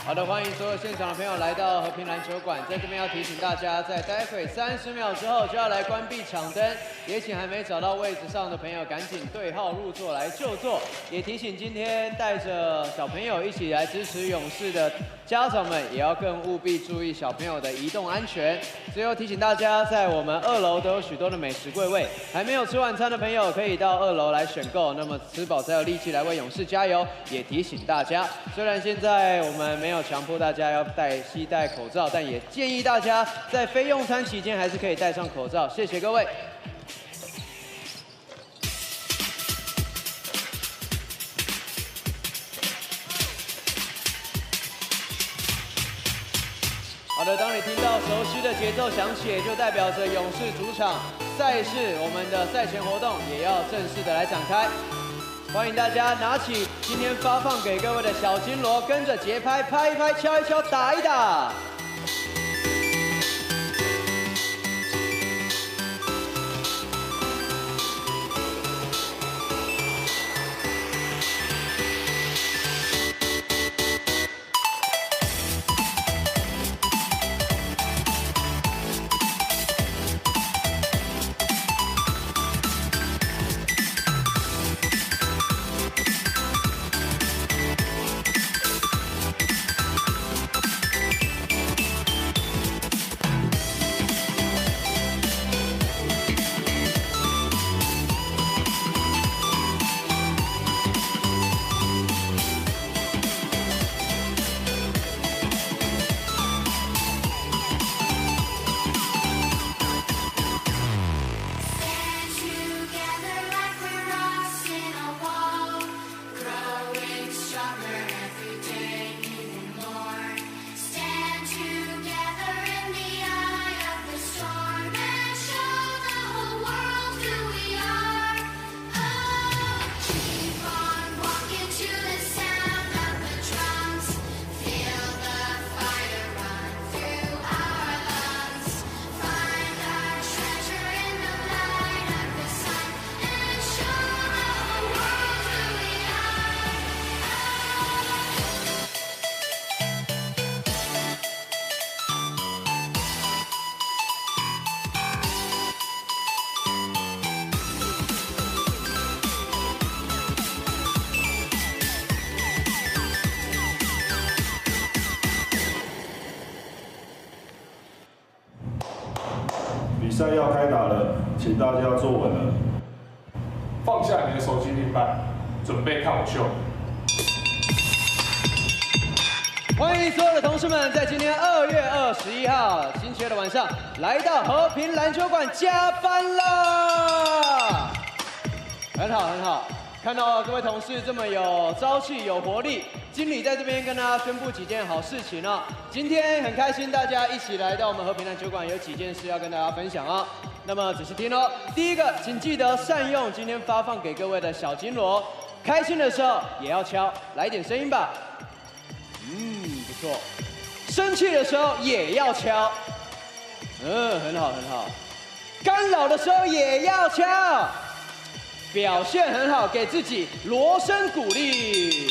好的，欢迎所有现场的朋友来到和平篮球馆。在这边要提醒大家，在待会30秒之后就要来关闭场灯，也请还没找到位置上的朋友赶紧对号入座来就座。也提醒今天带着小朋友一起来支持勇士的家长们，也要更务必注意小朋友的移动安全。最后提醒大家，在我们2楼都有许多的美食柜位，还没有吃晚餐的朋友可以到2楼来选购，那么吃饱才有力气来为勇士加油。也提醒大家，虽然现在我们没有强迫大家要携带口罩，但也建议大家在非用餐期间还是可以戴上口罩。谢谢各位。好的，当你听到熟悉的节奏响起，就代表着勇士主场赛事，我们的赛前活动也要正式的来展开。欢迎大家拿起今天发放给各位的小金锣，跟着节拍拍一拍、敲一敲、打一打。比赛要开打了，请大家坐稳了。放下你的手机平板，准备看我秀。欢迎所有的同事们，在今天2月21号星期二的晚上，来到和平篮球馆加班啦！很好，很好。看到各位同事这么有朝气、有活力，经理在这边跟大家宣布几件好事情哦。今天很开心，大家一起来到我们和平篮球馆，有几件事要跟大家分享哦。那么仔细听哦。第一个，请记得善用今天发放给各位的小金锣，开心的时候也要敲，来一点声音吧。不错。生气的时候也要敲，很好，很好。干扰的时候也要敲。表现很好，给自己锣声鼓励，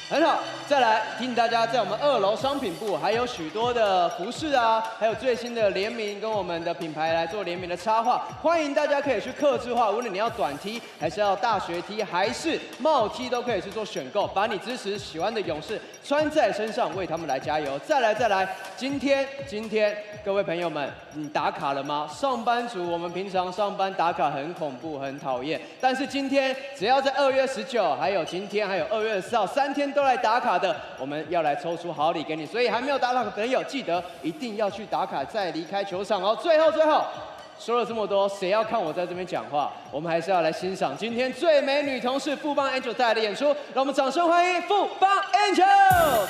很好。再来提醒大家，在我们2楼商品部还有许多的服饰啊，还有最新的联名跟我们的品牌来做联名的插画，欢迎大家可以去客制化，无论你要短 T 还是要大学 T 还是帽 T 都可以去做选购，把你支持喜欢的勇士穿在身上，为他们来加油。再来，今天各位朋友们，你打卡了吗？上班族我们平常上班打卡很恐怖，很讨厌，但是今天只要在2月19，还有今天还有2月24号3天都来打卡的，我们要来抽出好礼给你，所以还没有打卡的朋友，记得一定要去打卡，再离开球场哦。最后，说了这么多，谁要看我在这边讲话？我们还是要来欣赏今天最美女同事富邦 Angel 带来的演出，让我们掌声欢迎富邦 Angel。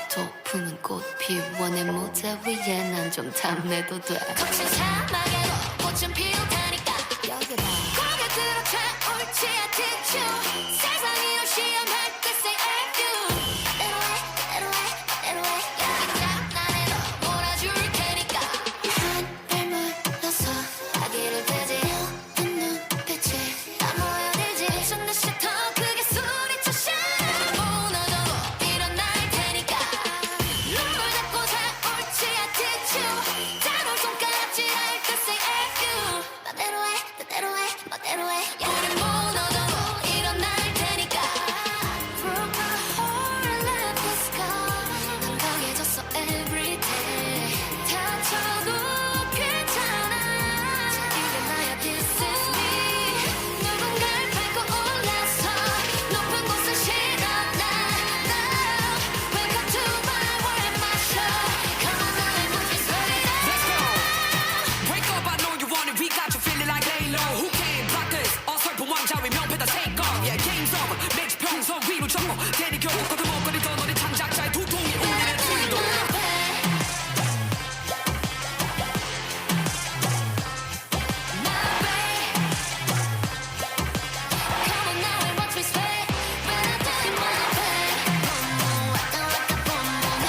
도품은 꽃 피워내 무대 위에 난 좀 탐내도 돼 거친 사막에도 꽃은 피우다니까 여기 봐 고개 들어 차올지 attitude 세상이 널 시험할 때 say F you 그대로 해 여기 장난해도 몰아줄 테니까 하늘 물러서 아기를 대지 웃는 눈빛이 다 모여들지 미친 듯이 더 크게 소리쳐 shout 무너져도 일어날 테니까 눈을 잡고 사올지 attitude 다룰 손가락질할 때 say F you 맘대로 해 우린 무너져도 일어날 테니까 Broke my heart let this go 넌 강해졌어 every day 다쳐도 괜찮아 이게 나야 this is me 누군가를 밟고 올라서 높은 곳을 실어나 Now welcome to my world my show Come on now and move this way Let's go. Wake up, I know you want it. We got you feeling like Halo. Who can block this? 어설픈 왕자의 명패다 take off. Yeah, game's over. 매치 평소 위로 접고 대리 겨우 거듭먹거리던 너네 창작자의 두통이 우리를 줄이도. Come on now and watch me sway when I do it my way waka waka boom boom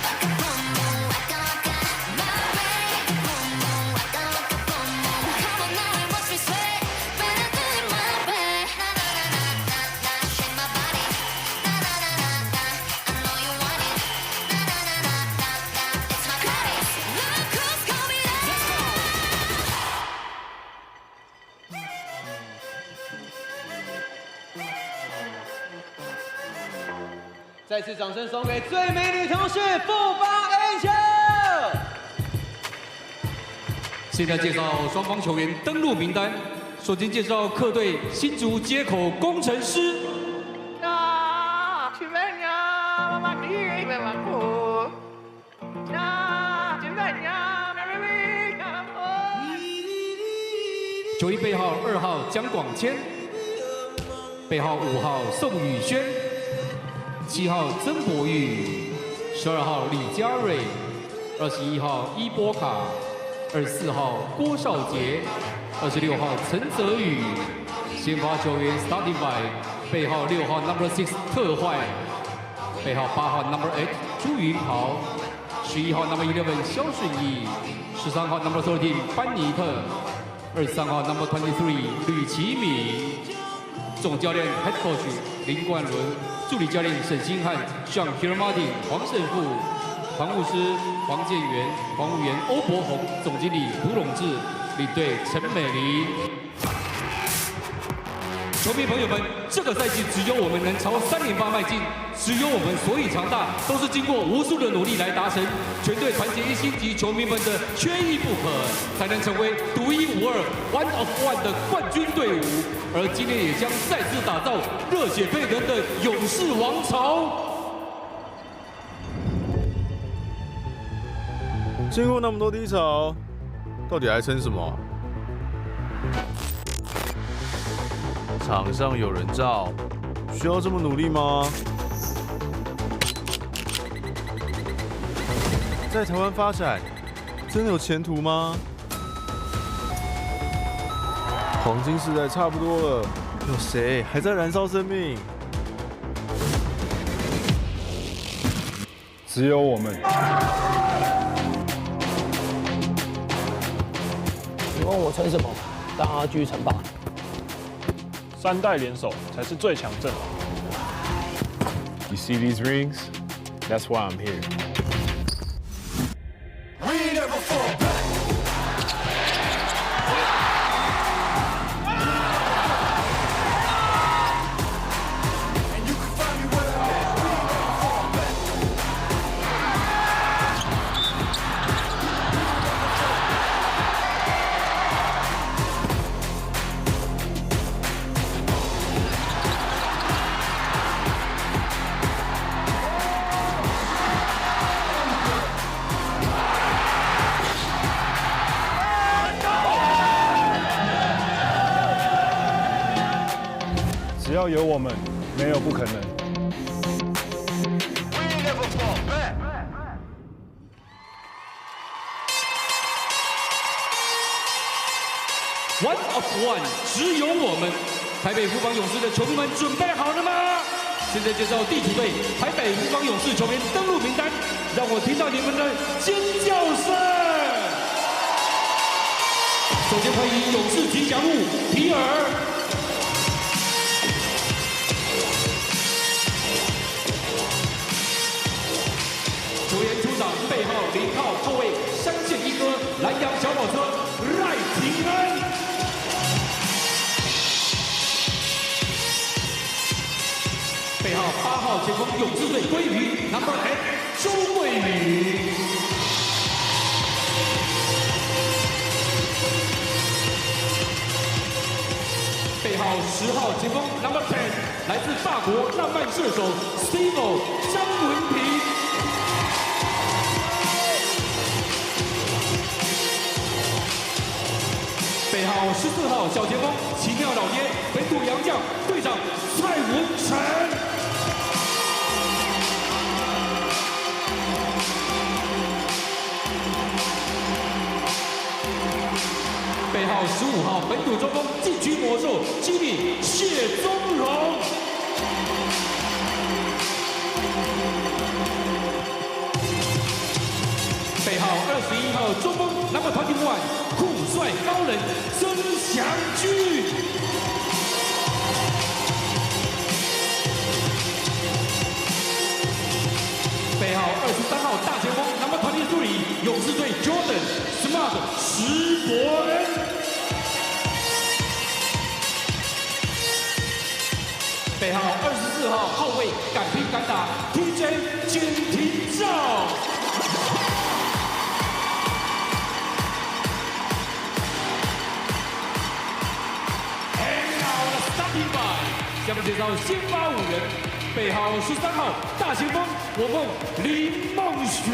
waka boom boom waka waka my way boom boom waka waka boom boom Come on now and watch me sway when I do it my way na na na na na shake my body na na na na na I know you want it na na na na na na it's my body look who's coming out Let's go. 再次掌声送给最美女同事富邦 Hsinchu。现在介绍双方球员登录名单。首先介绍客队新竹街口工程师。球衣背号2号江广谦，背号5号宋宇轩，7号曾博玉，12号李佳瑞，21号伊波卡，24号郭少杰，26号陈泽宇。先发球员 starting five， 背号6号 number 6特坏，背号8号 number 8朱云豪，11号 number 11肖顺义，13号 number 13班尼特，23号 number 23吕其敏。总教练 head coach 林冠伦，助理教练沈星汉、Sean Martin、黄胜富，防护师黄建元，防务员欧博宏，总经理胡永志，领队陈美玲。球迷朋友们，这个赛季只有我们能朝3连霸迈进，只有我们所以强大，都是经过无数的努力来达成。全队团结一心及球迷们的缺一不可，才能成为独一无二 one of one 的冠军队伍。而今天也将再次打造热血沸腾的勇士王朝。经过那么多低潮，到底还撑什么？场上有人罩，需要这么努力吗？在台湾发展，真的有前途吗？黄金时代差不多了，有谁还在燃烧生命？只有我们。你问我撑什么？当然要继续撑吧。 3代联手才是最强阵。You see these rings? That's why I'm here. We never fall back. And you can find me where I'm at. We never fall back. 只要有我们，没有不可能。We never fall. One of one， 只有我们。台北富邦勇士的球迷们准备好了吗？现在介绍地主队台北富邦勇士球员登录名单，让我听到你们的尖叫声。首先欢迎勇士吉祥物皮尔。 球员出场，背号0号后卫山线一哥，蓝洋小跑车赖廷恩。背号8号前锋勇士队鲑鱼 ，Number 8周桂宇。背号10号前锋 Number 10来自法国浪漫射手 Steve 张文平。 背号14号小前锋奇妙老爷本土洋将队长蔡文成。背号15号本土中锋禁区魔兽基地谢宗荣。背号21号中锋Number 21酷帅高冷曾祥居。背号23号大前锋Number 23勇士队 Jordan Smart 石伯恩。背号24号后卫敢拼敢打 TJ 简廷照。 下面介绍先发5人，背号13号大前锋我梦林梦雪。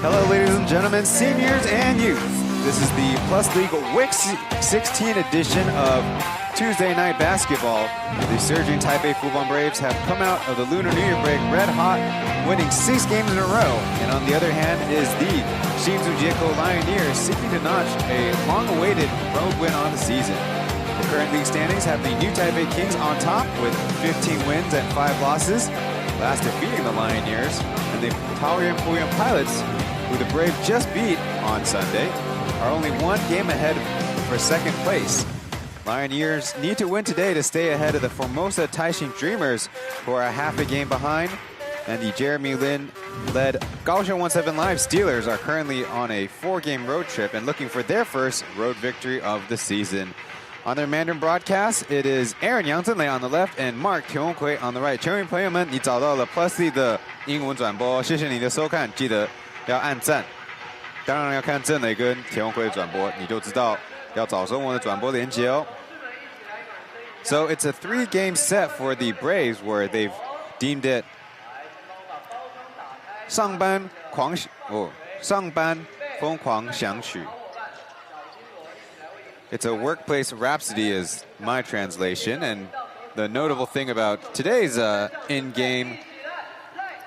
Hello, ladies and gentlemen, seniors and youth. This is the P.LEAGUE Week 16 edition of Tuesday Night Basketball. The surging Taipei Fubon Braves have come out of the Lunar New Year break red hot, winning 6 games in a row. And on the other hand is the Hsinchu Lioneers seeking to notch a long-awaited road win on the season. The current league standings have the New Taipei Kings on top with 15 wins and 5 losses, last defeating the Lioneers, and the Taoyuan Pilots, who the Braves just beat on Sunday, are only 1 game ahead for second place. Lioneers need to win today to stay ahead of the Formosa Taishin Dreamers, who are a half a game behind, and the Jeremy Lin-led Kaohsiung 17 Live Steelers are currently on a 4-game road trip and looking for their first road victory of the season. On their Mandarin broadcast, it is Aaron Yang Zhenlei on the left and Mark Tionghui on the right. 球迷朋友们，你找到了 P.LEAGUE 的英文转播，谢谢你的收看，记得要按赞，当然要看郑磊跟田宏辉的转播，你就知道要找中文的转播连接哦。So it's a 3-game set for the Braves, where they've deemed it 上班疯狂想曲。It's a workplace rhapsody is my translation, and the notable thing about today's in-game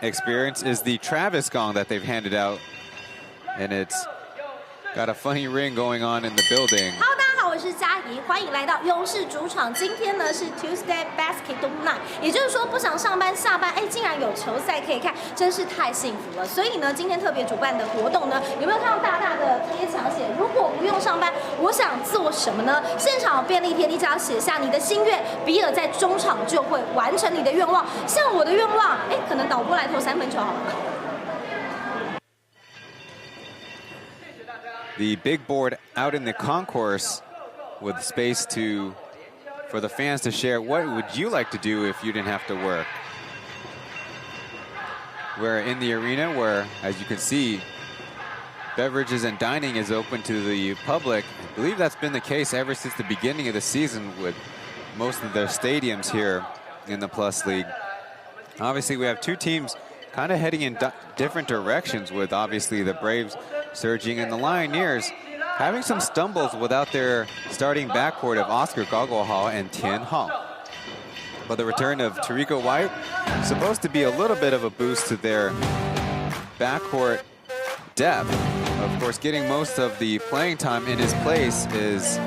experience is the Travis gong that they've handed out, and it's got a funny ring going on in the building. 我是嘉怡，欢迎来到勇士主场。今天呢是 Tuesday Basketball Night， 也就是说不想上班下班，竟然有球赛可以看，真是太幸福了。所以呢，今天特别主办的活动呢，有没有看到大大的贴墙写？如果不用上班，我想做什么呢？现场便利贴，你只要写下你的心愿，比尔在中场就会完成你的愿望。像我的愿望，可能导播来投3分球好了。 The big board out in the concourse with space for the fans to share. What would you like to do if you didn't have to work? We're in the arena where, as you can see, beverages and dining is open to the public. I believe that's been the case ever since the beginning of the season with most of their stadiums here in the Plus League. Obviously, we have two teams kind of heading in different directions, with obviously the Braves surging and the Lioneers having some stumbles without their starting backcourt of Oscar Gagohao and Tian Hao. But the return of Tarico White is supposed to be a little bit of a boost to their backcourt depth. Of course, getting most of the playing time in his place is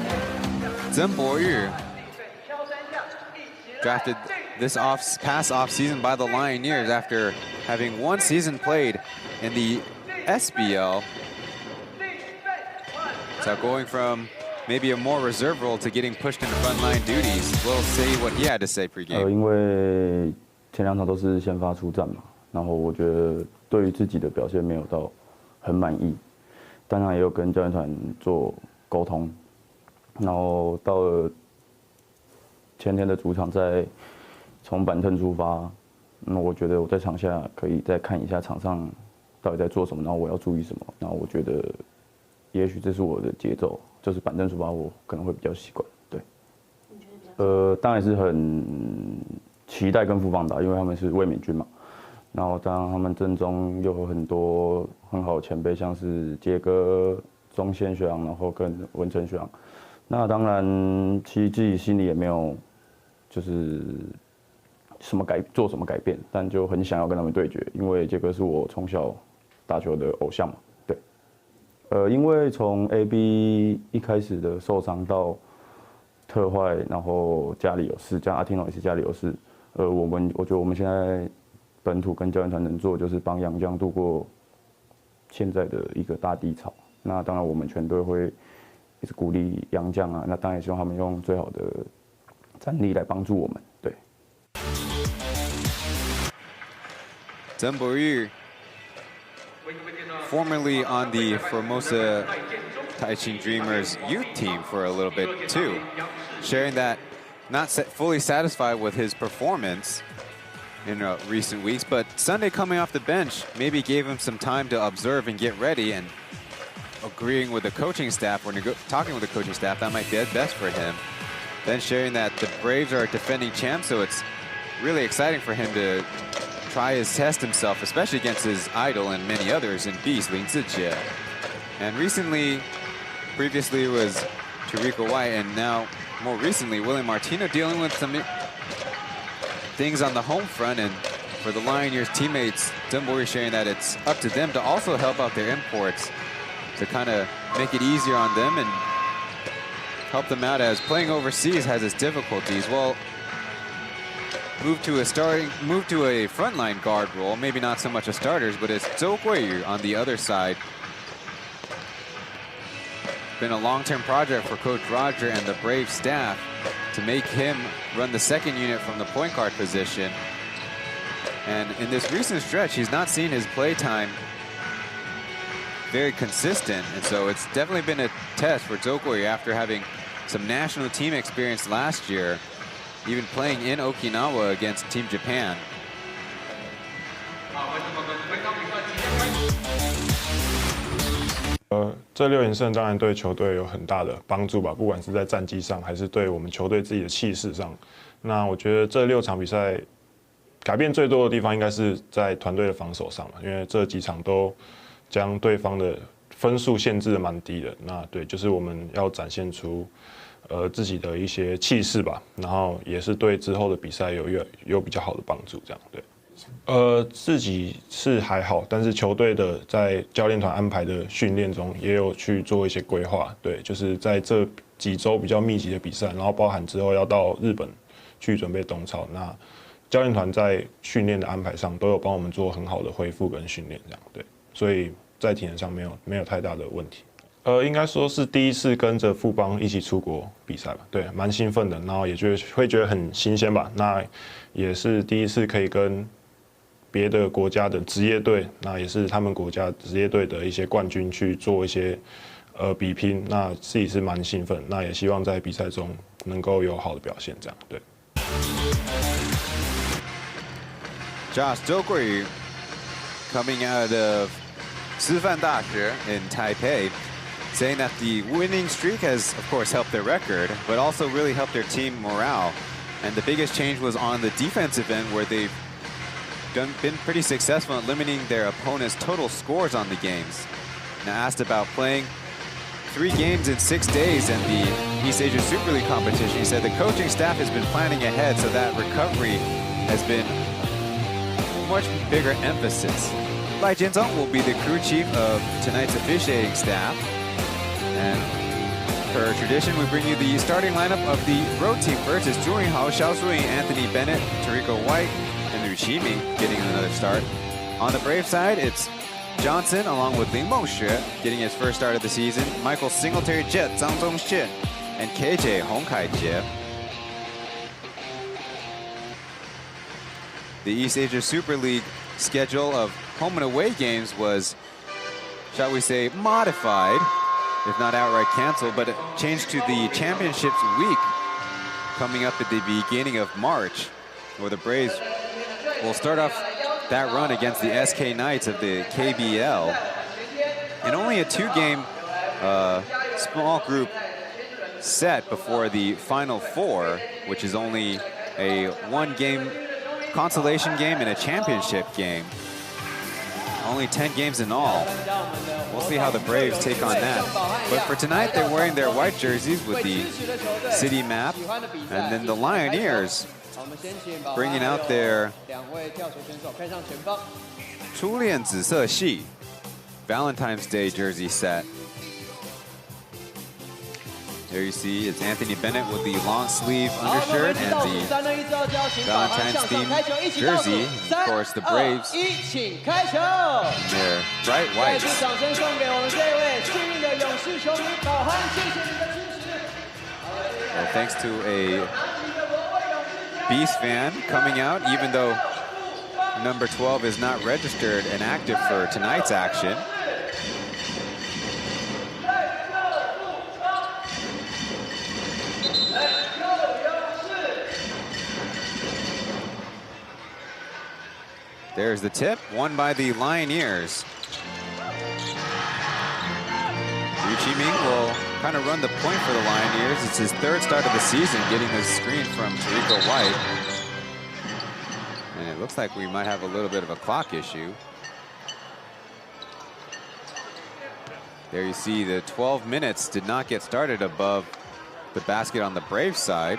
Zhen Boyu, drafted this past off-season by the Lioneers after having one season played in the SBL. So going from maybe a more reserve role to getting pushed into frontline duties. We'll see what he had to say pregame. 因为前2场都是先发出战嘛，然后我觉得对于自己的表现没有到很满意，当然也有跟教练团做沟通，然后到了前天的主场再从板凳出发，那我觉得我在场下可以再看一下场上到底在做什么，然后我要注意什么，然后我觉得也许这是我的节奏，就是板凳出发我可能会比较习惯，对。当然是很期待跟富邦打，因为他们是卫冕军嘛。然后当然他们阵中又有很多很好的前辈，像是杰哥、中线学长，然后跟文成学长。那当然，其实自己心里也没有就是做什么改变，但就很想要跟他们对决，因为杰哥是我从小打球的偶像嘛。对，因为从 AB 一开始的受伤到特坏，然后家里有事，加阿天诺也是家里有事。我觉得我们现在本土跟教练团能做，就是帮洋将度过现在的一个大低潮。那当然，我们全队会一直鼓励洋将啊，那当然也希望他们用最好的战力来帮助我们。对。Zhen Boyu, formerly on the Formosa Taichin Dreamers youth team for a little bit too, sharing that not fully satisfied with his performance in recent weeks, but Sunday coming off the bench maybe gave him some time to observe and get ready, and agreeing with the coaching staff or talking with the coaching staff, that might be best for him. Then sharing that the Braves are defending champs, so it's really exciting for him to try his test himself, especially against his idol and many others in Beast, Lin Zijie. And previously it was Tarico White, and now more recently William Martino dealing with some things on the home front. And for the Lioneers teammates, Zhen Boyu sharing that it's up to them to also help out their imports to kind of make it easier on them and help them out, as playing overseas has its difficulties. Well, move to a frontline guard role, maybe not so much a starters, but it's Zhou Guiyu on the other side. Been a long-term project for Coach Roger and the Brave staff to make him run the second unit from the point guard position. And in this recent stretch, he's not seen his play time very consistent, and so it's definitely been a test for Zhou Guiyu after having some national team experience last year, even playing in Okinawa against Team Japan. 这6连胜当然对球队有很大的帮助吧，不管是在战绩上，还是对我们球队自己的气势上。那我觉得这6场比赛改变最多的地方，应该是在团队的防守上了，因为这几场都将对方的分数限制的蛮低的。那对，就是我们要展现出自己的一些气势吧，然后也是对之后的比赛有比较好的帮助，这样对。自己是还好，但是球队的在教练团安排的训练中也有去做一些规划，对，就是在这几周比较密集的比赛，然后包含之后要到日本去准备冬操，那教练团在训练的安排上都有帮我们做很好的恢复跟训练，这样对，所以在体能上没有太大的问题。应该说是第一次跟着富邦一起出国比赛吧，对，蛮兴奋的，然后也会觉得很新鲜吧。那也是第一次可以跟别的国家的职业队，那也是他们国家职业队的一些冠军去做一些比拼，那自己是蛮兴奋，那也希望在比赛中能够有好的表现，这样对。Josh Zhou Guiyu coming out of Sifan Dashi in Taipei, saying that the winning streak has, of course, helped their record, but also really helped their team morale. And the biggest change was on the defensive end, where they've been pretty successful in limiting their opponent's total scores on the games. Now asked about playing 3 games in 6 days in the East Asia Super League competition, he said the coaching staff has been planning ahead, so that recovery has been a much bigger emphasis. Lai Jianzong will be the crew chief of tonight's officiating staff. And per tradition, we bring you the starting lineup of the road team first. It's Zhu Yinghao, Xiao Sui, Anthony Bennett, Tariko White, and Liu Qiming getting another start. On the Brave side, it's Johnson along with Ling Mengxue getting his first start of the season. Michael Singletary, Jet, Zhang Zongxin, and KJ Hong Kai-jie. The East Asia Super League schedule of home and away games was, shall we say, modified, if not outright canceled, but it changed to the Championships week coming up at the beginning of March, where the Braves will start off that run against the SK Knights of the KBL. And only a 2-game small group set before the Final Four, which is only a 1-game consolation game and a championship game. Only 10 games in all. We'll see how the Braves take on that. But for tonight, they're wearing their white jerseys with the city map. And then the Lioneers bringing out their 初恋紫色系 Valentine's Day jersey set. There you see it's Anthony Bennett with the long sleeve undershirt and the Valentine's themed jersey. And of course, the Braves, their bright whites. Well, thanks to a Beast fan coming out, even though number 12 is not registered and active for tonight's action. There's the tip, won by the Lioneers. Liu Qiming will kind of run the point for the Lioneers. It's his 3rd start of the season, getting this screen from Tariko White. And it looks like we might have a little bit of a clock issue. There you see the 12 minutes did not get started above the basket on the Braves side.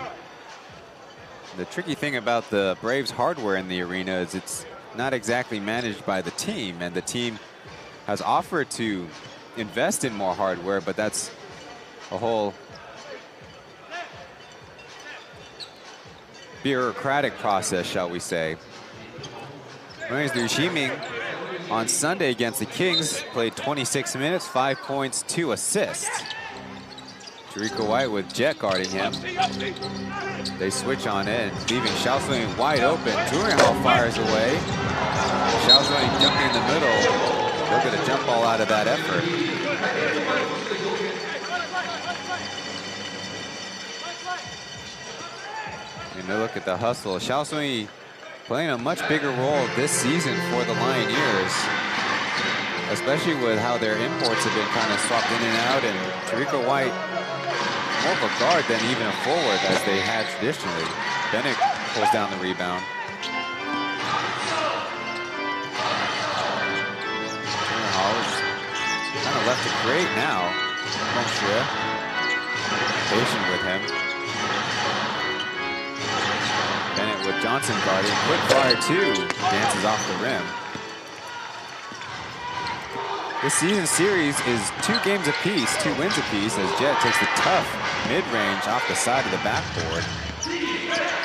The tricky thing about the Braves hardware in the arena is it's not exactly managed by the team, and the team has offered to invest in more hardware, but that's a whole bureaucratic process, shall we say. Whereas Liu Qiming on Sunday against the Kings played 26 minutes, 5 points, 2 assists. Tariko White with Jet guarding him. They switch on it, leaving Xiao Sui wide open. Zhu Yinghao fires away. Xiao Sui jumping in the middle. They'll get a jump ball out of that effort. And look at the hustle. Xiao Sui playing a much bigger role this season for the Lioneers, especially with how their imports have been kind of swapped in and out, and Tariko White more of a guard than even a forward as they had traditionally. Bennett pulls down the rebound. Kind of left to create now. Mengxue patient with him. Bennett with Johnson guarding. Quick fire too. Dances off the rim. This season series is 2 games apiece, 2 wins apiece, as Jet takes the tough mid-range off the side of the backboard.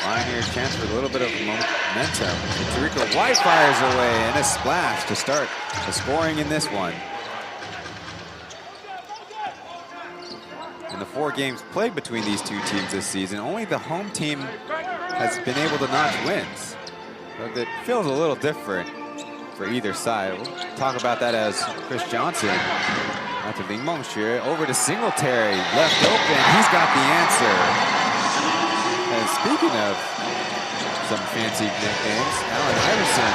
Lioneers chance for a little bit of momentum. And Tariko White fires away and a splash to start the scoring in this one. In the 4 games played between these 2 teams this season, only the home team has been able to notch wins. But it feels a little different for either side. We'll talk about that as Chris Johnson, out to Ling Mengxue, over to Singletary, left open, he's got the answer. And speaking of some fancy nicknames, Allen Iverson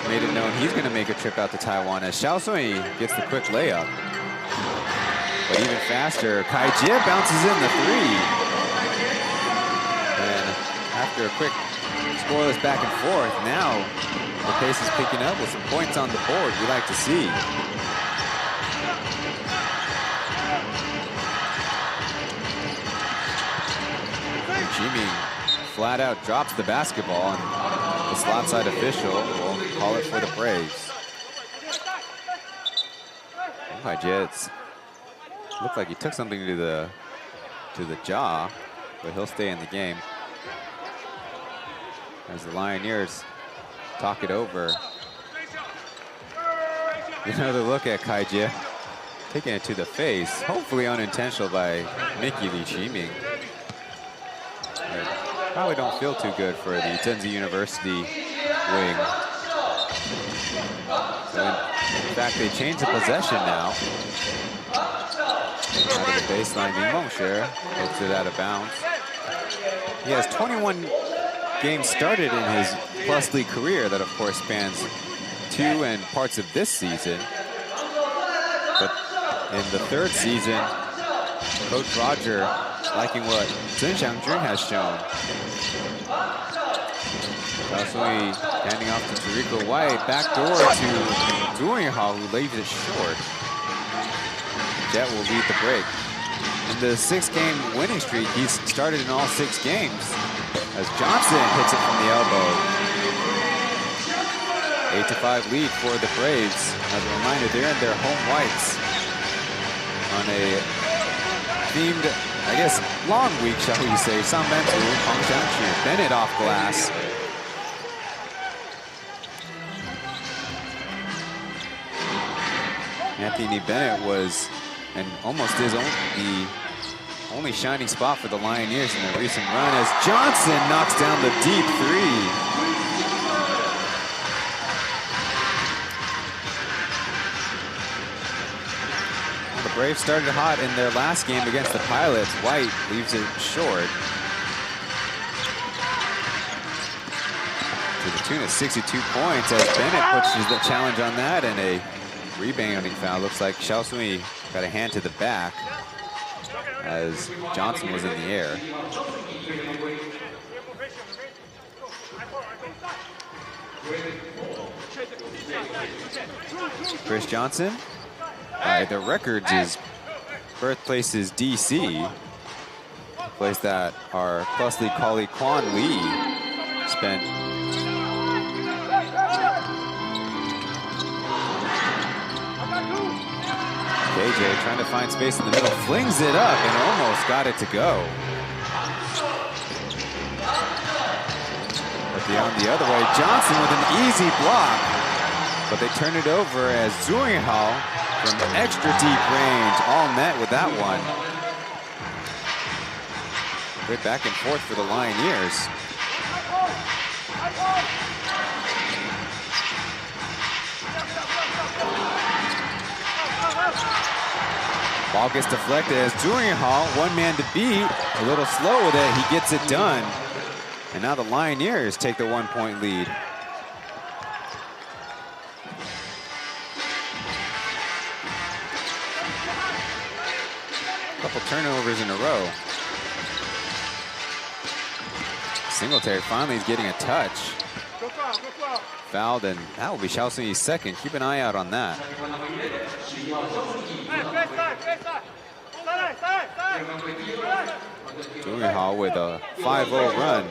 made it known he's going to make a trip out to Taiwan as Xiao Sui gets the quick layup. But even faster, Kai-Jie bounces in the three. And after a quick scoreless back and forth, now the pace is picking up with some points on the board we like to see. Jimmy flat out drops the basketball, and the slot side official will call it for the Braves. Jets looked like he took something to the jaw, but he'll stay in the game. As the Lioneers talk it over. Another look at Kai-Jie, taking it to the face, hopefully unintentional by Mickey Lee Chiming. Probably don't feel too good for the Zhenzi University wing. So in fact, they changed the possession now. Out of the baseline, Li Mengxue hits it out of bounds. He has 21 games started in his Plus League career that, of course, spans 2 and parts of this season. But in the 3rd season, Coach Roger liking what Zheng Xiangjun has shown. Xiao handing off to Tariqa White, backdoor to Zhu Yinghao, who leaves it short. Jet will lead the break. In the 6-game winning streak, he's started in all 6 games as Johnson hits it from the elbow. 8-5 lead for the Braves. As a reminder, they're in their home whites on a themed, I guess, long week, shall we say. Sanbentu, Hong Xiangqu, Bennett off glass. Anthony Bennett was almost the only shining spot for the Lioneers in their recent run as Johnson knocks down the deep three. Well, the Braves started hot in their last game against the Pilots. White leaves it short. To the tune of 62 points as Bennett pushes the challenge on that, and a rebounding foul. Looks like Xiao Sui got a hand to the back as Johnson was in the air. Chris Johnson, the records is birthplace is DC, place that our Plus League colleague Quan Lee spent. KJ trying to find space in the middle, flings it up and almost got it to go. But on the other way, Johnson with an easy block, but they turn it over as Zhu Yinghao from extra deep range, all net with that one. Great back and forth for the Lioneers. Ball gets deflected as Zhu Yinghao, one man to beat, a little slow with it, he gets it done. And now the Lioneers take the 1-point lead. Couple turnovers in a row. Singletary finally is getting a touch. Fouled, and that will be Xiao Sui's second. Keep an eye out on that. Zhu Yinghao with a 5-0 run.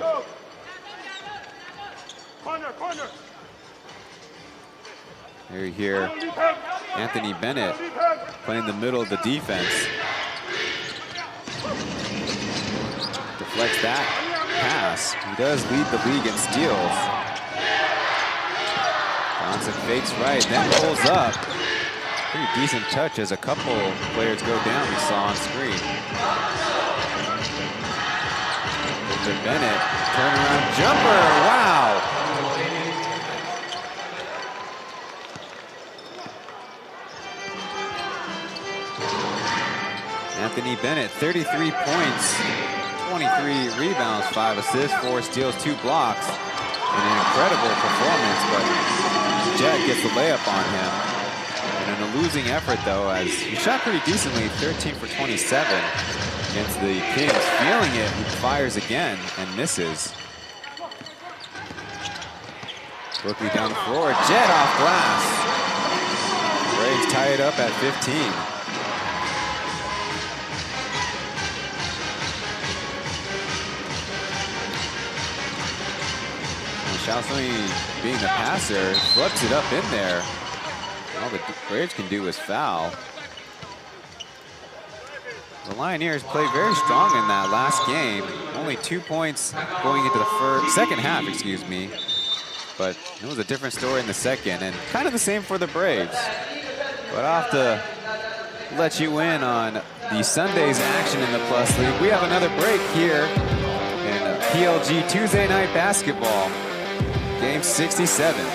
Here you hear Anthony Bennett playing the middle of the defense. Deflects that pass. He does lead the league in steals. Johnson fakes right, then pulls up. Pretty decent touch as a couple players go down, we saw on screen. Over Bennett, turnaround jumper, wow! Anthony Bennett, 33 points, 23 rebounds, 5 assists, 4 steals, 2 blocks. An incredible performance, but Jet gets the layup on him. And in a losing effort, though, as he shot pretty decently, 13 for 27 against the Kings. Feeling it, he fires again and misses. Quickly down the floor, Jet off glass. Braves tie it up at 15. Xiaosui, being the passer, flips it up in there. All the Braves can do is foul. The Lioneers played very strong in that last game. Only 2 points going into the second half, excuse me. But it was a different story in the second, and kind of the same for the Braves. But I'll have to let you in on the Sunday's action in the Plus League. We have another break here in PLG Tuesday Night Basketball, game 67.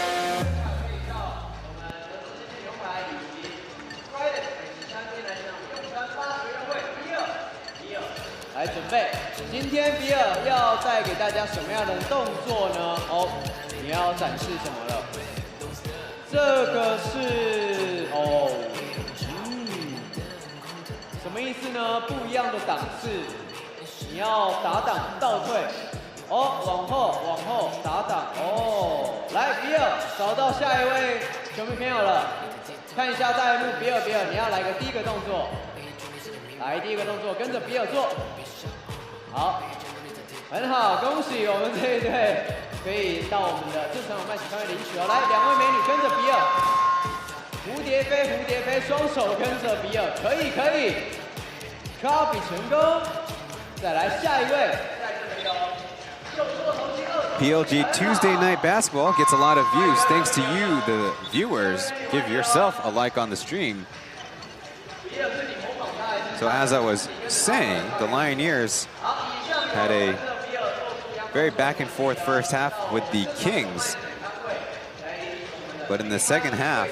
来准备，今天比尔要带给大家什么样的动作呢？哦，你要展示什么了？这个是什么意思呢？不一样的档次，你要打档倒退，往后打档，来，比尔找到下一位球迷朋友了，看一下大荧幕，比尔，你要来个第一个动作。 来，第一个动作跟着比尔做，好，很好，恭喜我们这一队可以到我们的正常麦喜欢领取哦。来，两位美女跟着比尔，蝴蝶飞，双手跟着比尔，可以 ，copy 成功。再来下一位。 PLG Tuesday Night Basketball gets a lot of views thanks to you, the viewers. Give yourself a like on the stream. So as I was saying, the Lioneers had a very back and forth first half with the Kings. But in the second half,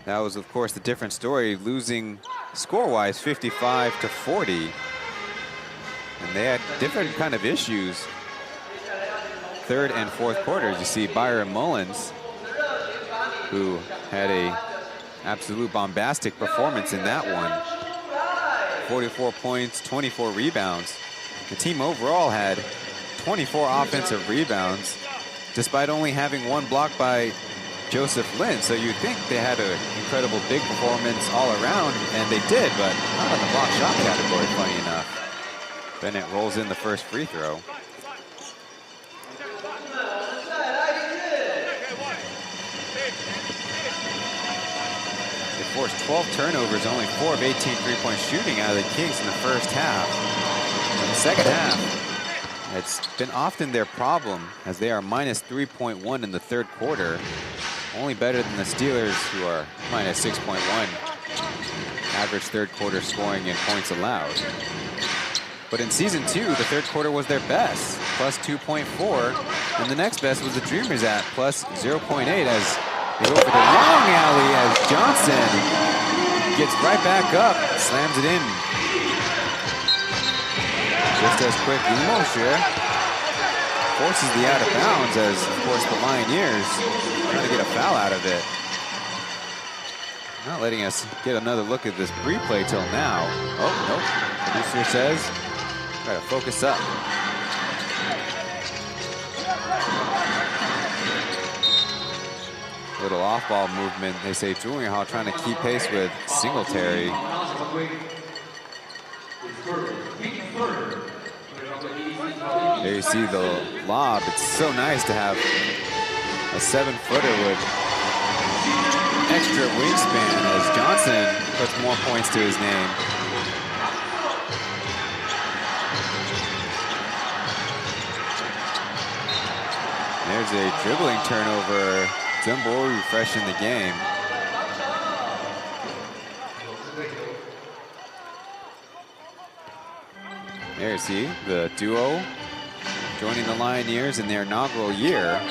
that was of course the different story, losing score-wise 55 to 40. And they had different kind of issues. Third and fourth quarters, you see Byron Mullins, who had a absolute bombastic performance in that one. 44 points, 24 rebounds. The team overall had 24 offensive rebounds, despite only having one block by Joseph Lin. So you'd think they had an incredible big performance all around, and they did, but not in the block shot category, funny enough. Bennett rolls in the first free throw. Forced 12 turnovers, only 4 of 18 three-point shooting out of the Kings in the first half. In the second half, it's been often their problem, as they are minus 3.1 in the third quarter, only better than the Steelers, who are minus 6.1 average third quarter scoring and points allowed. But in season 2, the third quarter was their best, plus 2.4, and the next best was the Dreamers at plus 0.8, as they go for the long alley as Johnson gets right back up, slams it in. Just as quick, Limoshire forces the out of bounds as, of course, the Lioneers trying to get a foul out of it. Not letting us get another look at this replay till now. Oh, nope. Producer says, try to focus up. Little off-ball movement. They say Julian Hall trying to keep pace with Singletary. There you see the lob. It's so nice to have a 7-footer with extra wingspan as Johnson puts more points to his name. There's a dribbling turnover. Zumbo fresh in the game. There you see the duo joining the Lioneers in their inaugural year.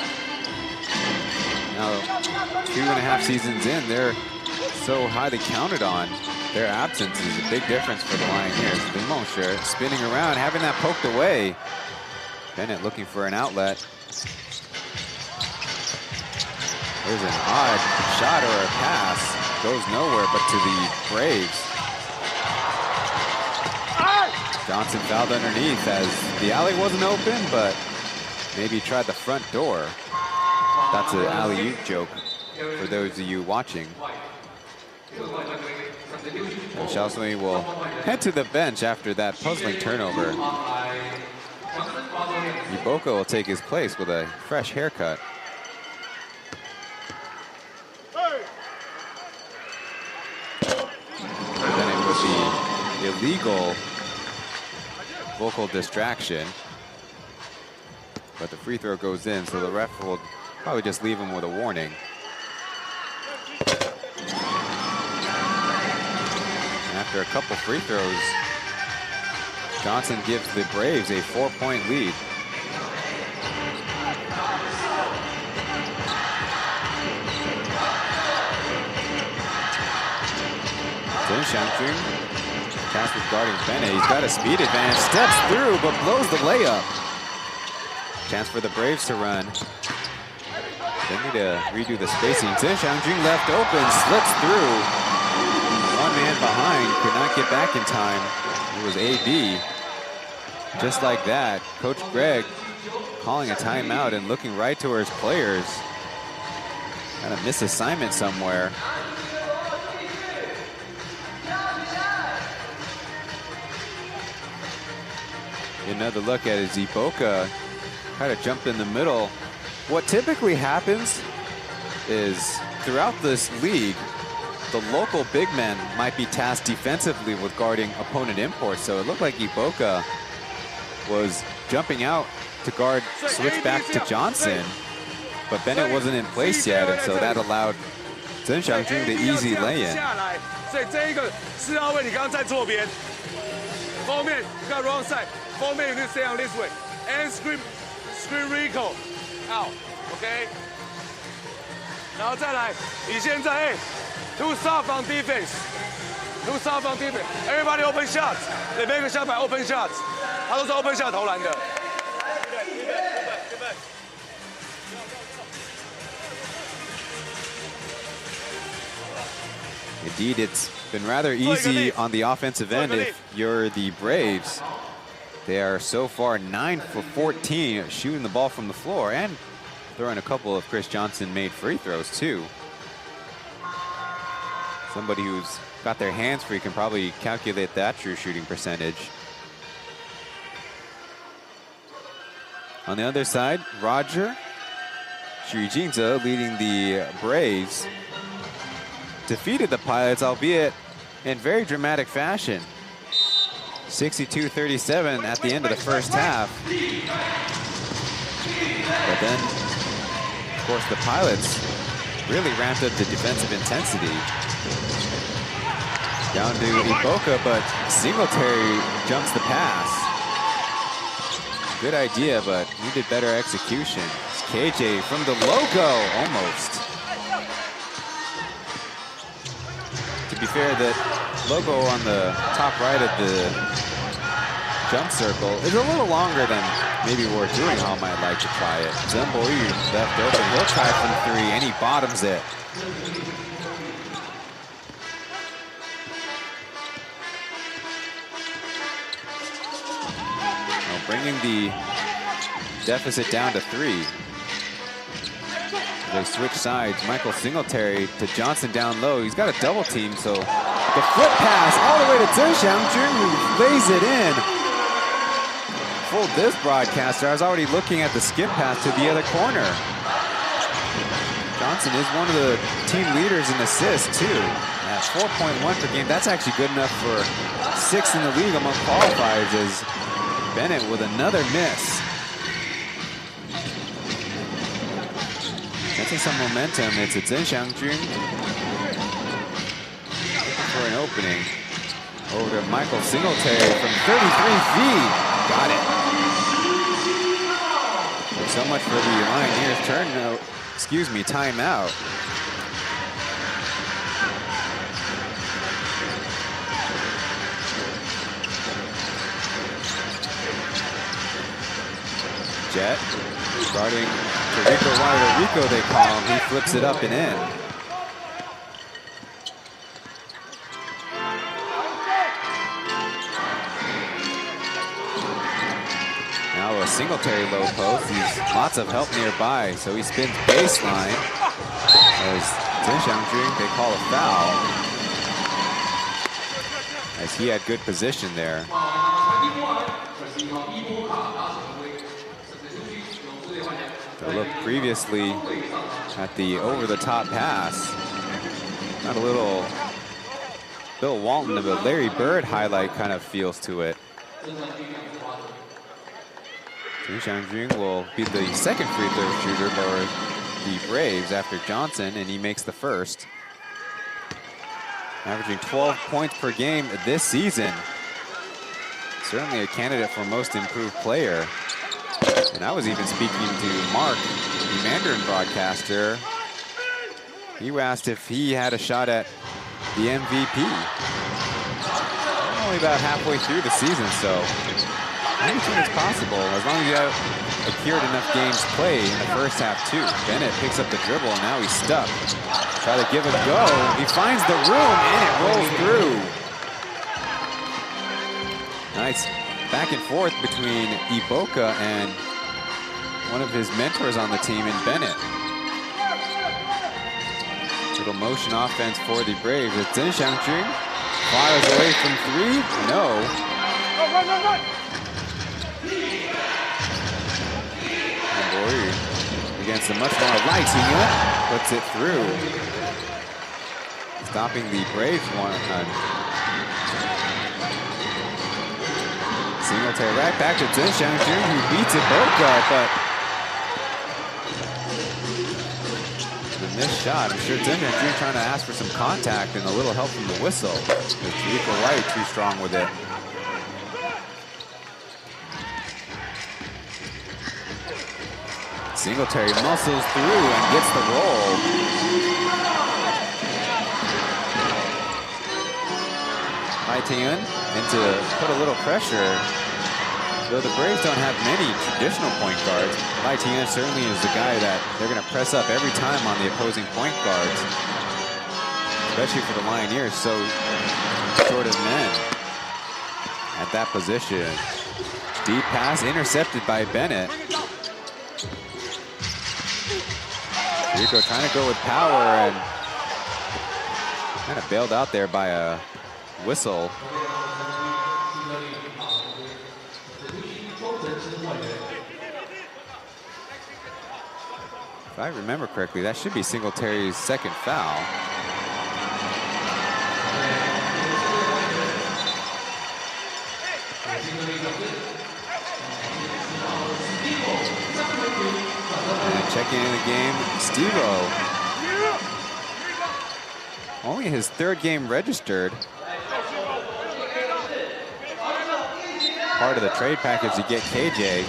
Now, 2.5 seasons in, they're so highly counted on. Their absence is a big difference for the Lioneers. Limonsher spinning around, having that poked away. Bennett looking for an outlet. There's an odd shot or a pass. Goes nowhere but to the Braves. Johnson fouled underneath as the alley wasn't open, but maybe tried the front door. That's an alley-oop joke for those of you watching. Xiaosui will head to the bench after that puzzling turnover. Ibaka will take his place with a fresh haircut. Then it was the illegal vocal distraction. But the free throw goes in, so the ref will probably just leave him with a warning. And after a couple free throws, Johnson gives the Braves a 4-point lead. Hsinchu, Casper's guarding Bennett. He's got a speed advantage, steps through, but blows the layup. Chance for the Braves to run. They need to redo the spacing. Hsinchu left open, slips through. One man behind, could not get back in time. It was AB. Just like that, Coach Greg calling a timeout and looking right to his players. Kind of misassignment somewhere. Another look at it, Ibaka kind of jumped in the middle. What typically happens is throughout this league, the local big men might be tasked defensively with guarding opponent imports. So it looked like Ibaka was jumping out to guard, switch back to Johnson, but Bennett wasn't in place yet, and so that allowed Hsinchu the easy lay-in. 所以这一个4号位你刚刚在左边，封面你看 wrong side， 封面 you need to stay on this way and screen Rico out, okay？ 然后再来，你现在too soft on defense, too soft on defense. Everybody open shots. They make a shot by open shots. 他都是 open shot 投篮的。 Indeed, it's been rather easy on the offensive end if you're the Braves. They are so far 9 for 14 shooting the ball from the floor and throwing a couple of Chris Johnson made free throws too. Somebody who's got their hands free can probably calculate that true shooting percentage. On the other side, Roger Shijinza leading the Braves defeated the Pilots, albeit in very dramatic fashion. 62-37 at the end of the first half. But then, of course, the Pilots really ramped up the defensive intensity. Down to Ibaka, but Singletary jumps the pass. Good idea, but needed better execution. It's KJ from the logo, almost. To be fair, the logo on the top right of the jump circle is a little longer than maybe where Juinghao might like to try it. Chen Boyu left open, he'll try from 3, and he bottoms it. Now bringing the deficit down to 3. They switch sides. Michael Singletary to Johnson down low. He's got a double team, so the flip pass all the way to Hsinchu, who lays it in. Fooled this broadcaster. I was already looking at the skip pass to the other corner. Johnson is one of the team leaders in assists, too. At 4.1 per game. That's actually good enough for 6th in the league among qualifiers, as Bennett with another miss. Getting some momentum. It's Hsinchu for an opening. Over to Michael Singletary from 33 feet. Got it. So much for the Lioneers timeout. Jet starting to Rico White, or Rico they call him. He flips it up and in. Now a Singletary low post. He's lots of help nearby, so he spins baseline. As Hsinchu, they call a foul. As he had good position there. So look previously at the over-the-top pass. Got a little Bill Walton of a Larry Bird highlight kind of feels to it. Hsinchu will be the second free throw shooter for the Braves after Johnson, and he makes the first. Averaging 12 points per game this season. Certainly a candidate for most improved player. And I was even speaking to Mark, the Mandarin broadcaster. He asked if he had a shot at the MVP. Only about halfway through the season, so anything is possible as long as you have accrued enough games played in the first half too. Bennett picks up the dribble and now he's stuck. Try to give it a go. He finds the room and it rolls through. Nice back and forth between Iboka and one of his mentors on the team in Bennett. Little motion offense for the Braves. It's Hsinchu. Fires away from three. No. Against a much more light team, puts it through. Stopping the Braves one. Singletary right back to Hsinchu, who beats Iboka, but the missed shot. I'm sure Hsinchu trying to ask for some contact and a little help from the whistle. It's Rico White too strong with it. Singletary muscles through and gets the roll. Lioneers and to put a little pressure. Though the Braves don't have many traditional point guards, Lioneers certainly is the guy that they're going to press up every time on the opposing point guards. Especially for the Lioneers, so short of men at that position. Deep pass intercepted by Bennett. Rico trying to go with power and kind of bailed out there by a whistle. If I remember correctly, that should be Singletary's second foul. Checking in the game, Steve-O. Only his third game registered. Part of the trade package to get KJ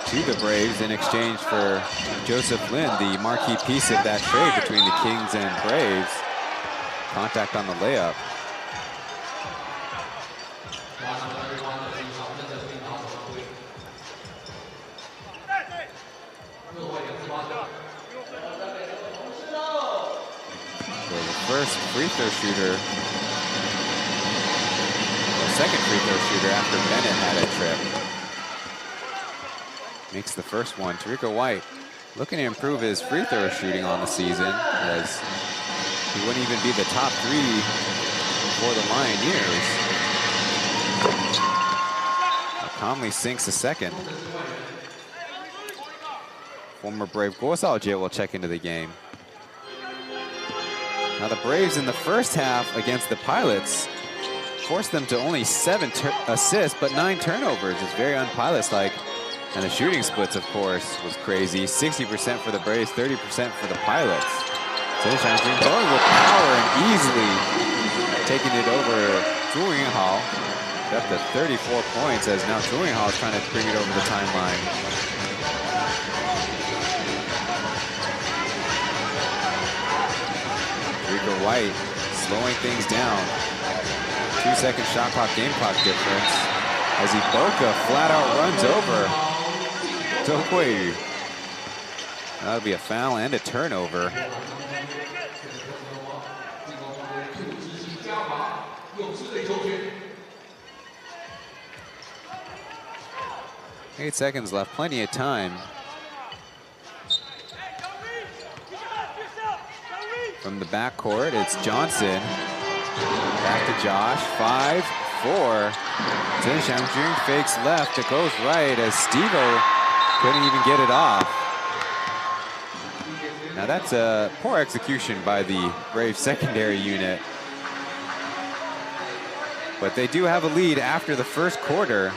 to the Braves in exchange for Joseph Lin, the marquee piece of that trade between the Kings and Braves. Contact on the layup. First free throw shooter, the second free throw shooter after Bennett had a trip. Makes the first one. Rico White looking to improve his free throw shooting on the season, as he wouldn't even be the top three for the Lioneers. Calmly sinks a second. Former Brave Gosal will check into the game. Now the Braves in the first half against the Pilots forced them to only 7 assists, but 9 turnovers. It's very un-Pilots-like. And the shooting splits, of course, was crazy. 60% for the Braves, 30% for the Pilots. Hsinchu going with power and easily taking it over Zhuinghao. Up to 34 points, as now Zhuinghao is trying to bring it over the timeline. Rico White slowing things down. 2-second shot clock, game clock difference. As Iboka flat out runs over 周桂宇. That'll be a foul and a turnover. Eight seconds left, plenty of time. From the backcourt, it's Johnson. Back to Josh, 5-4. Chen Xiangjun fakes left, it goes right as Steve-O couldn't even get it off. Now that's a poor execution by the Braves secondary unit. But they do have a lead after the first quarter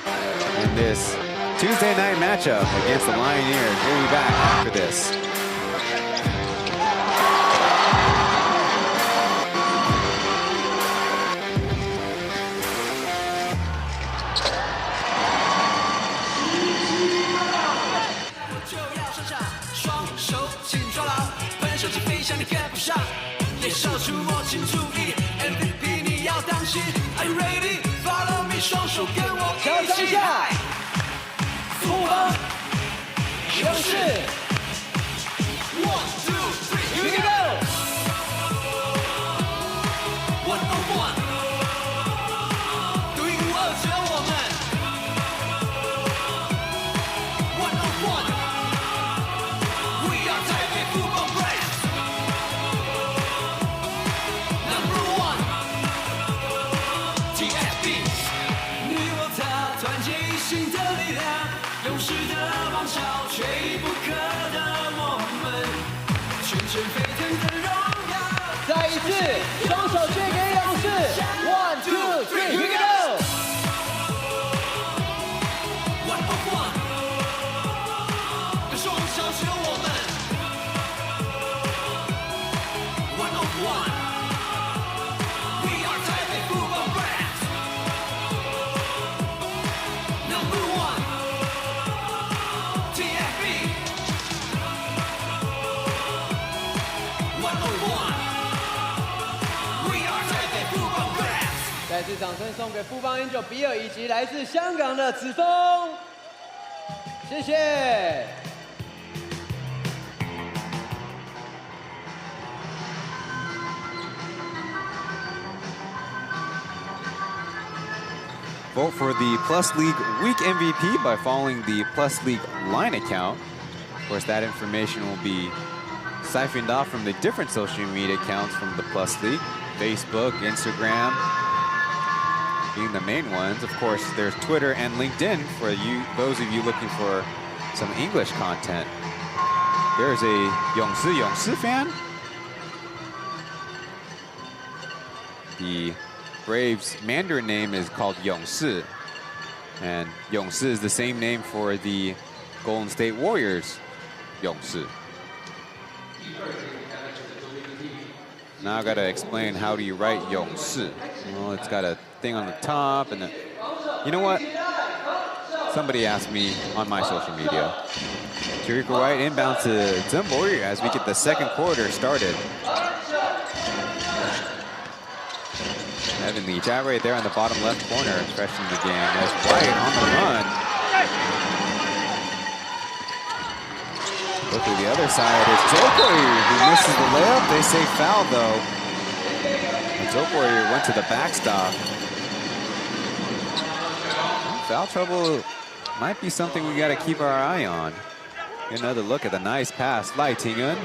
in this Tuesday night matchup against the Lioneers. We'll be back after this. Are you ready? Follow me， 双手跟我一起。富邦勇士 ，1, 2, 3, here we go。101， 独一无二，只有我们。101， We are Taipei Fubon Braves。Number 1。新的力量，勇士的王朝，缺一不可的我们，全身沸腾的荣耀。再一次，双手借给勇士 ，1, 2, 3, here we go。101，双手只有我们。101。再次掌声送给富邦 Angel 比尔以及来自香港的子枫，谢谢。Vote for the Plus League Week MVP by following the Plus League line account. Of course, that information will be siphoned off from the different social media accounts from the Plus League. Facebook, Instagram, being the main ones. Of course, there's Twitter and LinkedIn for you, those of you looking for some English content. There's a Yongsi fan. The Braves' Mandarin name is called Yongsi, and Yongsi is the same name for the Golden State Warriors, Yongsi. Now I gotta explain how do you write Yongsi. Well, it's got a thing on the top, and you know what? Somebody asked me on my social media. Jericho White inbound to Zhenbo as we get the second quarter started. Evan Lee Jia right there on the bottom left corner, fresh in the game. As White on the run. Look to the other side, it's Jokoyu who misses the layup. They say foul though. Jokoyu went to the backstop. Foul trouble might be something we gotta keep our eye on. Another look at the nice pass, Lai Tingun.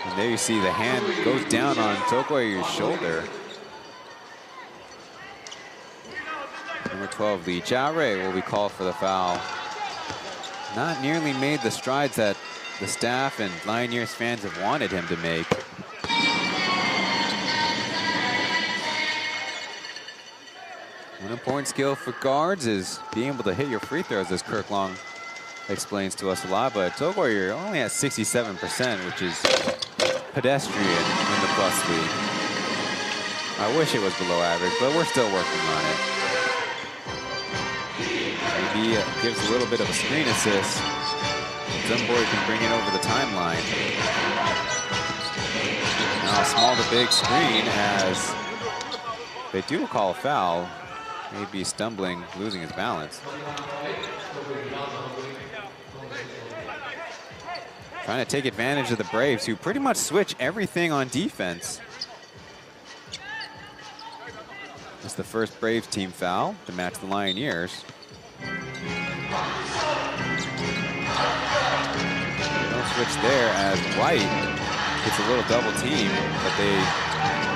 And there you see the hand goes down on Jokoyu's shoulder. Number 12, Lee Jia will be called for the foul. Not nearly made the strides that the staff and Lioneers fans have wanted him to make. One important skill for guards is being able to hit your free throws, as Kirk Long explains to us a lot. But Togoyer only has 67%, which is pedestrian in the Plus League. I wish it was below average, but we're still working on it. Maybe gives a little bit of a screen assist. Zumboy can bring it over the timeline. Now small to big screen as they do call a foul. Maybe stumbling, losing his balance. trying to take advantage of the Braves, who pretty much switch everything on defense. It's the first Braves team foul to match the Lioneers. No switch there as White gets a little double team, but they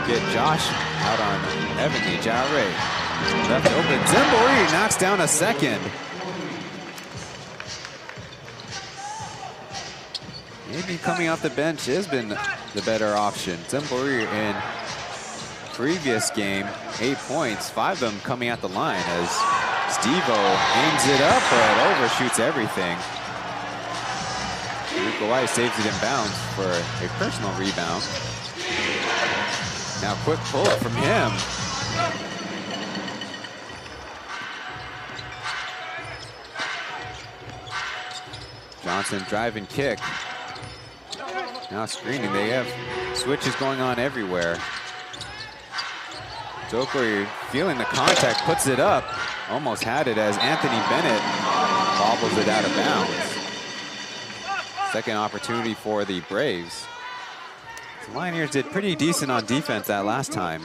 get Josh out on Evan Lijare. Left open, Zembori knocks down a second. Maybe coming off the bench has been the better option. Zembori in previous game, 8 points, 5 of them coming at the line as Stevo aims it up, but overshoots everything. White saves it in bounds for a personal rebound. Now quick pull up from him. Johnson drive and kick. Now screening, they have switches going on everywhere. Zokori feeling the contact, puts it up. Almost had it as Anthony Bennett bobbles it out of bounds. Second opportunity for the Braves. The Lioneers did pretty decent on defense that last time.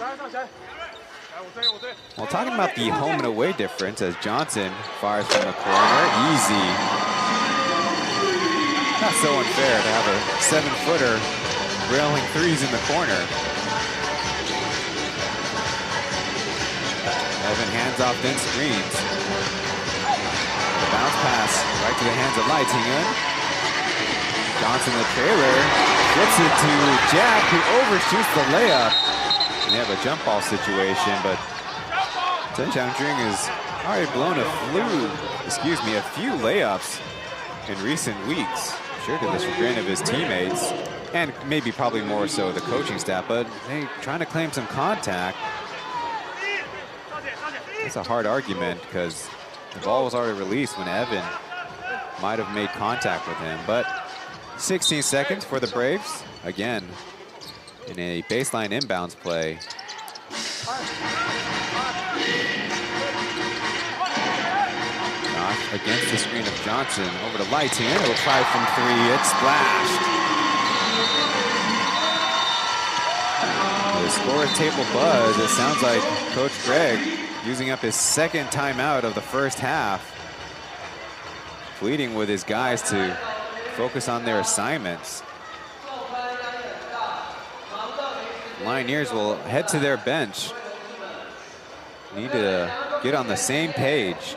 Well, talking about the home and away difference as Johnson fires from the corner, easy. Not so unfair to have a 7-footer railing threes in the corner. Evan hands off, then screens. The bounce pass right to the hands of Laitingan. Johnson the trailer, flips it to Jack, who overshoots the layup. And they have a jump ball situation, but Chen has already blown a few layups in recent weeks. Sure to the chagrin of his teammates, and maybe probably more so the coaching staff, but they trying to claim some contact. It's a hard argument because the ball was already released when Evan might have made contact with him, but 16 seconds for the Braves. Again, in a baseline inbounds play. Josh against the screen of Johnson. Over to Laitingan. He'll try from 3. It's splashed. The score table buzz. It sounds like Coach Greg using up his second timeout of the first half. Pleading with his guys to focus on their assignments. Lioneers will head to their bench. Need to get on the same page.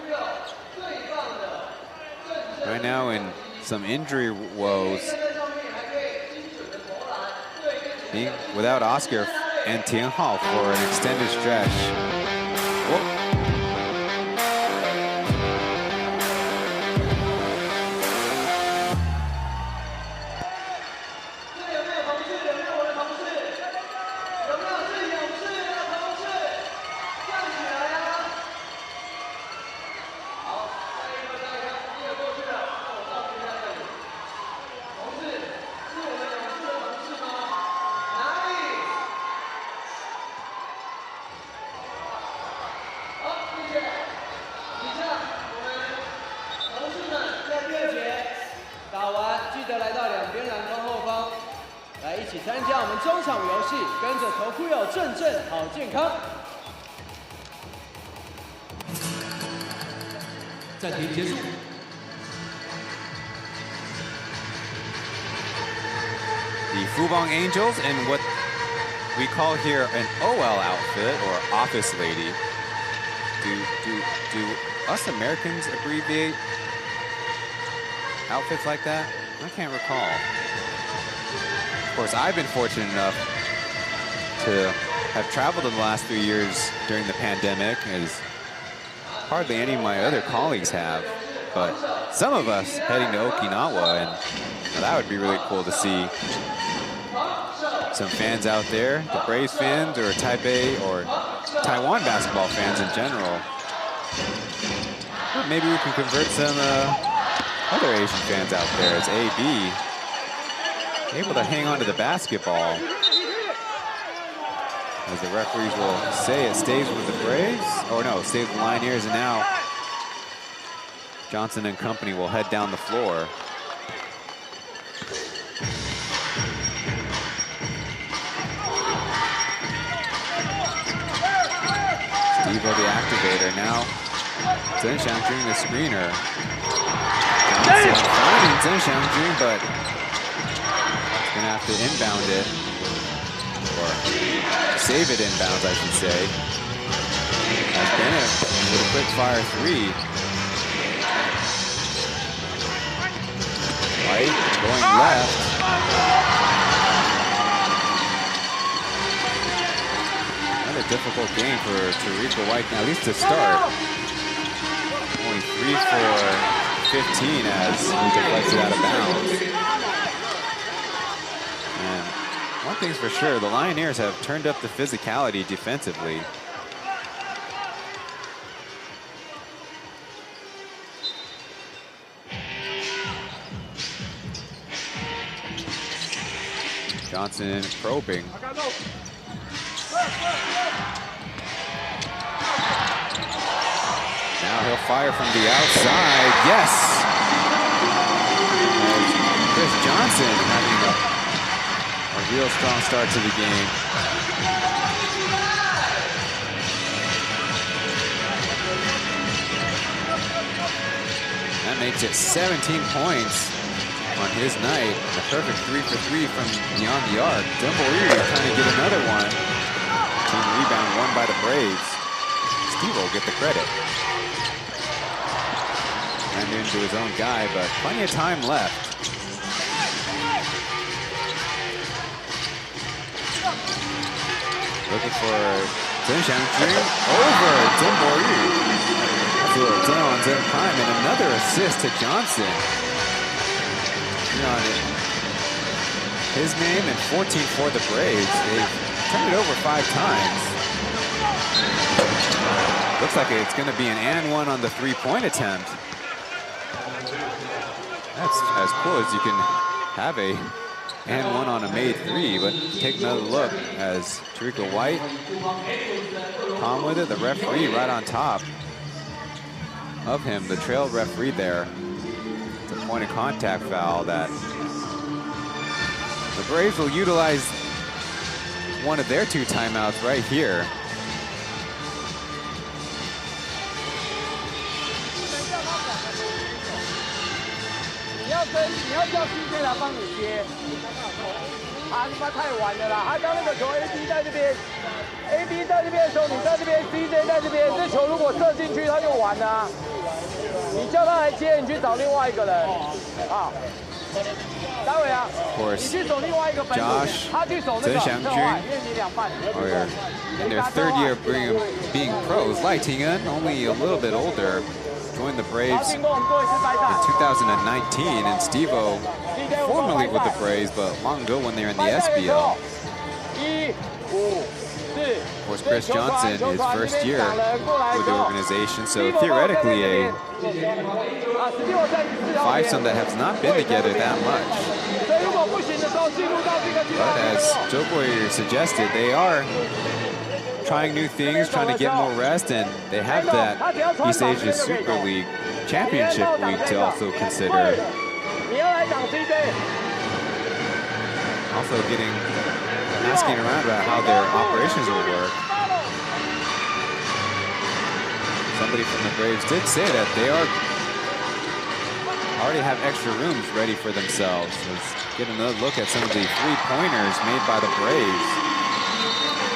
Right now in some injury woes. Being without Oscar and Tianhao for an extended stretch. Whoa.暂停结束。The Fubon Angels in what we call here an OL outfit or office lady. Do us Americans abbreviate outfits like that? I can't recall. Of course, I've been fortunate enough to have traveled in the last 3 years during the pandemic, as hardly any of my other colleagues have. But some of us heading to Okinawa, and that would be really cool to see some fans out there, the Braves fans or Taipei or Taiwan basketball fans in general. Or maybe we can convert some other Asian fans out there. It's AB able to hang on to the basketball. As the referees will say it stays with the Braves, or no, it stays with the Lioneers, and now Johnson and company will head down the floor. Stevo the activator. Now Chen doing the screener. Johnson finding Chen, but he's gonna have to inbound it. Or save it inbounds, I should say. As Bennett with a quick fire 3. White going left. Another difficult game for Tariqa White, at least to start. Only 3 for 15 as he deflects it out of bounds. And one thing's for sure, the Lioneers have turned up the physicality defensively. Johnson probing. Now he'll fire from the outside. Yes! Chris Johnson having a real strong start to the game. That makes it 17 points on his night. A perfect 3 for 3 from beyond the arc. Dumbouri trying to get another one. Team rebound won by the Braves. Steve will get the credit. Ran into his own guy, but plenty of time left. Looking for Chen over Dumbouri. That's a little down on Zen Prime, and another assist to Johnson. On his name and 14 for the Braves. They've turned it over 5 times. Looks like it's going to be an and one on the 3-point attempt. That's as cool as you can have a and one on a made 3, but take another look as Tariqa White calm with it. The referee right on top of him, the trail referee there. It's a point of contact foul that the Braves will utilize one of their 2 timeouts right here. AB 在这边的时候，你在这边 ，CJ 在这边，这球如果射进去，他就完了、啊。你叫他来接，你去找另外一个人。啊，待会啊，你去走另外一个本土，他去走那个侧外，因为你2半。In their 3rd year being pros, Laitingan, only a little bit older, joined the Braves in 2019, and Stevo, formerly with the Braves, but long ago when they were in the SBL. Of course, Chris Johnson, his first year with the organization, so theoretically a fivesome that has not been together that much. But as Joe Boyer suggested, they are trying new things, trying to get more rest, and they have that East Asia Super League Championship Week to also consider. Also asking around about how their operations will work. Somebody from the Braves did say that they already have extra rooms ready for themselves. Let's get another look at some of the 3-pointers made by the Braves.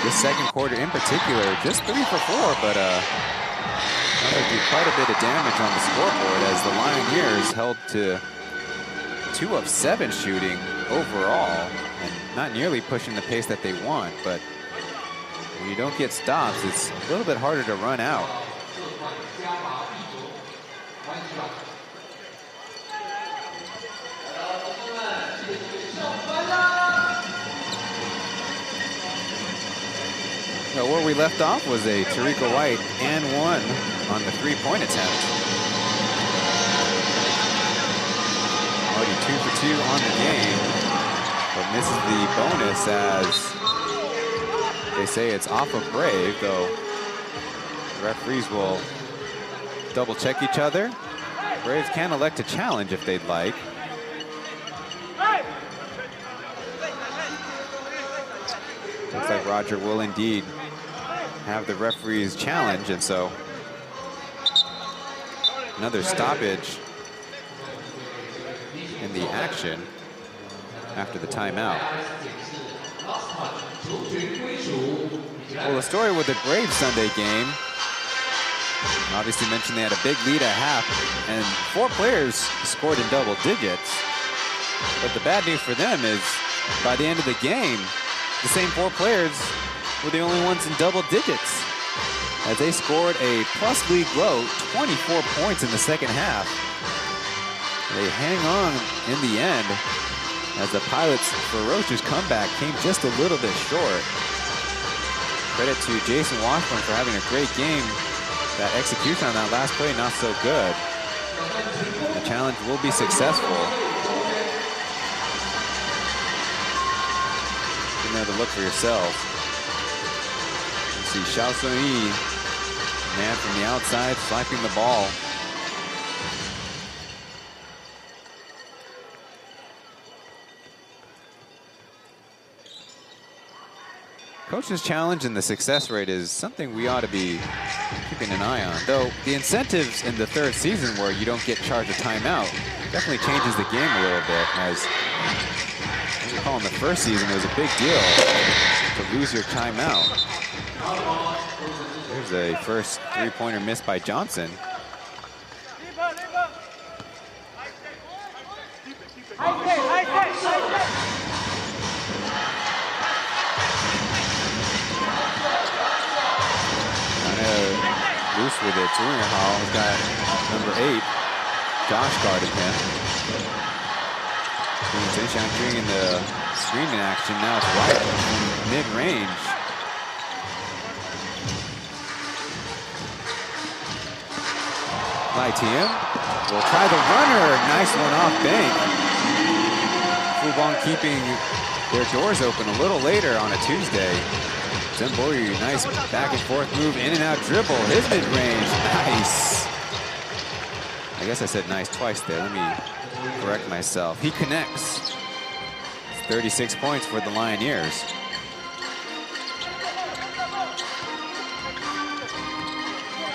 This second quarter in particular, just 3 for 4, but that would do quite a bit of damage on the scoreboard as the Lioneers held to 2 of 7 shooting overall, and not nearly pushing the pace that they want, but when you don't get stops, it's a little bit harder to run out. Now, where we left off was a Tariqa White and 1 on the 3-point attempt. Already 2 for 2 on the game, but misses the bonus as they say it's off of Brave, though the referees will double check each other. Braves can elect to challenge if they'd like. Looks like Roger will indeed have the referee's challenge, and so another stoppage in the action after the timeout. Well, the story with the Braves Sunday game, obviously mentioned they had a big lead at half, and 4 players scored in double digits. But the bad news for them is, by the end of the game, the same 4 players were the only ones in double digits, as they scored a plus league low 24 points in the second half. They hang on in the end, as the Pilots' ferocious comeback came just a little bit short. Credit to Jason Washburn for having a great game. That execution on that last play, not so good. The challenge will be successful. You know, to look for yourself. You see Xiao Sun-yi, man from the outside, swiping the ball. Coach's challenge and the success rate is something we ought to be keeping an eye on. Though the incentives in the 3rd season where you don't get charged a timeout definitely changes the game a little bit. As you recall, in the 1st season, it was a big deal to lose your timeout. There's a first 3-pointer missed by Johnson. Loose with it. Hall has got number 8, Josh guarding him. Hsinchu doing the screening action. Now it's right from mid-range. Lioneers will try the runner. Nice one off bank. Fubon keeping their doors open a little later on a Tuesday. Chen, nice back and forth move, in and out dribble, his mid-range, nice. I guess I said nice twice there, let me correct myself. He connects. 36 points for the Lioneers.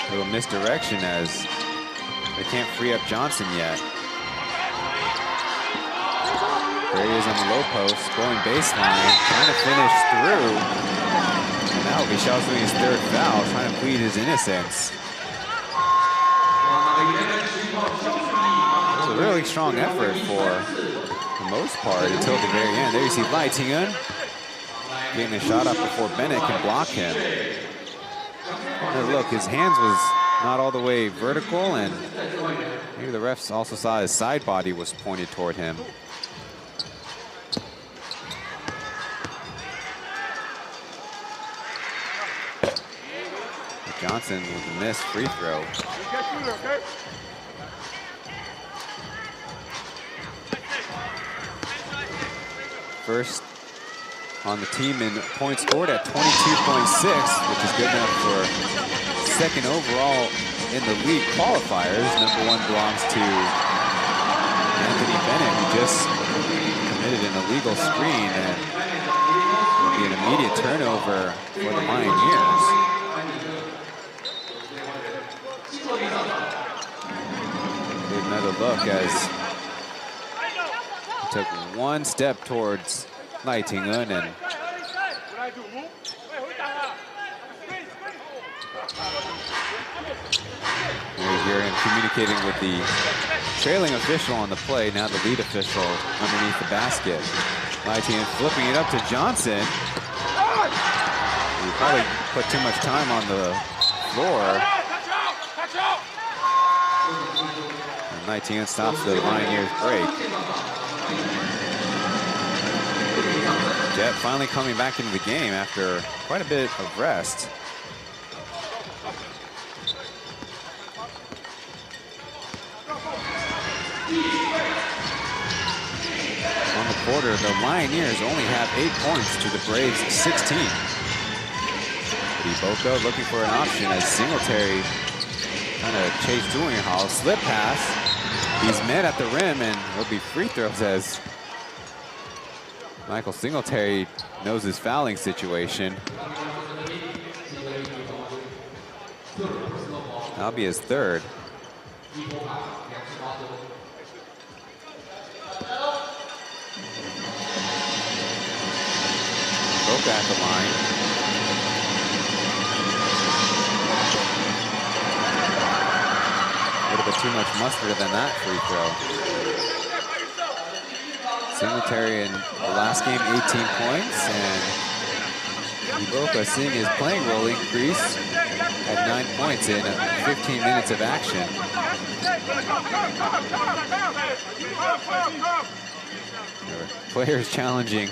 A little misdirection as they can't free up Johnson yet. There he is on the low post, going baseline, trying to finish through. And that will be Xiao Sun-yi's 3rd foul, trying to plead his innocence. It's a really strong effort for the most part until the very end. There you see Lioneers getting the shot up before Bennett can block him. But look, his hands was not all the way vertical, and maybe the refs also saw his side body was pointed toward him. Johnson with a missed free throw. First on the team in points scored at 22.6, which is good enough for 2nd overall in the league qualifiers. Number 1 belongs to Anthony Bennett, who just committed an illegal screen, and will be an immediate turnover for the Lioneers. Another look as he took 1 step towards Lioneers, and you hear him communicating with the trailing official on the play, now the lead official underneath the basket. Lioneers flipping it up to Johnson. He probably put too much time on the floor. Lioneers stops the Lioneers break. Jet finally coming back into the game after quite a bit of rest. On the quarter, the Lioneers only have 8 points to the Braves' 16. Iboko looking for an option as Singletary trying to chase Hall. Slip pass. He's met at the rim, and there'll be free throws as Michael Singletary knows his fouling situation. That'll be his third. Boca at the line. A little bit too much mustard than that free throw. Singletary in the last game, 18 points, and Boca seeing his playing role increase at 9 points in 15 minutes of action. There were players challenging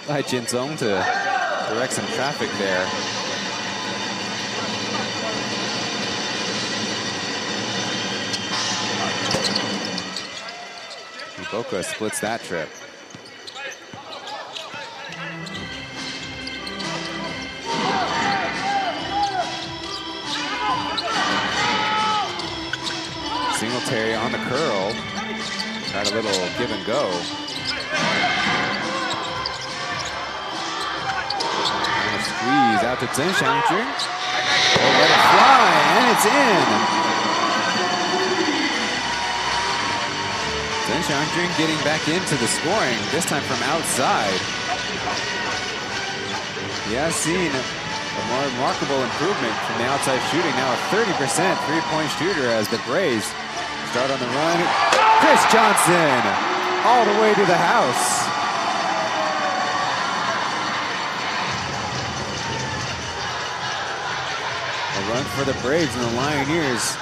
Lai Jinsong to direct some traffic there. Boca splits that trip. Singletary on the curl. Got a little give and go. And a squeeze out to Chen Hsinchu. Let it fly, and it's in. Chen Hsinchu getting back into the scoring, this time from outside. He has seen a more remarkable improvement from the outside shooting. Now a 30% three-point shooter as the Braves start on the run. Chris Johnson all the way to the house. A run for the Braves, and the Lioneers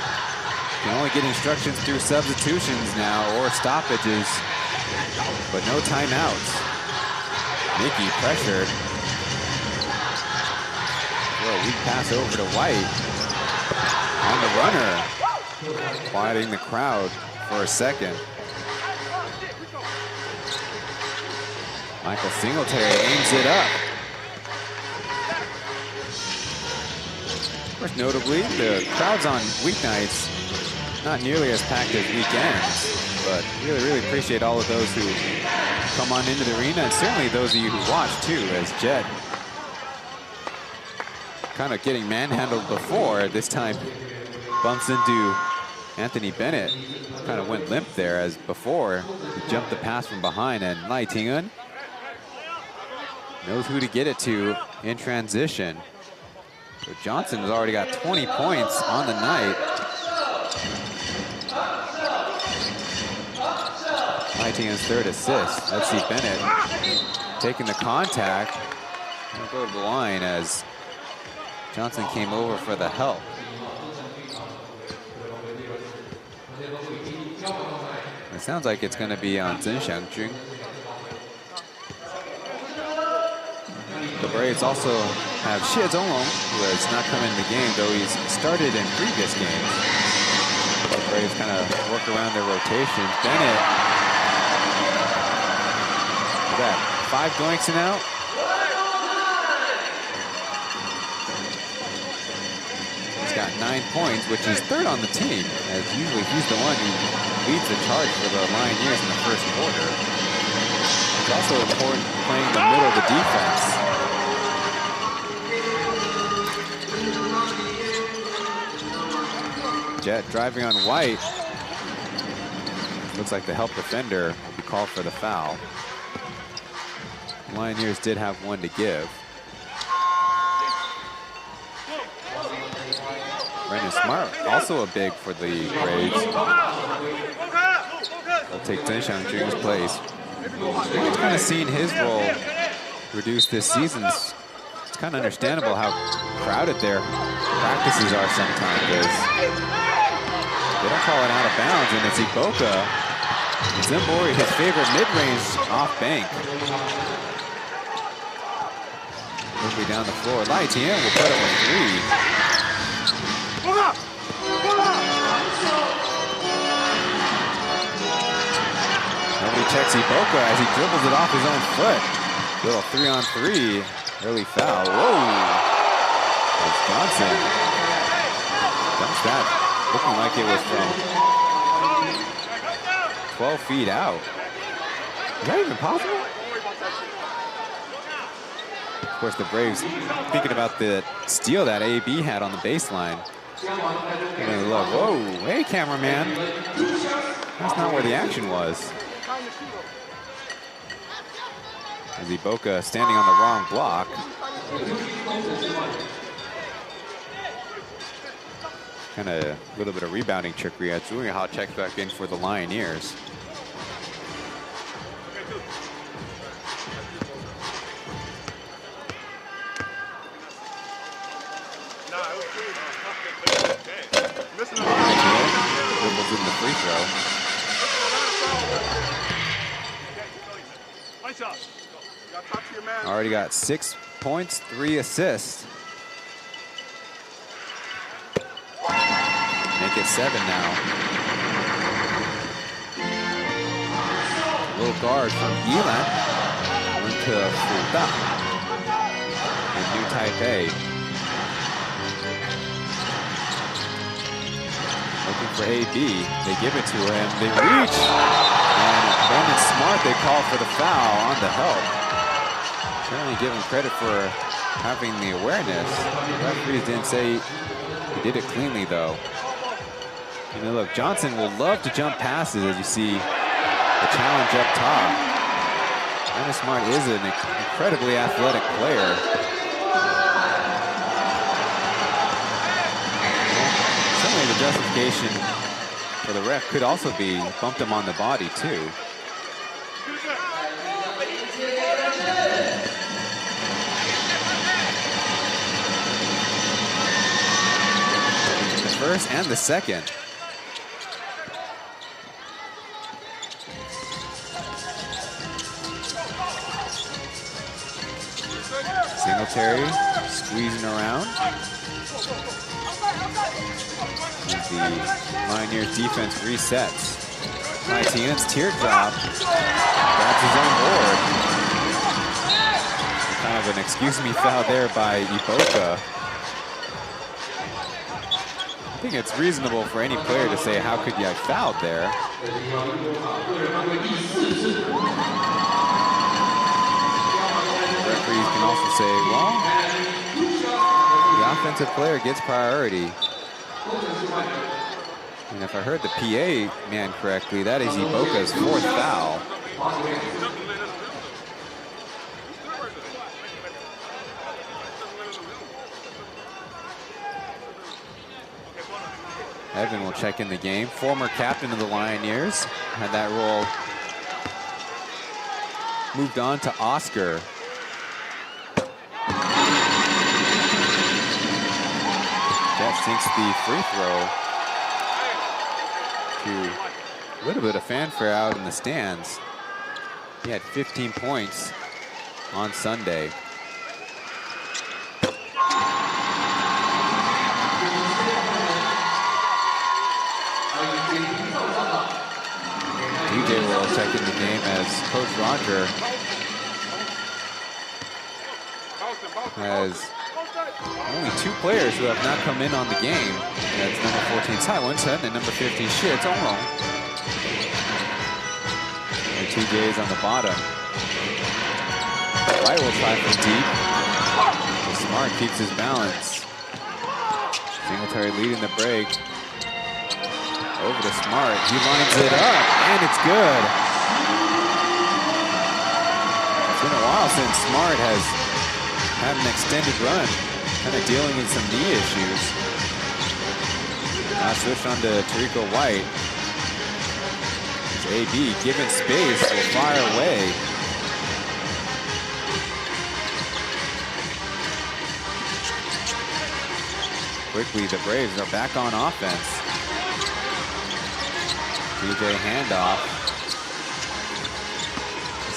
can only get instructions through substitutions now or stoppages, but no timeouts. Mickey pressured. Throw a weak pass over to White. On the runner. Quieting the crowd for a second. Michael Singletary aims it up. Of course, notably, the crowds on weeknights not nearly as packed as weekends, but really appreciate all of those who come on into the arena, and certainly those of you who watch too, as Jet kind of getting manhandled before, this time bumps into Anthony Bennett. Kind of went limp there, as before he jumped the pass from behind, and Lai Tingun knows who to get it to in transition. So Johnson has already got 20 points on the night. Lai Tingun's third assist. Let's see Bennett taking the contact. He'll go to the line as Johnson came over for the help. It sounds like it's going to be on Chen Hsinchu. The Braves also have Xie Zonglong, who has not come into the game, though he's started in previous games. The Braves kind of work around their rotations. Bennett, look at that, 5 doinks and out. He's got 9 points, which is third on the team, as usually he's the one who leads the charge for the Lioneers in the first quarter. It's also important playing the middle of the defense. Jet driving on White. Looks like the help defender will be called for the foul. Lioneers did have one to give. Brendan Smart, also a big for the Braves. They'll take Chen Hsinchu's place. We've kind of seen his role reduced this season. It's kind of understandable how crowded their practices are sometimes. They don't call it out of bounds, and it's Iboka. Zimbori, his favorite mid-range off bank. Moving down the floor. Lai Tian will put up a 3. Nobody checks Iboka as he dribbles it off his own foot. Little 3-on-3. Early foul. Whoa! There's Johnson. Dumps that. Looking like it was from 12 feet out. Is that even possible? Of course, the Braves thinking about the steal that AB had on the baseline. And look, whoa, hey cameraman. That's not where the action was. As Iboka standing on the wrong block. Kind of a little bit of rebounding trickery as Julian checks back in for the Lioneers. Dribbles in the free throw. Already got 6 points, 3 assists. Make it 7 now. Little guard from Yilan into Fubon in New Taipei. Looking for AB. They give it to him. They reach. And Brandon Smart, they call for the foul on the help. Certainly give him credit for having the awareness. The referees didn't say he did it cleanly, though. You know, look, Johnson will love to jump passes as you see the challenge up top. Brandon Smart is an incredibly athletic player. Certainly the justification for the ref could also be bumped him on the body, too. The first and the second. Singletary squeezing around. As the Lioneers defense resets. Martinez teardrop. Grabs his own board. Kind of an excuse me foul there by Iboka. I think it's reasonable for any player to say, how could you have fouled there? Referees can also say, well, the offensive player gets priority. And if I heard the PA man correctly, that is Iboka's 4th foul. Evan will check in the game. Former captain of the Lioneers. Had that role moved on to Oscar. That sinks the free throw to a little bit of fanfare out in the stands. He had 15 points on Sunday. DJ will check in the game as Coach Roger has only 2 players who have not come in on the game. That's number 14, Tsai Wen-Chen, and number 15, Xie Zongrong. And TJ is on the bottom. White will try from deep. Smart keeps his balance. Singletary leading the break. Over to Smart. He lines it up, and it's good. It's been a while since Smart has had an extended run, kind of dealing with some knee issues. Now switch on to Tarico White. It's AB given space, will fire away. Quickly, the Braves are back on offense. DJ handoff.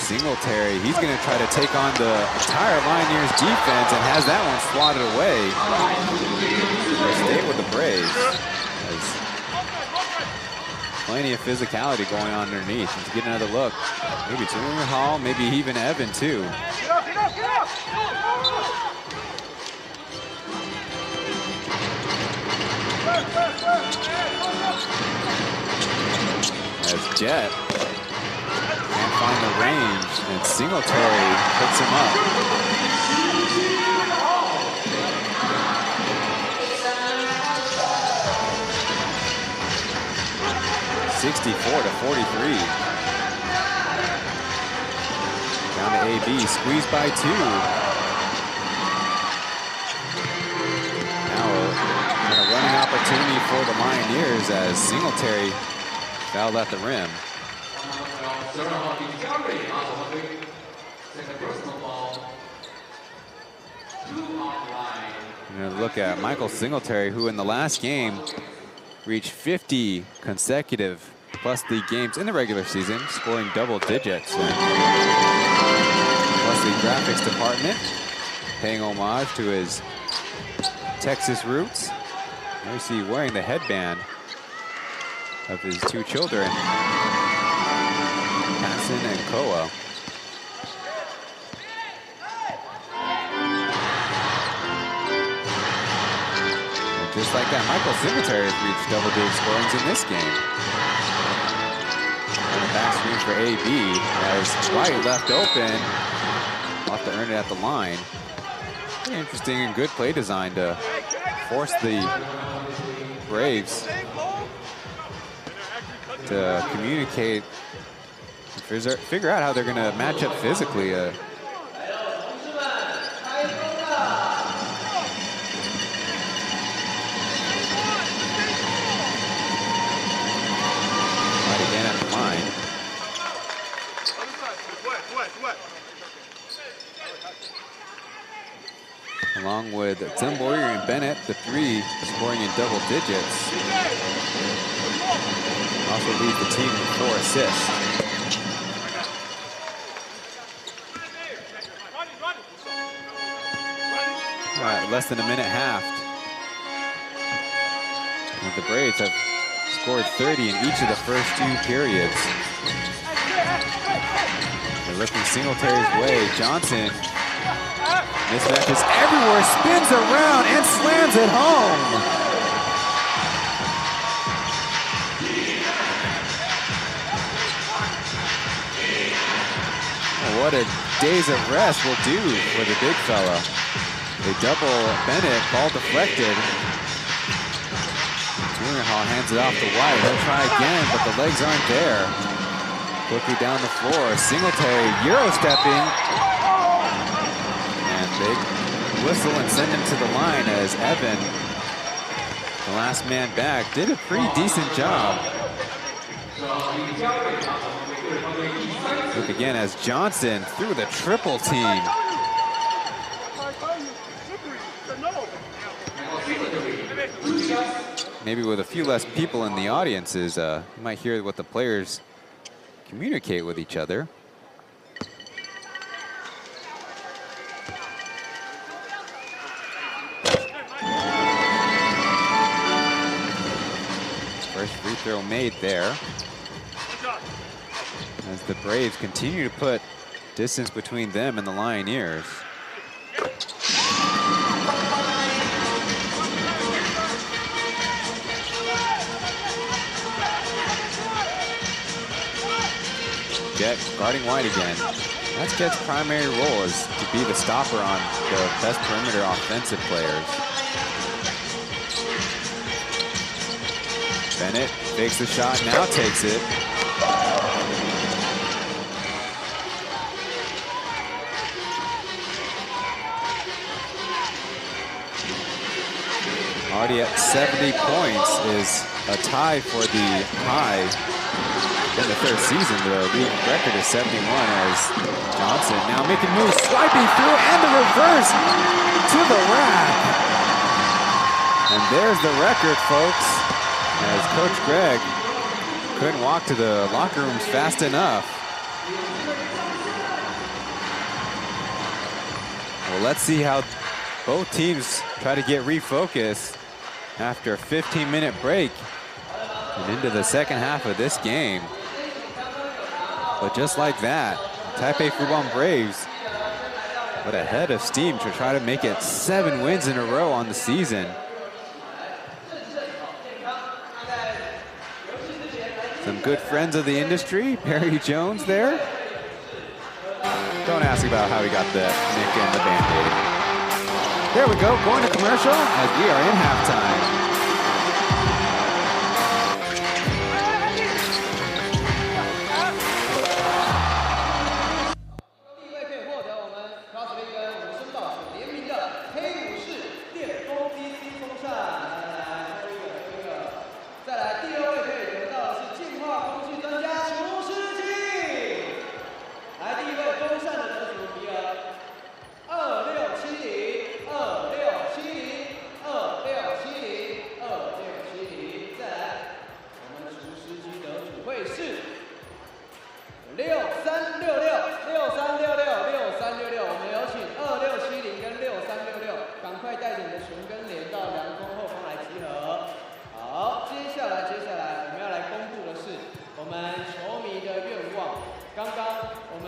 Singletary, he's going to try to take on the entire Lioneers defense and has that one swatted away. They stay with the Braves. There's plenty of physicality going on underneath. Let's get another look. Maybe Junior Hall, maybe even Evan too. As Jet can't find the range, and Singletary picks him up. 64-43. Down to AB, squeezed by 2. Now a running opportunity for the Lioneers as Singletary fouled at the rim. We're going to look at Michael Singletary, who in the last game reached 50 consecutive plus league games in the regular season, scoring double digits. And plus league graphics department paying homage to his Texas roots. There you see wearing the headband of his 2 children, Hansen and Koa. Just like that, Michael Singletary has reached double-digit scorings in this game. And a back screen for AB as White left open. Off to earn it at the line. Pretty interesting and good play design to force the Braves to communicate, figure out how they're going to match up physically. Along with Tim Boyer and Bennett, the 3 scoring in double digits. Also leads the team with 4 assists. All right, less than a minute half. And the Braves have scored 30 in each of the first 2 periods. They're looking Singletary's way. Johnson. Mismatch is everywhere, spins around and slams it home. What a days of rest will do for the big fella. They double Bennett, ball deflected. Junior Hall hands it off to White. He'll try again, but the legs aren't there. Quickly down the floor, Singletary Euro stepping. Big whistle and send him to the line as Evan, the last man back, did a pretty decent job. Look again as Johnson through the triple team. Maybe with a few less people in the audiences, you might hear what the players communicate with each other. First free throw made there. As the Braves continue to put distance between them and the Lioneers. Jet guarding White again. That's Jet's primary role, is to be the stopper on the best perimeter offensive players. Bennett takes the shot, now takes it. Already at 70 points is a tie for the high in the third season. The league record is 71 as Johnson now making moves, swiping through, and the reverse to the rack. And there's the record, folks. As Coach Greg couldn't walk to the locker rooms fast enough. Well, let's see how both teams try to get refocused after a 15-minute break and into the second half of this game. But just like that, Taipei Fubon Braves put a head of steam to try to make it 7 wins in a row on the season. Some good friends of the industry, Perry Jones there. Don't ask about how he got the nick and the Band-Aid. There we go, going to commercial as we are in halftime.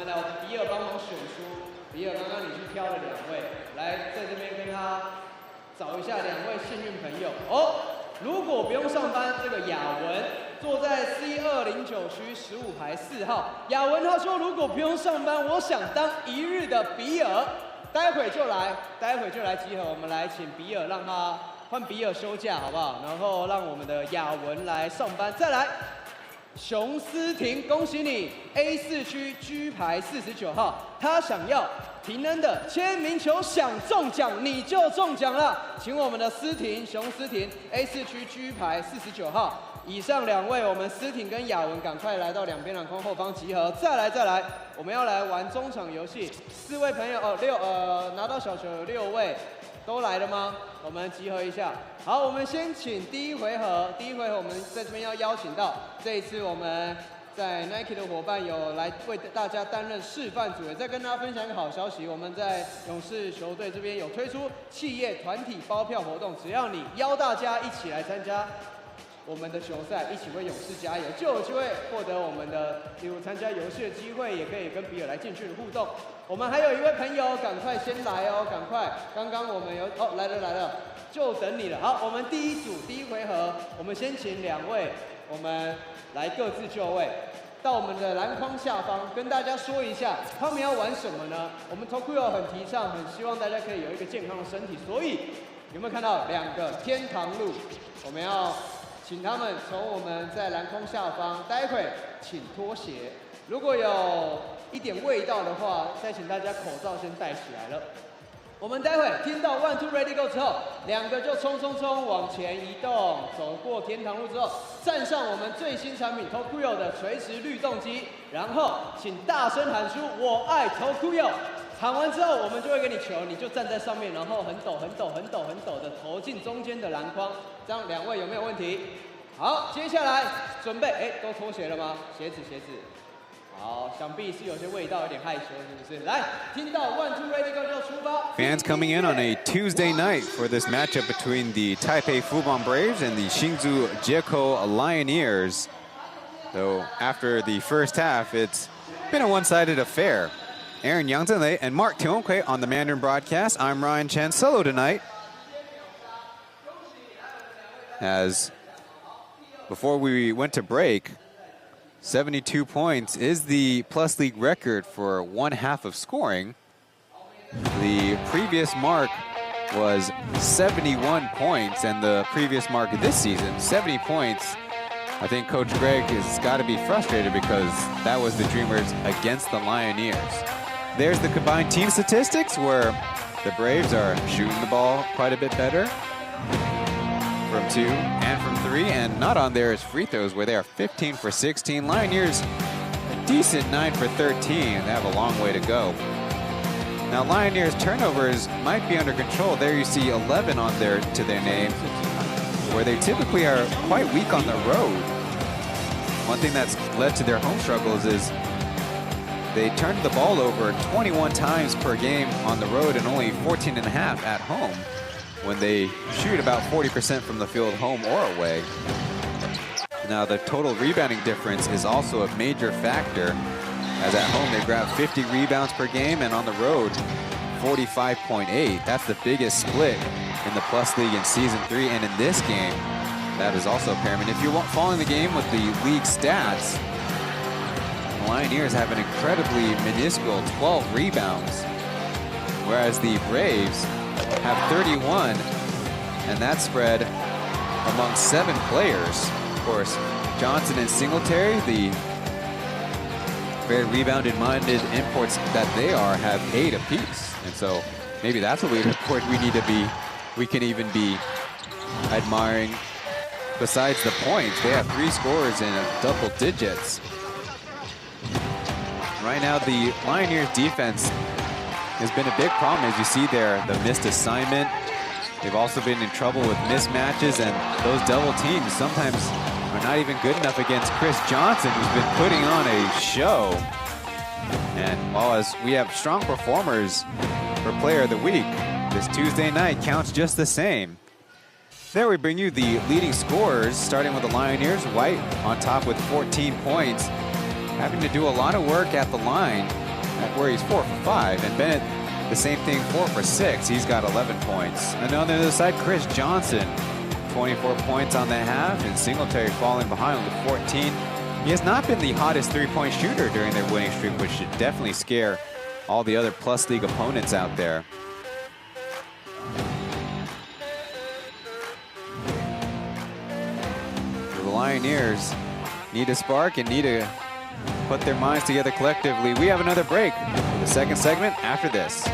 来比尔帮忙选出。比尔，刚刚你去挑了2位，来在这边跟他找一下2位幸运朋友哦。如果不用上班，这个雅文坐在 C209区15排4号。雅文他说，如果不用上班，我想当一日的比尔。待会就来集合，我们来请比尔，让他换比尔休假，好不好？然后让我们的雅文来上班。再来，熊思婷，恭喜你 A4 区 G 排49号，他想要平恩的签名球，想中奖你就中奖了，请我们的思婷，熊思婷 A4 区 G 排49号。以上2位，我们思婷跟雅文赶快来到2边篮筐后方集合。再来，我们要来玩中场游戏。4位朋友拿到小球有6位，都来了吗？我们集合一下。好，我们先请第一回合我们在这边要邀请到这一次我们在 Nike 的伙伴有来为大家担任示范组，也再跟大家分享一个好消息，我们在勇士球队这边有推出企业团体包票活动，只要你邀大家一起来参加我们的球赛，一起为勇士加油，就有机会获得我们的例如参加游戏的机会，也可以跟比尔来近距离互动。我们还有1位朋友，赶快先来哦，赶快！刚刚我们有来了，就等你了。好，我们第一回合，我们先请2位，我们来各自就位，到我们的篮筐下方，跟大家说一下他们要玩什么呢？我们 Tokuyo 很提倡，很希望大家可以有一个健康的身体，所以有没有看到2个天堂路？我们要请他们从我们在篮筐下方，待会请脱鞋。如果有一点味道的话，再请大家口罩先戴起来了。我们待会听到 1, 2 ready go 之后，2个就冲往前移动，走过天堂路之后，站上我们最新产品 Tokuyo 的垂直律动机，然后请大声喊出“我爱 Tokuyo”。喊完之后，我们就会给你球，你就站在上面，然后很陡的投进中间的篮筐。这样2位有没有问题？好，接下来准备，都脱鞋了吗？鞋子。好，想必是有些味道，有点害羞，是不是？来，听到 1, 2 ready go 就出发。Fans coming in on a Tuesday night for this matchup between the Taipei Fubon Braves and the Hsinchu Lioneers. Though after the first half, it's been a one-sided affair. Aaron Yangzhenlei and Mark Tionkui on the Mandarin broadcast. I'm Ryan Chen, solo tonight. As before we went to break, 72 points is the Plus League record for 1/2 of scoring. The previous mark was 71 points, and the previous mark this season, 70 points. I think Coach Greg has got to be frustrated because that was the Dreamers against the Lioneers. There's the combined team statistics where the Braves are shooting the ball quite a bit better from 2 and from 3, and not on there is free throws where they are 15 for 16. Lioneers a decent 9 for 13. They have a long way to go. Now Lioneers turnovers might be under control. There you see 11 on there to their name, where they typically are quite weak on the road. One thing that's led to their home struggles is they turned the ball over 21 times per game on the road and only 14.5 at home, when they shoot about 40% from the field, home or away. Now the total rebounding difference is also a major factor, as at home they grab 50 rebounds per game, and on the road 45.8. That's the biggest split in the Plus League in Season 3, and in this game that is also apparent. If you're following the game with the league stats, the Lioneers have an incredibly minuscule 12 rebounds, whereas the Braves have 31, and that's spread among 7 players. Of course, Johnson and Singletary, the very rebounded-minded imports that they are, have 8 apiece, and so maybe that's what we can even be admiring. Besides the points, they have 3 scorers in double digits. Right now, the Lioneers defense has been a big problem, as you see there, the missed assignment. They've also been in trouble with mismatches, and those double teams sometimes are not even good enough against Chris Johnson, who's been putting on a show. And while as we have strong performers for Player of the Week, this Tuesday night counts just the same. There we bring you the leading scorers, starting with the Lioneers. White on top with 14 points, having to do a lot of work at the line. where he's 4 for 5, and Bennett the same thing, 4 for 6. He's got 11 points. And on the other side, Chris Johnson, 24 points on the half, and Singletary falling behind with 14. He has not been the hottest three-point shooter during their winning streak, which should definitely scare all the other Plus League opponents out there. The Lioneers need a spark and need to put their minds together collectively. We have another break for the second segment after this.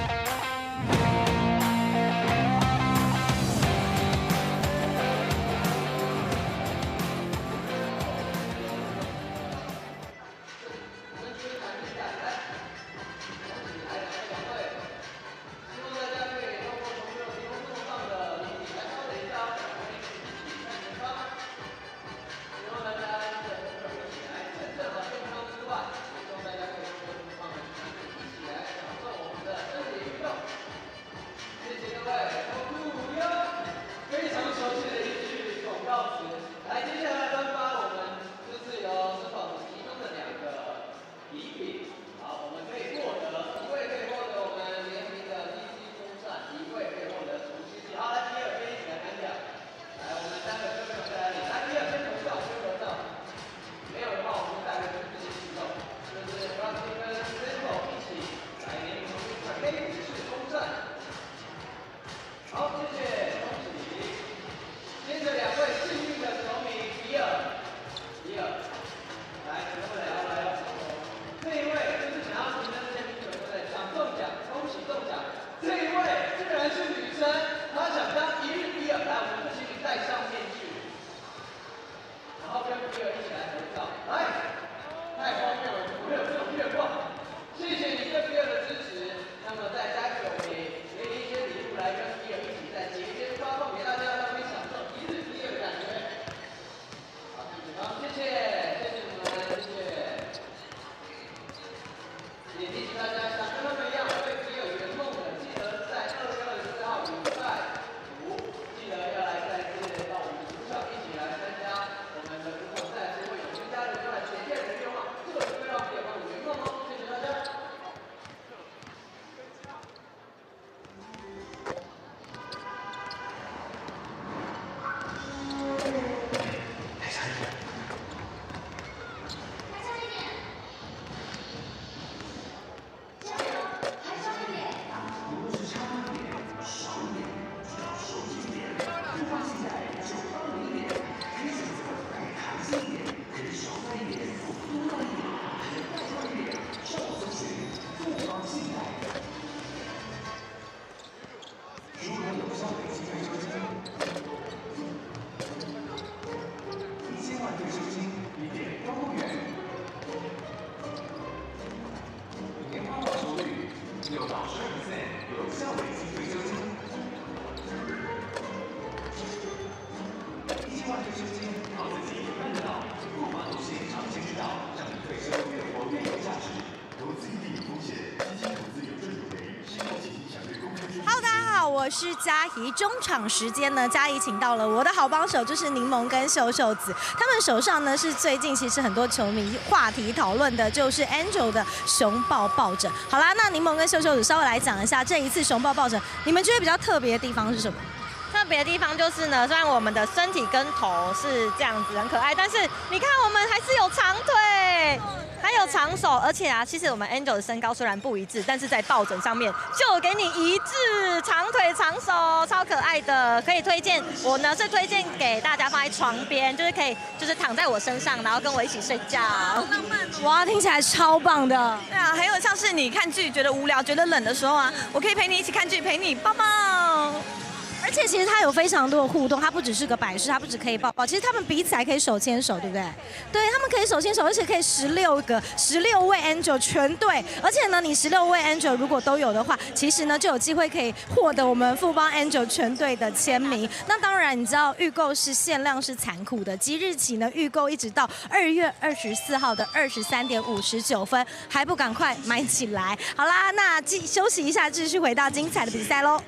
我是嘉怡，中场时间呢，嘉怡请到了我的好帮手，就是柠檬跟秀秀子，他们手上呢是最近其实很多球迷话题讨论的，就是 Angel 的熊抱抱枕。好啦，那柠檬跟秀秀子稍微来讲一下这一次熊抱抱枕，你们觉得比较特别的地方是什么？特别的地方就是呢，虽然我们的身体跟头是这样子很可爱，但是你看我们还是有长腿，还有长手，而且啊，其实我们 Angel 的身高虽然不一致，但是在抱枕上面就给你一致，长腿长手，超可爱的，可以推荐。我呢是推荐给大家放在床边，就是可以就是躺在我身上，然后跟我一起睡觉。好浪漫哦！哇，听起来超棒的。对啊，还有像是你看剧觉得无聊、觉得冷的时候啊，我可以陪你一起看剧，陪你抱抱。而且其实它有非常多的互动，它不只是个摆饰，它不只可以抱抱，其实他们彼此还可以手牵手，对不对？对，他们可以手牵手，而且可以16位 Angel 全队，而且呢，你16位 Angel 如果都有的话，其实呢就有机会可以获得我们富邦 Angel 全队的签名。那当然，你知道预购是限量是残酷的，即日起呢预购一直到2月24号的23点59分，还不赶快买起来？好啦，那休息一下，继续回到精彩的比赛喽。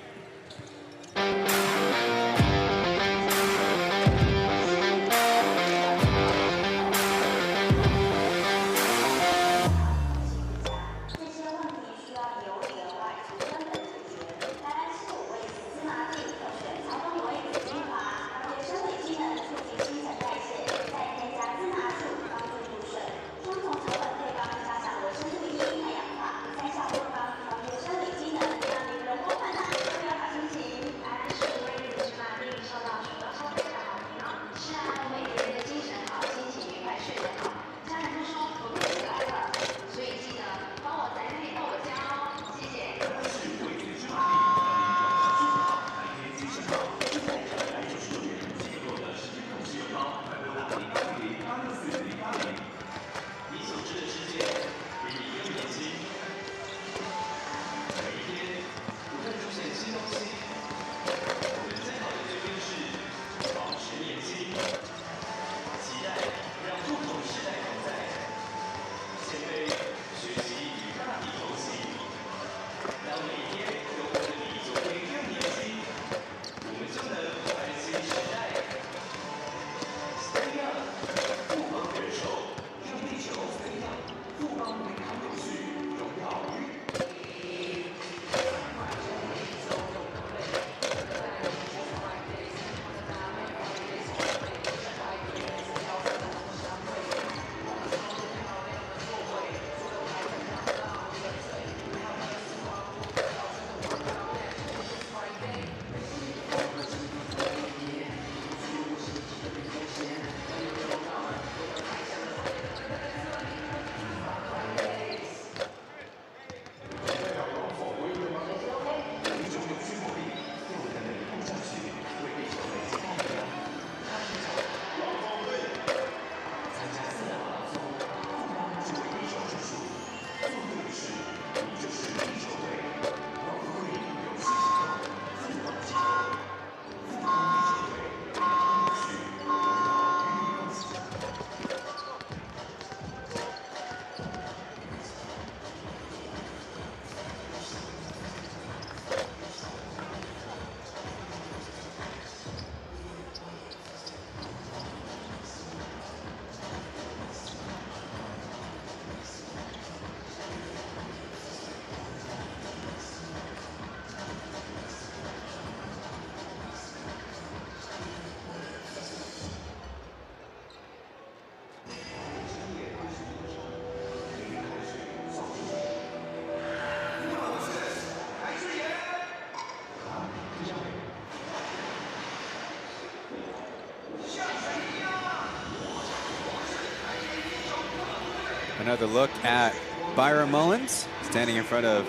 Another look at Byron Mullins standing in front of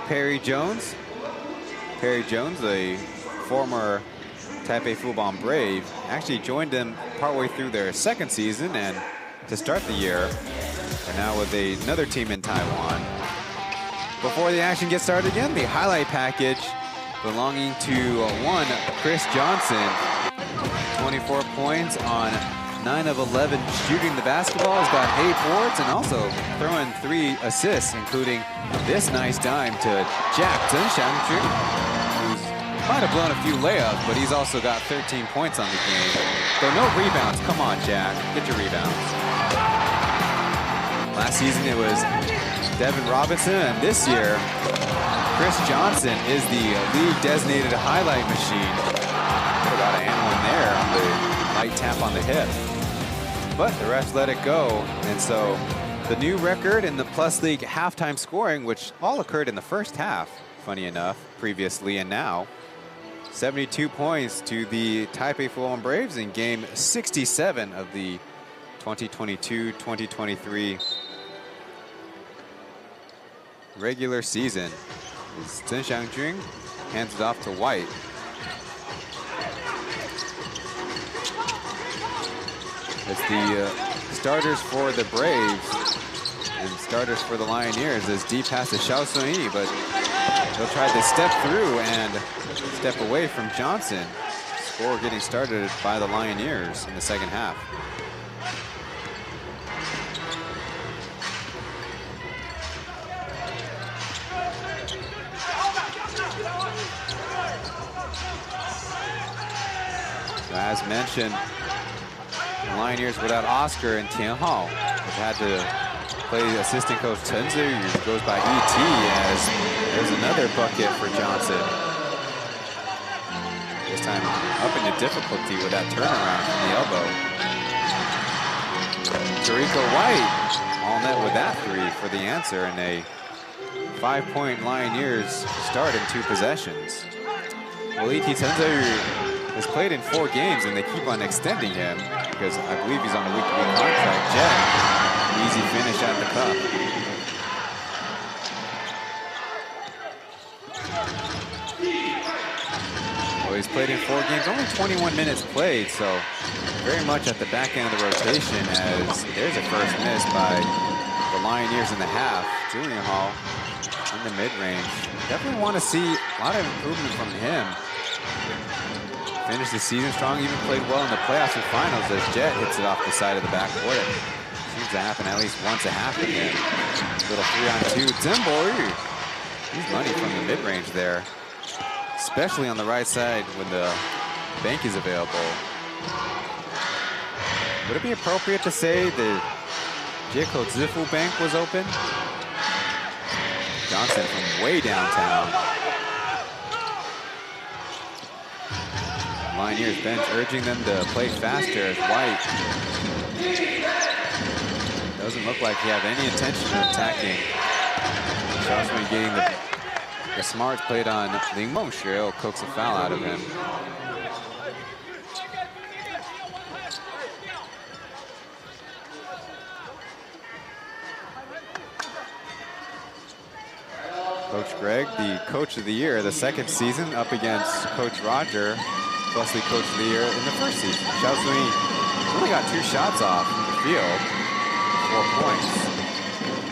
Perry Jones. Perry Jones, a former Taipei Fubon Brave, actually joined them partway through their second season and to start the year. And now with another team in Taiwan. Before the action gets started again, the highlight package belonging to one Chris Johnson. 24 points on 9 of 11 shooting the basketball. He's got 8 boards and also throwing 3 assists, including this nice dime to Jack Hsinchu, who's might have blown a few layups, but he's also got 13 points on the game. Though no rebounds. Come on, Jack. Get your rebounds. Last season it was Devin Robinson, and this year Chris Johnson is the league designated highlight machine. What about a handle in there on the light tap on the hip? But the refs let it go, and so the new record in the Plus League halftime scoring, which all occurred in the first half, funny enough, previously and now, 72 points to the Taipei Fubon Braves in game 67 of the 2022-2023 regular season. Chen Xiangjun hands it off to White. It's the starters for the Braves and starters for the Lioneers. This deep pass to Xiao Sun-yi, but they'll try to step through and step away from Johnson. Score getting started by the Lioneers in the second half. So as mentioned, the Lioneers without Oscar and Tian Hao have had to play assistant coach Chen, who goes by ET, as there's another bucket for Johnson. This time up into difficulty with that turnaround from the elbow. Jericho White all net with that 3 for the answer, and a 5-point Lioneers start in 2 possessions. Well, E.T. Tenzo has played in 4 games, and they keep on extending him because I believe he's on a week-to-week contract. Jet, easy finish at the cup. Well, he's played in 4 games, only 21 minutes played, so very much at the back end of the rotation, as there's a first miss by the Lioneers in the half. Julian Hall in the mid-range. Definitely want to see a lot of improvement from him. Finished the season strong, even played well in the playoffs and finals as Jet hits it off the side of the backboard. It seems to happen at least once a half again. Little 3-on-2. Zimbo, he's money from the mid-range there, especially on the right side when the bank is available. Would it be appropriate to say the Jiko Zifu bank was open? Johnson from way downtown. Lioneers bench urging them to play faster as White doesn't look like he have any intention of attacking. Joshua getting the smarts played on Ling Meng. Shirel coax a foul out of him. Coach Greg, the coach of the year, the second season up against Coach Roger, Plus League Coach of the Year in the first season. Xiao Sun-yi only got 2 shots off from the field, 4 points.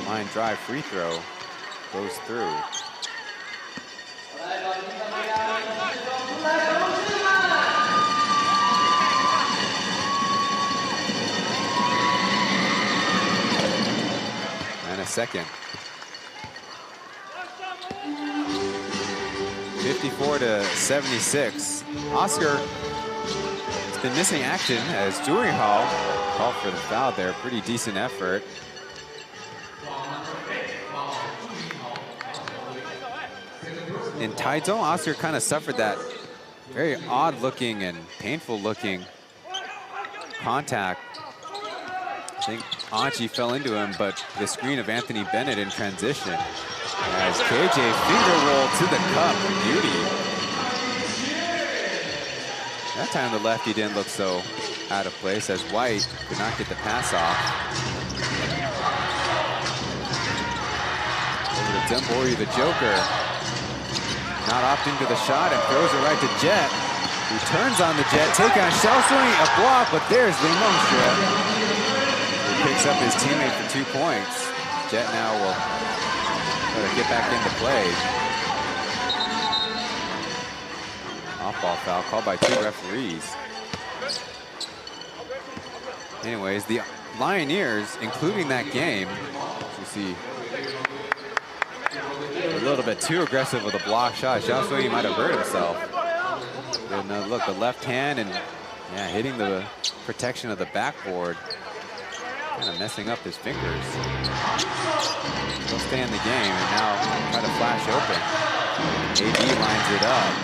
Line drive free throw goes through. And a second. 54-76. Oscar has been missing action as Juri Hall called for the foul there. Pretty decent effort. In Taichung, Oscar kind of suffered that very odd looking and painful looking contact. I think Anchi fell into him, but the screen of Anthony Bennett in transition. As KJ finger roll to the cup, beauty. That time the lefty didn't look so out of place as White could not get the pass off. Dembory, the Joker, not opting to the shot and throws it right to Jet, who turns on the Jet, take on Xiaosui, a block, but there's Limongsha, who picks up his teammate for 2 points. Jet now will try to get back into play. Off-ball foul called by 2 referees. Anyways, the Lioneers, including that game, you see, a little bit too aggressive with a block shot. Xiaosui might have hurt himself. And look, the left hand and hitting the protection of the backboard, kind of messing up his fingers. He'll stay in the game and now try to flash open. AD lines it up.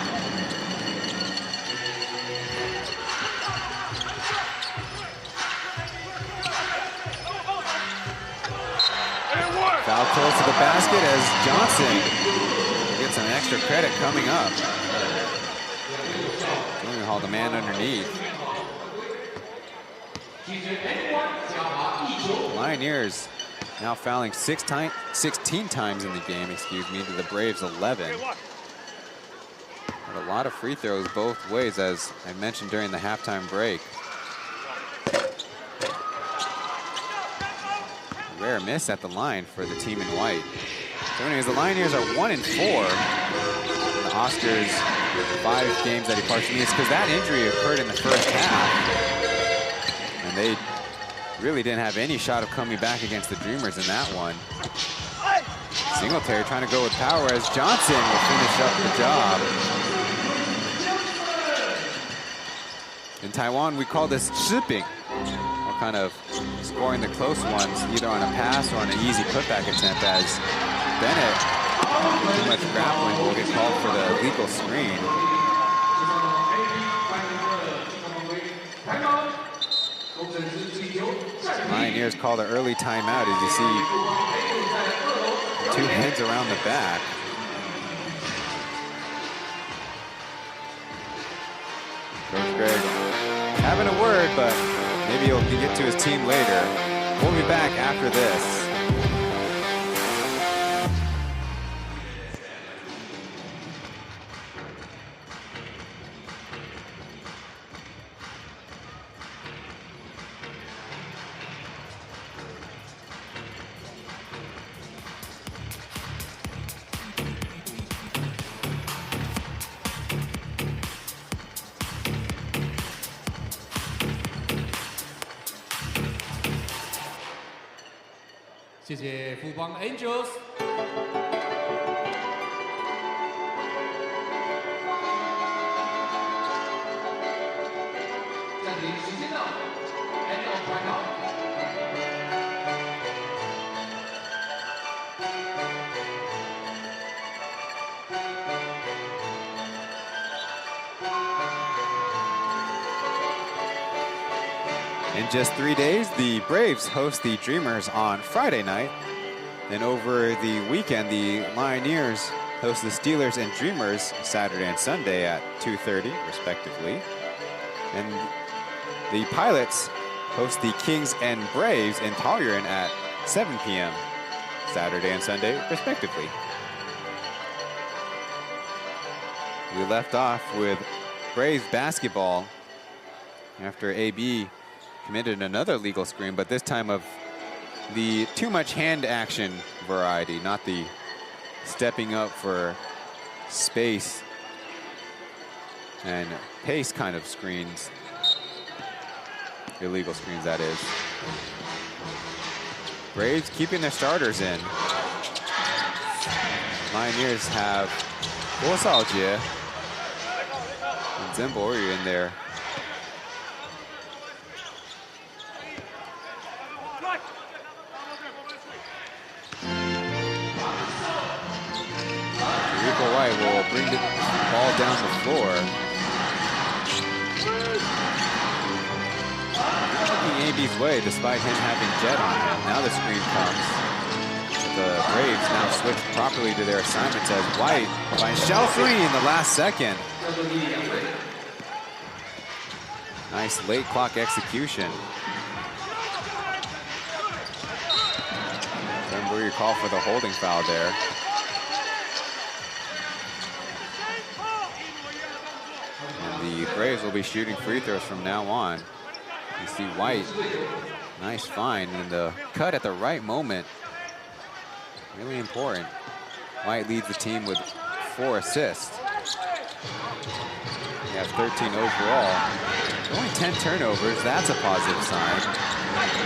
Foul close to the basket as Johnson gets some extra credit coming up. Haul the man underneath. Lioneers now fouling 16 times in the game, excuse me, to the Braves 11. But a lot of free throws both ways, as I mentioned during the halftime break. Rare miss at the line for the team in white. So anyways, the Lioneers are 1-4. The Oscars 5 games that he partially missed, because that injury occurred in the first half. And they really didn't have any shot of coming back against the Dreamers in that one. Singletary trying to go with power as Johnson will finish up the job. In Taiwan, we call this shipping. We're kind of scoring the close ones, either on a pass or on an easy putback attempt, as Bennett, too much grappling, will get called for the legal screen. Lioneers call the early timeout, as you see 2 heads around the back. Coach Greg having a word, but maybe he'll get to his team later. We'll be back after this.谢谢富邦 Angels。暂停时间到 ，End of timeout。In just 3 days, the Braves host the Dreamers on Friday night. Then over the weekend, the Lioneers host the Steelers and Dreamers Saturday and Sunday at 2:30, respectively. And the Pilots host the Kings and Braves in Taoyuan at 7 p.m. Saturday and Sunday, respectively. We left off with Braves basketball after AB committed another legal screen, but this time of the too much hand action variety, not the stepping up for space and pace kind of screens. Illegal screens, that is. Braves keeping their starters in. Lioneers have Guo Shaojie and Zhenbo in there. White will bring the ball down the floor. Looking AB's way despite him having Jet on him. Now the screen comes. The Braves now switch properly to their assignments as White finds Xiaosui in the last second. Nice late clock execution. Remember your call for the holding foul there. the Braves will be shooting free throws from now on. You see White, nice find, and the cut at the right moment, really important. White leads the team with 4 assists. He has 13 overall. Only 10 turnovers, that's a positive sign.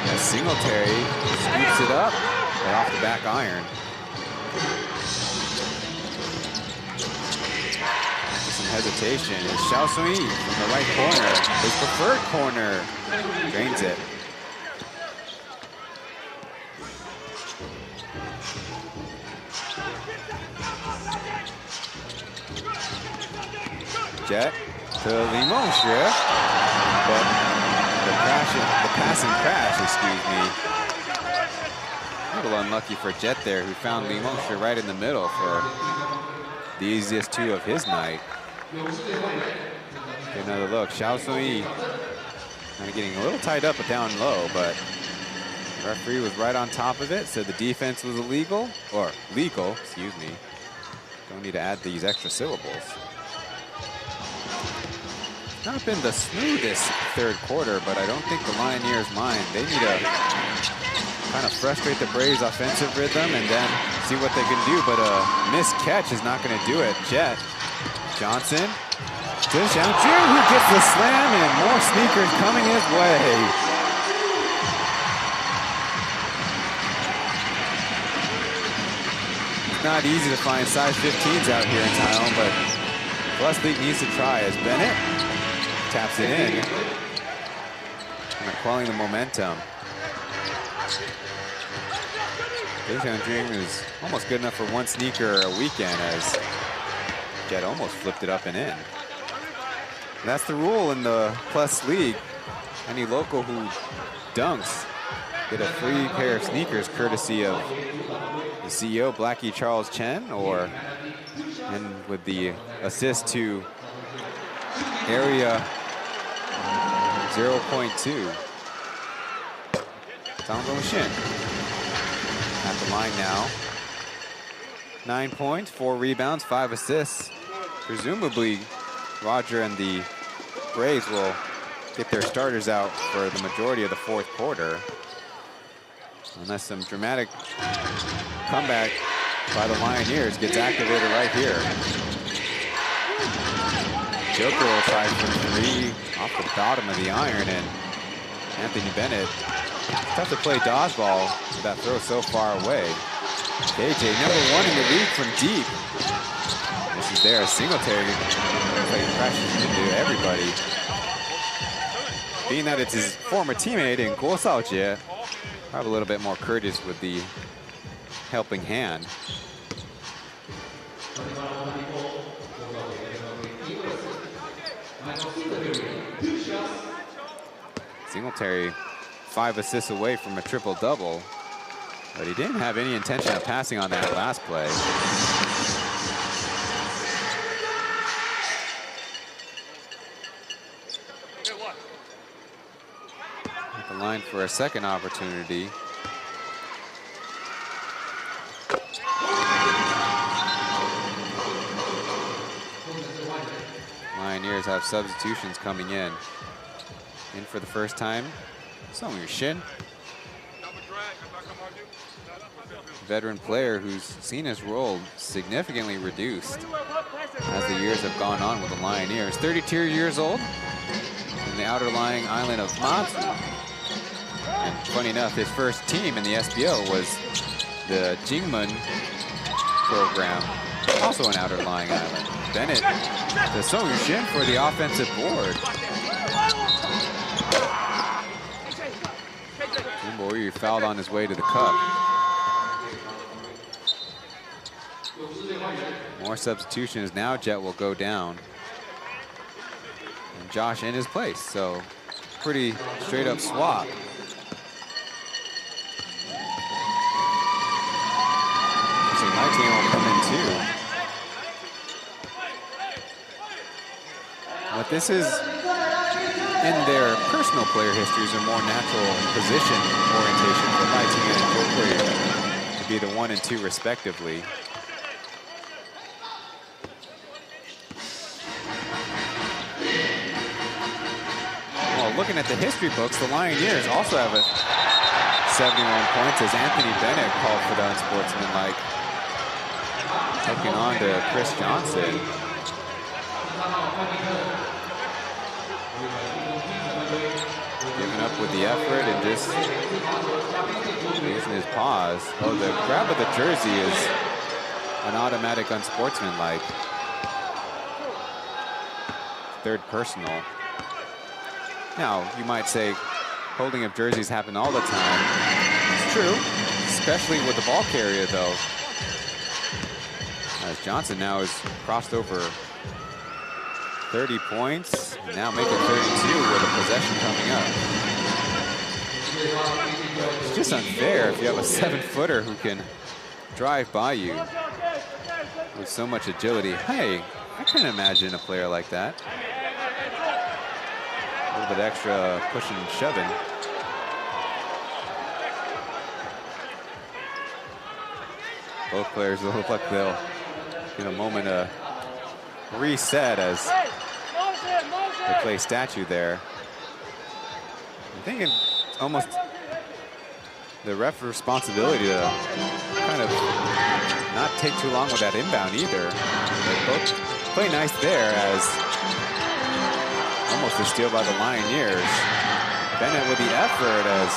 As Singletary scoops it up, but off the back iron. Some hesitation is Xiao Sui from the right corner. His preferred corner. Drains it. Jet to Limongshu, but the passing crash, excuse me. A little unlucky for Jet there, who found Limongshu right in the middle for the easiest 2 of his night. Get another look. Xiao Sui kind of getting a little tied up down low, but the referee was right on top of it, said the defense was illegal, or legal, excuse me. Don't need to add these extra syllables. Not been the smoothest third quarter, but I don't think the Lioneers mind. They need to kind of frustrate the Braves' offensive rhythm and then see what they can do, but a missed catch is not going to do it. Jet Johnson to Hsinchu, who gets the slam, and more sneakers coming his way. It's not easy to find size 15s out here in Thailand, but Plus League needs to try as Bennett taps it in, and quelling the momentum. Hsinchu is almost good enough for 1 sneaker a weekend, as Jet almost flipped it up and in. That's the rule in the Plus League. Any local who dunks get a free pair of sneakers courtesy of the CEO, Blackie Charles Chen, and with the assist to area 0.2. Tang Dong-shin at the line now. 9 points, 4 rebounds, 5 assists. Presumably, Roger and the Braves will get their starters out for the majority of the 4th quarter. Unless some dramatic comeback by the Lioneers gets activated right here. Joker will try for 3 off the bottom of the iron, and Anthony Bennett, it's tough to play dodgeball with that throw so far away. KJ, #1 in the league from deep. This is there, Singletary crashes into everybody. Being that it's his former teammate in Guo Shaojie, probably a little bit more courteous with the helping hand. Singletary 5 assists away from a triple-double, but he didn't have any intention of passing on that last play. At the line for a second opportunity. Lioneers have substitutions coming in. In for the first time, Shin, veteran player who's seen his role significantly reduced as the years have gone on with the Lioneers. 32 years old, in the outer lying island of Matsu. And funny enough, his first team in the SPL was the Jingmen program, also an outer lying island. Bennett to Shin for the offensive board. He fouled on his way to the cup. More substitutions. Now Jet will go down. And Josh in his place. So pretty straight up swap. So my team will come in too. But this is, in their personal player histories, a more natural position orientation for my team and Joe player to be the 1 and 2 respectively. looking at the history books, the Lioneers also have a 71 points as Anthony Bennett called for the unsportsmanlike. Taking on to Chris Johnson. Giving up with the effort and just using his paws. Oh, the grab of the jersey is an automatic unsportsmanlike. Third personal. Now, you might say holding of jerseys happen all the time. It's true, especially with the ball carrier, though. As Johnson now has crossed over 30 points, now making 32 with a possession coming up. It's just unfair if you have a 7-footer who can drive by you with so much agility. Hey, I can imagine a player like that. A little bit extra pushing and shoving. Both players look like they'll get a moment of reset as they play statue there. I'm thinking it's almost the ref's responsibility to kind of not take too long with that inbound either. They both play nice there as almost a steal by the Lioneers. Bennett with the effort as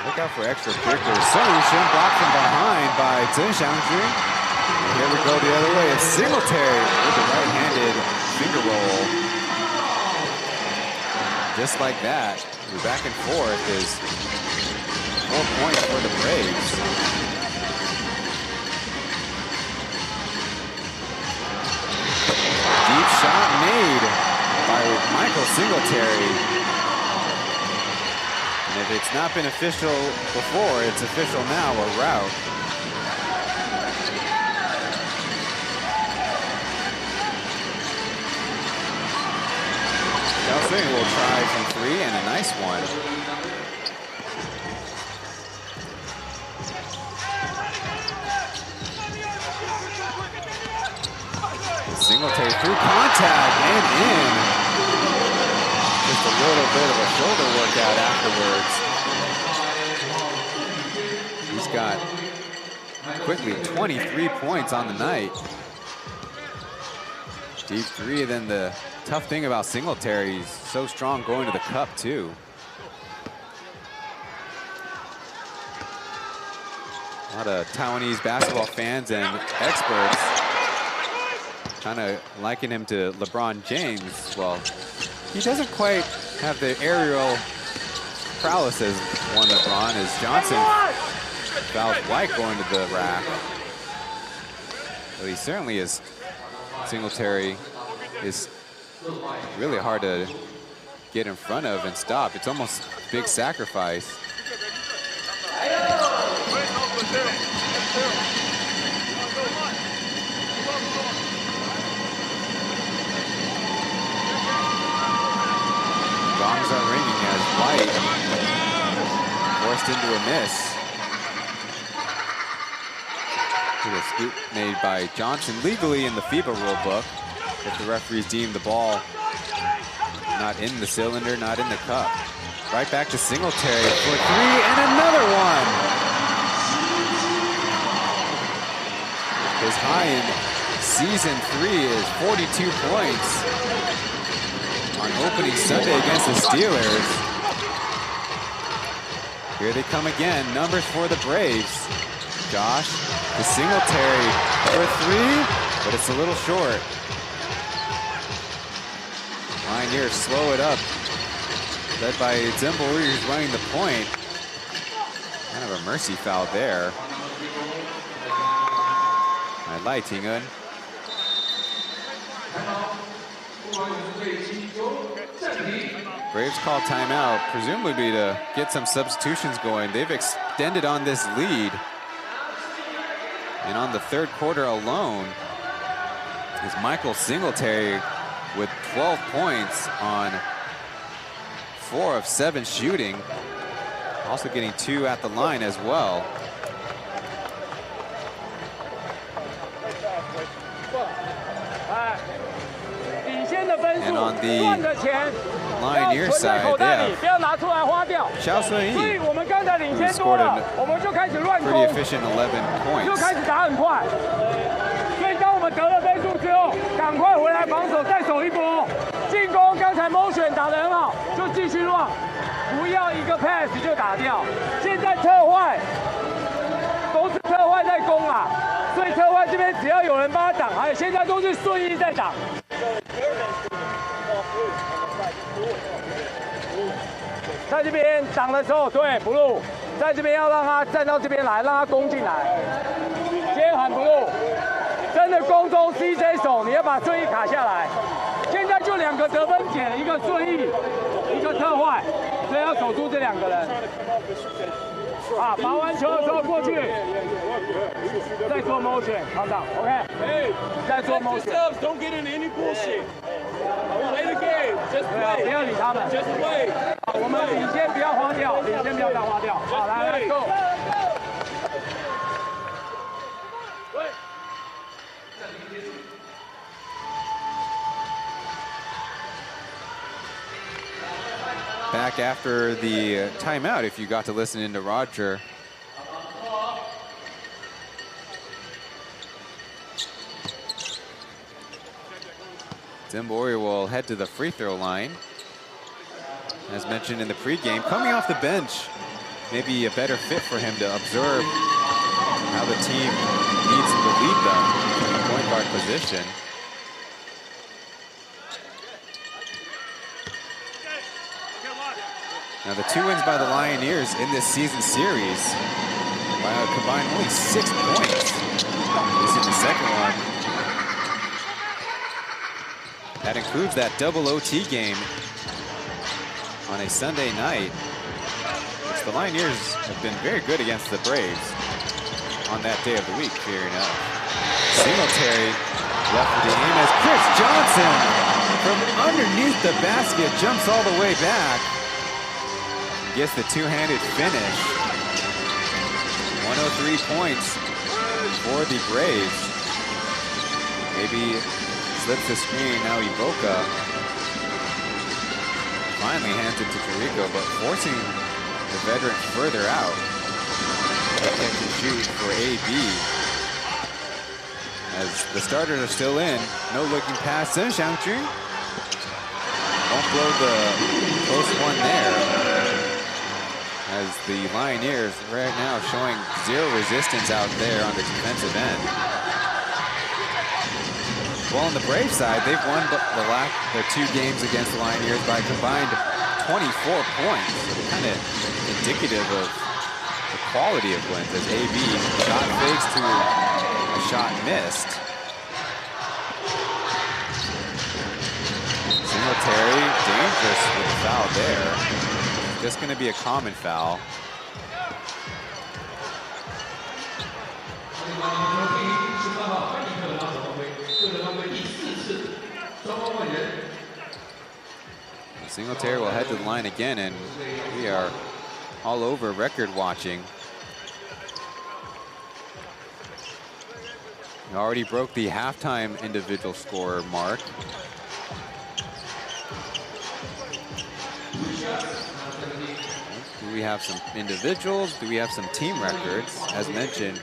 look out for extra kickers. Hsinchu blocked from behind by Chen. And here we go the other way. It's Singletary with the right-handed finger roll. Just like that, the back and forth is 4 points for the Braves. Deep shot made by Michael Singletary. And if it's not been official before, it's official now, a rout. Chelsea will try from 3 and a nice one. Singletary through contact and in. Just a little bit of a shoulder workout afterwards. He's got quickly 23 points on the night. Deep 3, then the tough thing about Singletary, he's so strong going to the cup too. A lot of Taiwanese basketball fans and experts kind of liken him to LeBron James. Well, he doesn't quite have the aerial prowess as one LeBron, as Johnson fouls White going to the rack. But he certainly is. Singletary is really hard to get in front of and stop. It's almost a big sacrifice. Gongs are ringing as White forced into a miss. A scoop made by Johnson legally in the FIBA rule book. If the referees deem the ball not in the cylinder, not in the cup. Right back to Singletary for 3 and another one. His high in season 3 is 42 points on opening Sunday against the Steelers. Here they come again, numbers for the Braves. Josh to Singletary for 3, but it's a little short. Lioneers slow it up, led by Zimble, who's running the point. Kind of a mercy foul there. I like Tingun. Braves call timeout, presumably to get some substitutions going. They've extended on this lead. And on the third quarter alone is Michael Singletary with 12 points on 4 of 7 shooting. Also getting 2 at the line as well. And on the Lioneers 存在 side, 口 they 袋里， have 不要拿出来花掉。 Xiao 所以 Sunyi, 我们刚才领先多了，我们就开始乱 pretty 攻， efficient 11就 points. 开始打很快。所以当我们得了分数之后，赶快回来防守，再守一波。进攻刚才 motion 打得很好，就继续乱，不要一个 pass 就打掉。现在特坏都是特坏在攻啊，所以特坏这边只要有人帮他挡，还有现在都是顺义在挡。在这边挡的时候，对 blue， 在这边要让他站到这边来，让他攻进来。先喊 blue， 真的攻中 CJ 手，你要把顺义卡下来。现在就2个得分点，一个顺义，一个特坏，所以要守住这2个人。啊，拔完球的时候过去，再做 motion， calm down， OK， 再做 motion。Don't get in any bullshit. Play the game. Just play. 不要理他们。Just play. 我们领先不要花掉，领先不要再花掉。好，来 ，Go。Back after the timeout, if you got to listen into Roger. Zimbori will head to the free throw line. As mentioned in the pregame, coming off the bench, maybe a better fit for him to observe how the team needs to lead them in the point guard position. Now the 2 wins by the Lioneers in this season series, wow, combined only 6 points. This is the second one. That includes that double OT game on a Sunday night, which the Lioneers have been very good against the Braves on that day of the week, fair enough. Singletary left for the aim as Chris Johnson from underneath the basket jumps all the way back. Gets the two-handed finish. 103 points for the Braves. Maybe slips the screen, now Iboka finally hands it to Jericho, but forcing the veteran further out. Catch and shoot for AB. As the starters are still in, no looking past Hsinchu. Won't blow the close one there. As the Lioneers right now showing 0 resistance out there on the defensive end. Well, on the Brave side, they've won their 2 games against the Lioneers by combined 24 points. Kind of indicative of the quality of wins as AB shot fakes to a shot missed. Singletary, dangerous with the foul there. Just going to be a common foul. Singletary will head to the line again, and we are all over record watching. He already broke the halftime individual scorer mark. Do we have some individuals? Do we have some team records? As mentioned,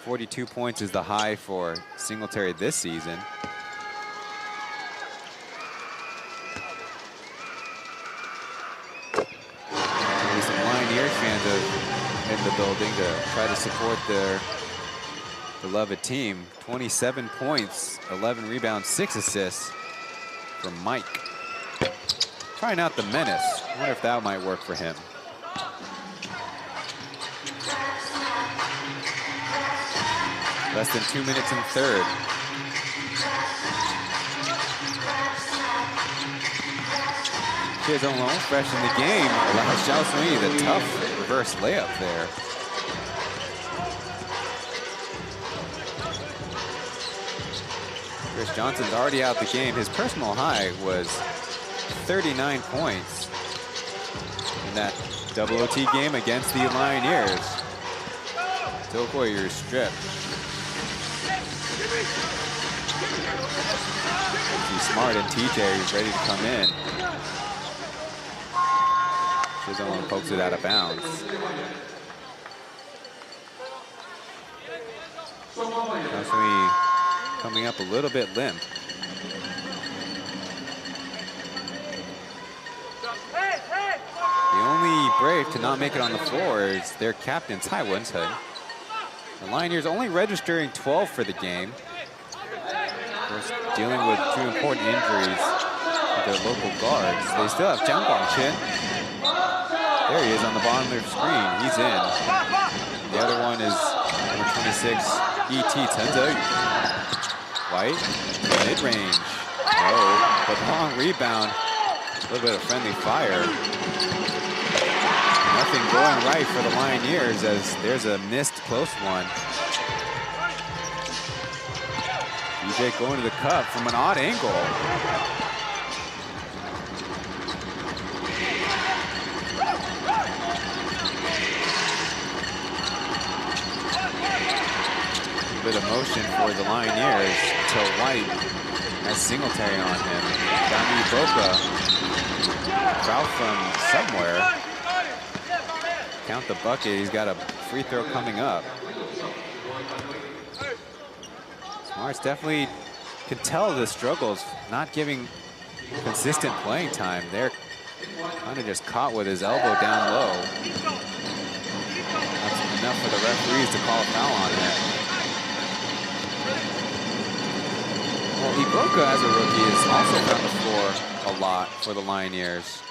42 points is the high for Singletary this season. Maybe some Lioneers fans in the building to try to support their beloved team. 27 points, 11 rebounds, 6 assists from Mike. Trying out the menace. I wonder if that might work for him. Less than 2 minutes in third. Kids alone, fresh in the game. Allows Xiao Sunyi the tough reverse layup there. Chris Johnson's already out the game. His personal high was 39 points in that double OT game against the Lioneers. Warriors strip. Smart and TJ ready to come in. Chisholm pokes it out of bounds. Kasumi coming up a little bit limp. The only Brave to not make it on the floor is their captain, Tai Wenzhen. The Lioneers only registering 12 for the game. Of course, dealing with 2 important injuries to their local guards. They still have Chen. There he is on the bottom of their screen. He's in. The other one is number 26, E.T. Chen. White, mid-range. Oh, but long rebound. A little bit of friendly fire. Nothing going right for the Lioneers as there's a missed close one. DJ going to the cup from an odd angle. A bit of motion for the Lioneers until White has Singletary on him. Dami Boca. Foul from somewhere. Count the bucket. He's got a free throw coming up. Smarts definitely can tell the struggles, not giving consistent playing time. They're kind of just caught with his elbow down low. That's enough for the referees to call a foul on him. Well, Iboka as a rookie has also found the floor a lot for the Lioneers.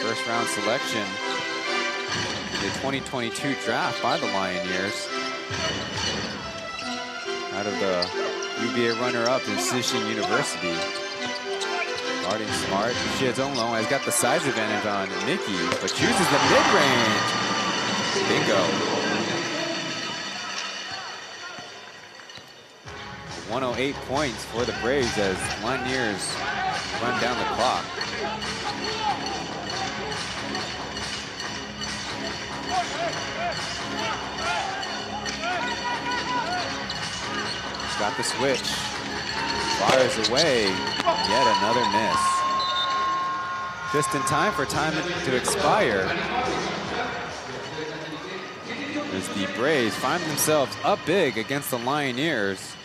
First round selection in the 2022 draft by the Lioneers. Out of the UBA runner-up in Hsinchu University. Guarding Smart. Shiazonglo has got the size advantage on Mickey, but chooses the mid-range. Bingo. 108 points for the Braves as Lioneers run down the clock. Got the switch. Fires away. Yet another miss. Just in time for time to expire. As the Braves find themselves up big against the Lioneers.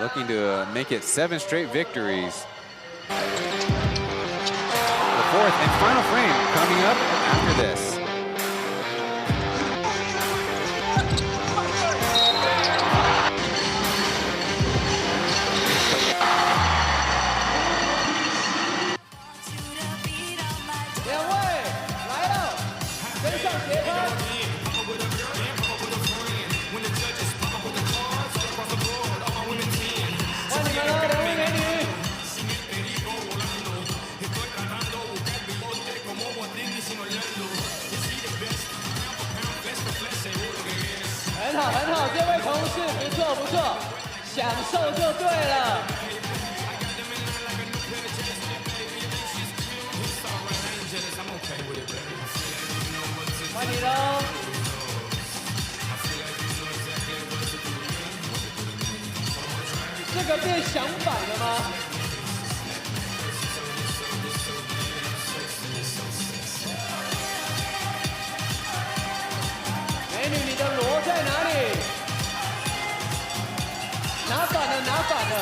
Looking to make it 7 straight victories. The 4th and final frame coming up after this.很好，这位同事不错不错，享受就对了。欢迎喽！这个变响板了吗？美女，你的锣在哪里？拿反了，拿反了！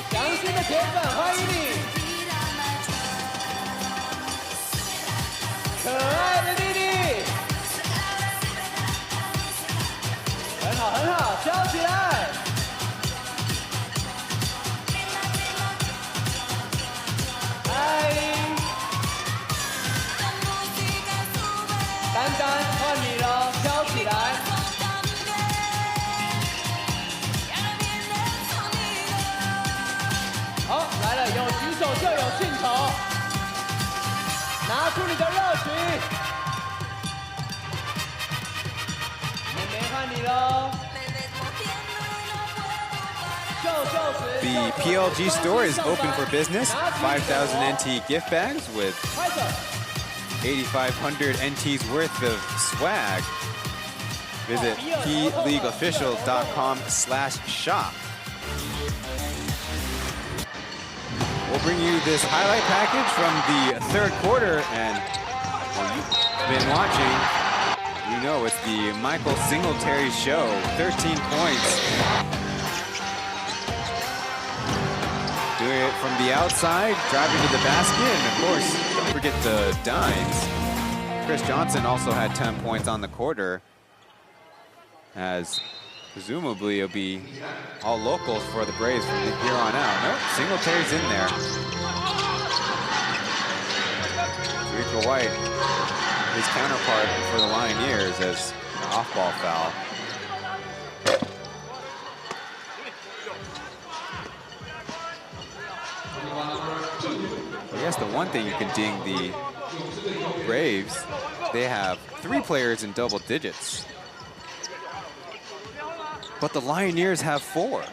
强势的铁粉，欢迎你！可爱的弟弟，很好，很好，跳起来！嗨，丹丹，换你了，跳起来！好，来了，有举手就有镜头，拿出你的热情。妹妹换你喽。The PLG store is open for business. 5,000 NT gift bags with 8,500 NT's worth of swag. Visit pleagueofficial.com/shop. we'll bring you this highlight package from the third quarter. And well, you've been watching, you know it's the Michael Singletary show. 13 points. Doing it from the outside, driving to the basket, and of course, don't forget the dimes. Chris Johnson also had 10 points on the quarter, as presumably it'll be all locals for the Braves from here on out. Nope, Singletary's in there. Rico White, his counterpart for the Lioneers, as an off-ball foul. I guess the one thing you can ding the Braves, they have 3 players in double digits. But the Lioneers have 4.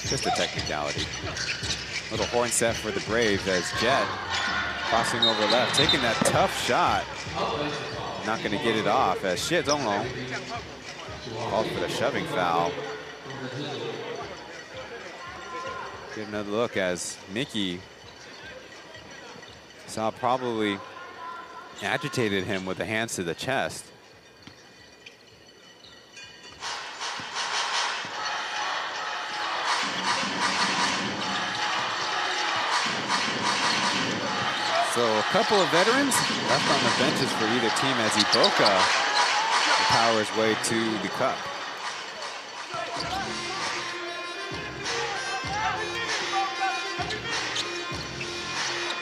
Just a technicality. Little horn set for the Braves as Jet crossing over left, taking that tough shot. Not going to get it off as Xie Zonglong called for the shoving foul. Get another look as Mickey saw probably agitated him with the hands to the chest. So a couple of veterans left on the benches for either team as Iboka powers way to the cup.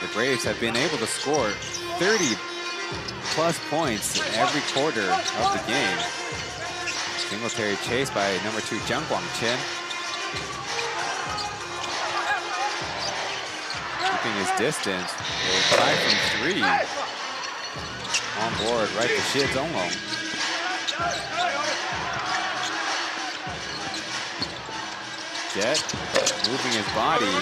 The Braves have been able to score 30+ points in every quarter of the game. Singletary chased by number 2 Jiang Guangqian. Keeping his distance. Will try from 3. On board right to Xie Zonglong. Jet moving his body.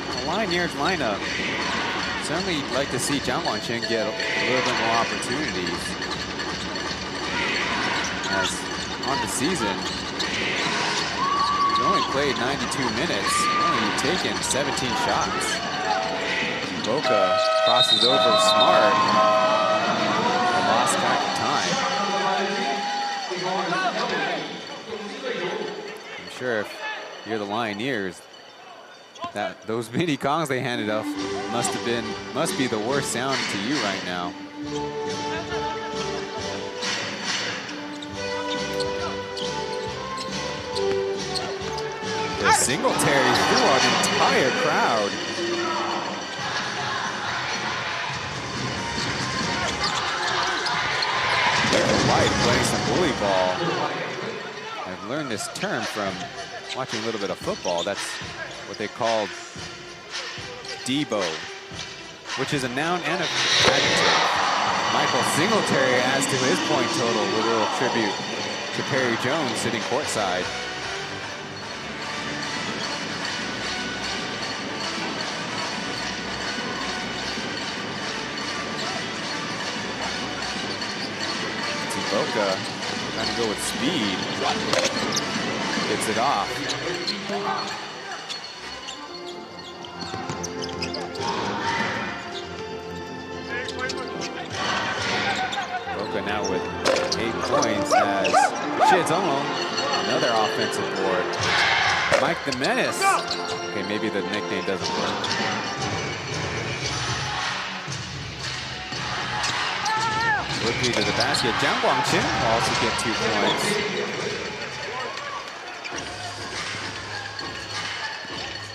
The Lioneers lineup. Certainly like to see Jiang Guangqian get a little bit more opportunities. As on the season, he's only played 92 minutes, only taken 17 shots. Boca crosses over Smart. Lost track of time. I'm sure if you're the Lioneers, that those mini gongs they handed off must be the worst sound to you right now. The Singletary through our entire crowd. White playing some bully ball. I've learned this term from watching a little bit of football. That's what they call Debo, which is a noun and an adjective. Michael Singletary adds to his point total with a little tribute to Perry Jones sitting courtside. Boca trying to go with speed. Gets it off. Boca now with 8 points as Xie Zonglong, another offensive board. Mike the Menace. Okay, maybe the nickname doesn't work. Quickly to the basket. Jiang Guangqian will also get 2 points.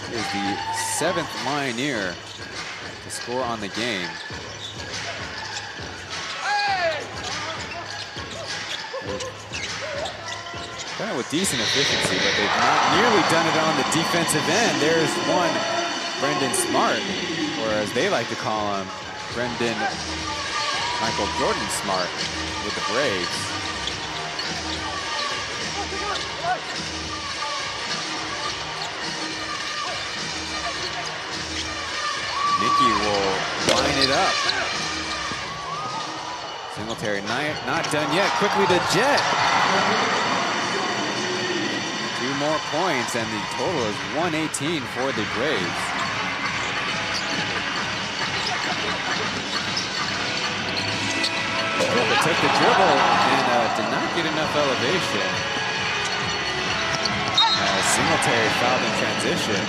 Here's the 7th Lioneer to score on the game. Done it with decent efficiency, but they've not nearly done it on the defensive end. There's one, Brendan Smart, or as they like to call him, Brendan Michael Jordan Smart with the Braves. Mickey will line it up. Singletary not done yet. Quickly to Jet. 2 more points, and the total is 118 for the Braves. Silva took the dribble and did not get enough elevation. Singletary fouled in transition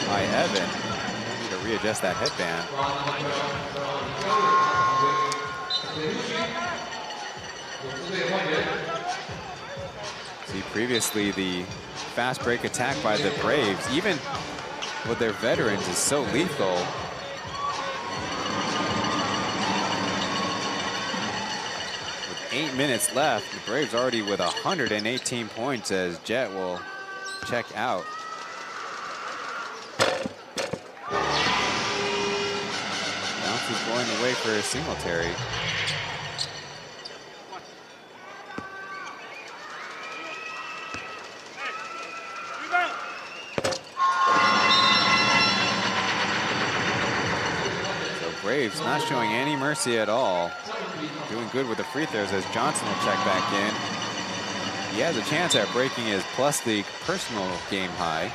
by Evan. Need to readjust that headband. See, previously the fast break attack by the Braves, even with their veterans, is so lethal. With 8 minutes left, the Braves already with 118 points as Jet will check out. Bounce is going away for Singletary. Braves not showing any mercy at all. Doing good with the free throws as Johnson will check back in. He has a chance at breaking his Plus League personal game high.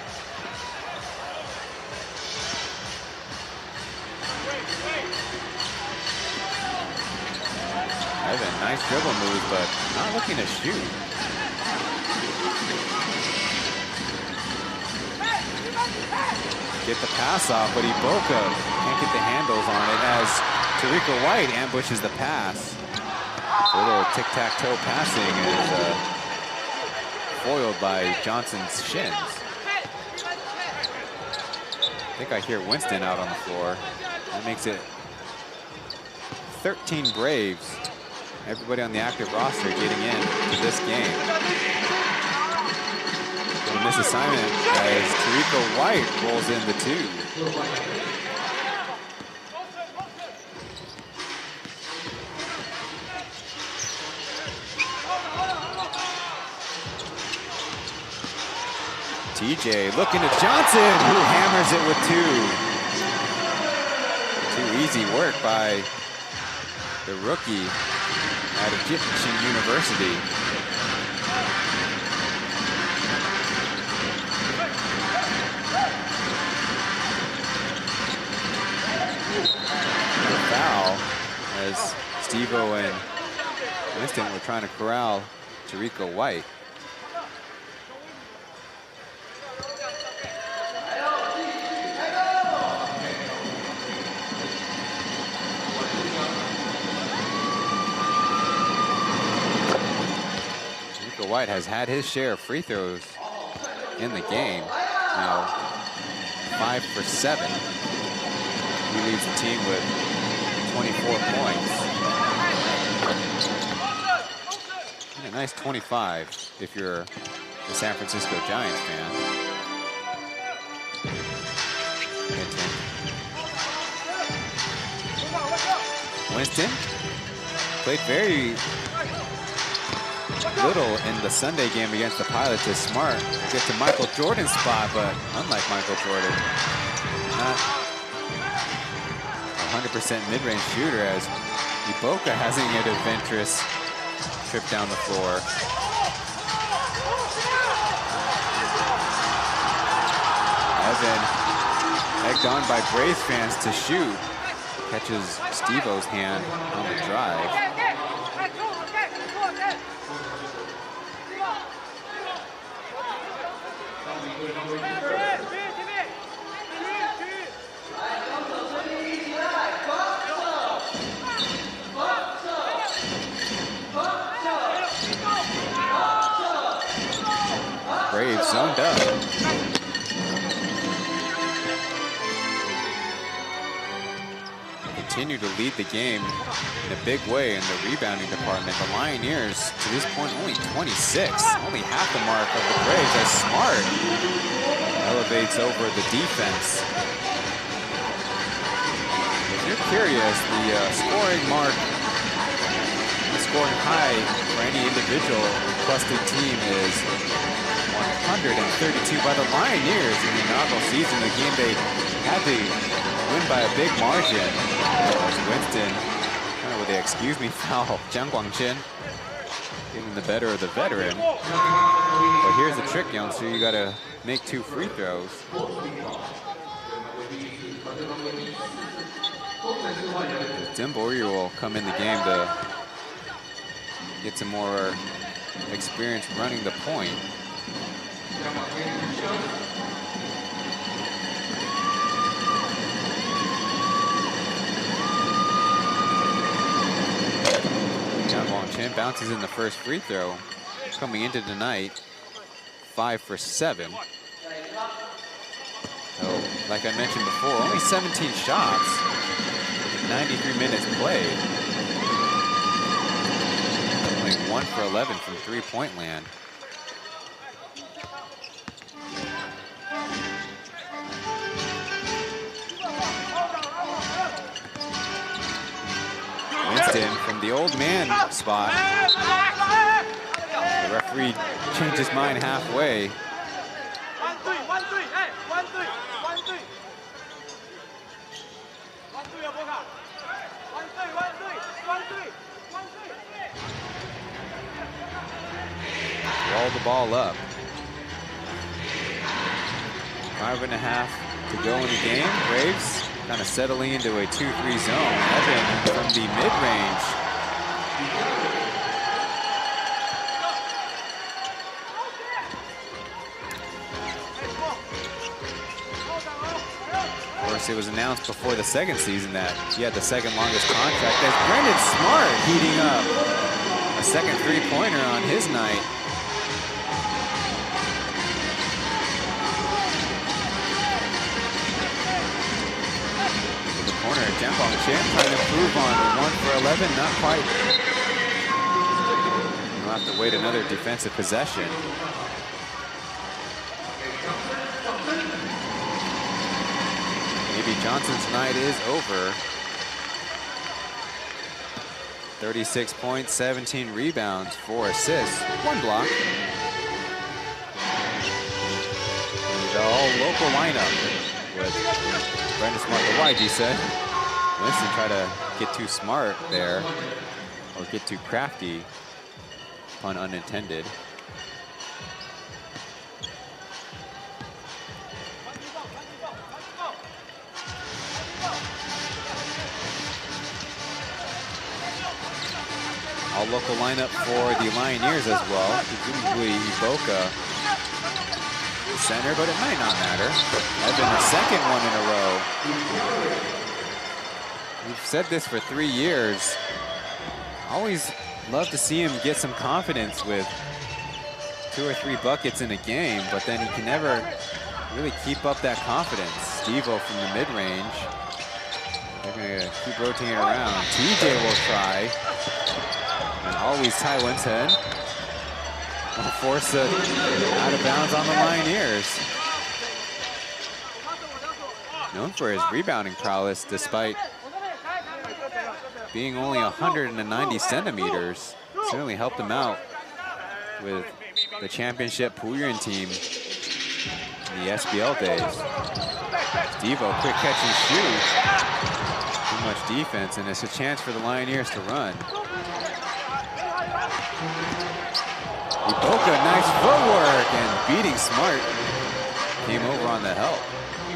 Evan, nice dribble move, but not looking to shoot. Get the pass off, but Iboka can't get the handles on it as Tariqa White ambushes the pass. A little tic-tac-toe passing is foiled by Johnson's shins. I think I hear Winston out on the floor. That makes it 13 Braves. Everybody on the active roster getting in to this game. A misassignment as Tariqa White rolls in the 2. TJ looking at Johnson, who hammers it with 2. Too easy work by the rookie at Egyptian University. Foul as Steve-O and Winston were trying to corral Tariqa White. Tariqa White has had his share of free throws in the game. Now 5 for 7. He leads the team with 24 points. And a nice 25 if you're a San Francisco Giants fan. Winston played very little in the Sunday game against the Pilots. Is smart to get to Michael Jordan's spot, but unlike Michael Jordan, not 100% mid-range shooter as Iboka hasn't yet a adventurous trip down the floor. Evan, egged on by Braves fans to shoot, catches Steve-O's hand on the drive. Braves zoned up. Continue to lead the game in a big way in the rebounding department. The Lioneers, to this point, only 26, only half the mark of the Braves as Smart elevates over the defense. If you're curious, the scoring mark, the scoring high for any individual Plus League team is 132 by the Lioneers in the inaugural season. The game they had to win by a big margin. Winston kind of with the excuse me foul. Chen getting the better of the veteran. But here's the trick, youngster. You got to make 2 free throws. Zhenbo will come in the game to get some more experience running the point. Chen bounces in the first free throw. Coming into tonight, 5 for 7. So, like I mentioned before, only 17 shots, 93 minutes played. Only 1 for 11 from three-point land. Winston from the old man spot. The referee changed his mind halfway. Roll the ball up. 5.5 to go in the game. Braves kind of settling into a 2-3 zone. Evan from the mid-range. Of course, it was announced before the second season that he had the second longest contract. As Brendan Smart heating up a second three-pointer on his night. Chen trying to improve on 1 for 11, not quite. We'll have to wait another defensive possession. Maybe Johnson's night is over. 36 points, 17 rebounds, 4 assists, 1 block. The all-local lineup with Brendan Smart, the YG said. Winston tried to get too smart there, or get too crafty, pun unintended. All local lineup for the Lioneers as well. Presumably Iboka center, but it might not matter. That's been the second one in a row. We've said this for 3 years. Always love to see him get some confidence with 2 or 3 buckets in a game, but then he can never really keep up that confidence. Steve-O from the mid-range. They're gonna keep rotating around. TJ will try. And always Tai Wen-Ten will force it out of bounds on the Lioneers. Known for his rebounding prowess, despite being only 190 centimeters, certainly helped him out with the championship Puyuan team in the SBL days. Steve-O, quick catch and shoot. Too much defense, and it's a chance for the Lioneers to run. Iboka, nice footwork, and beating Smart came over on the help.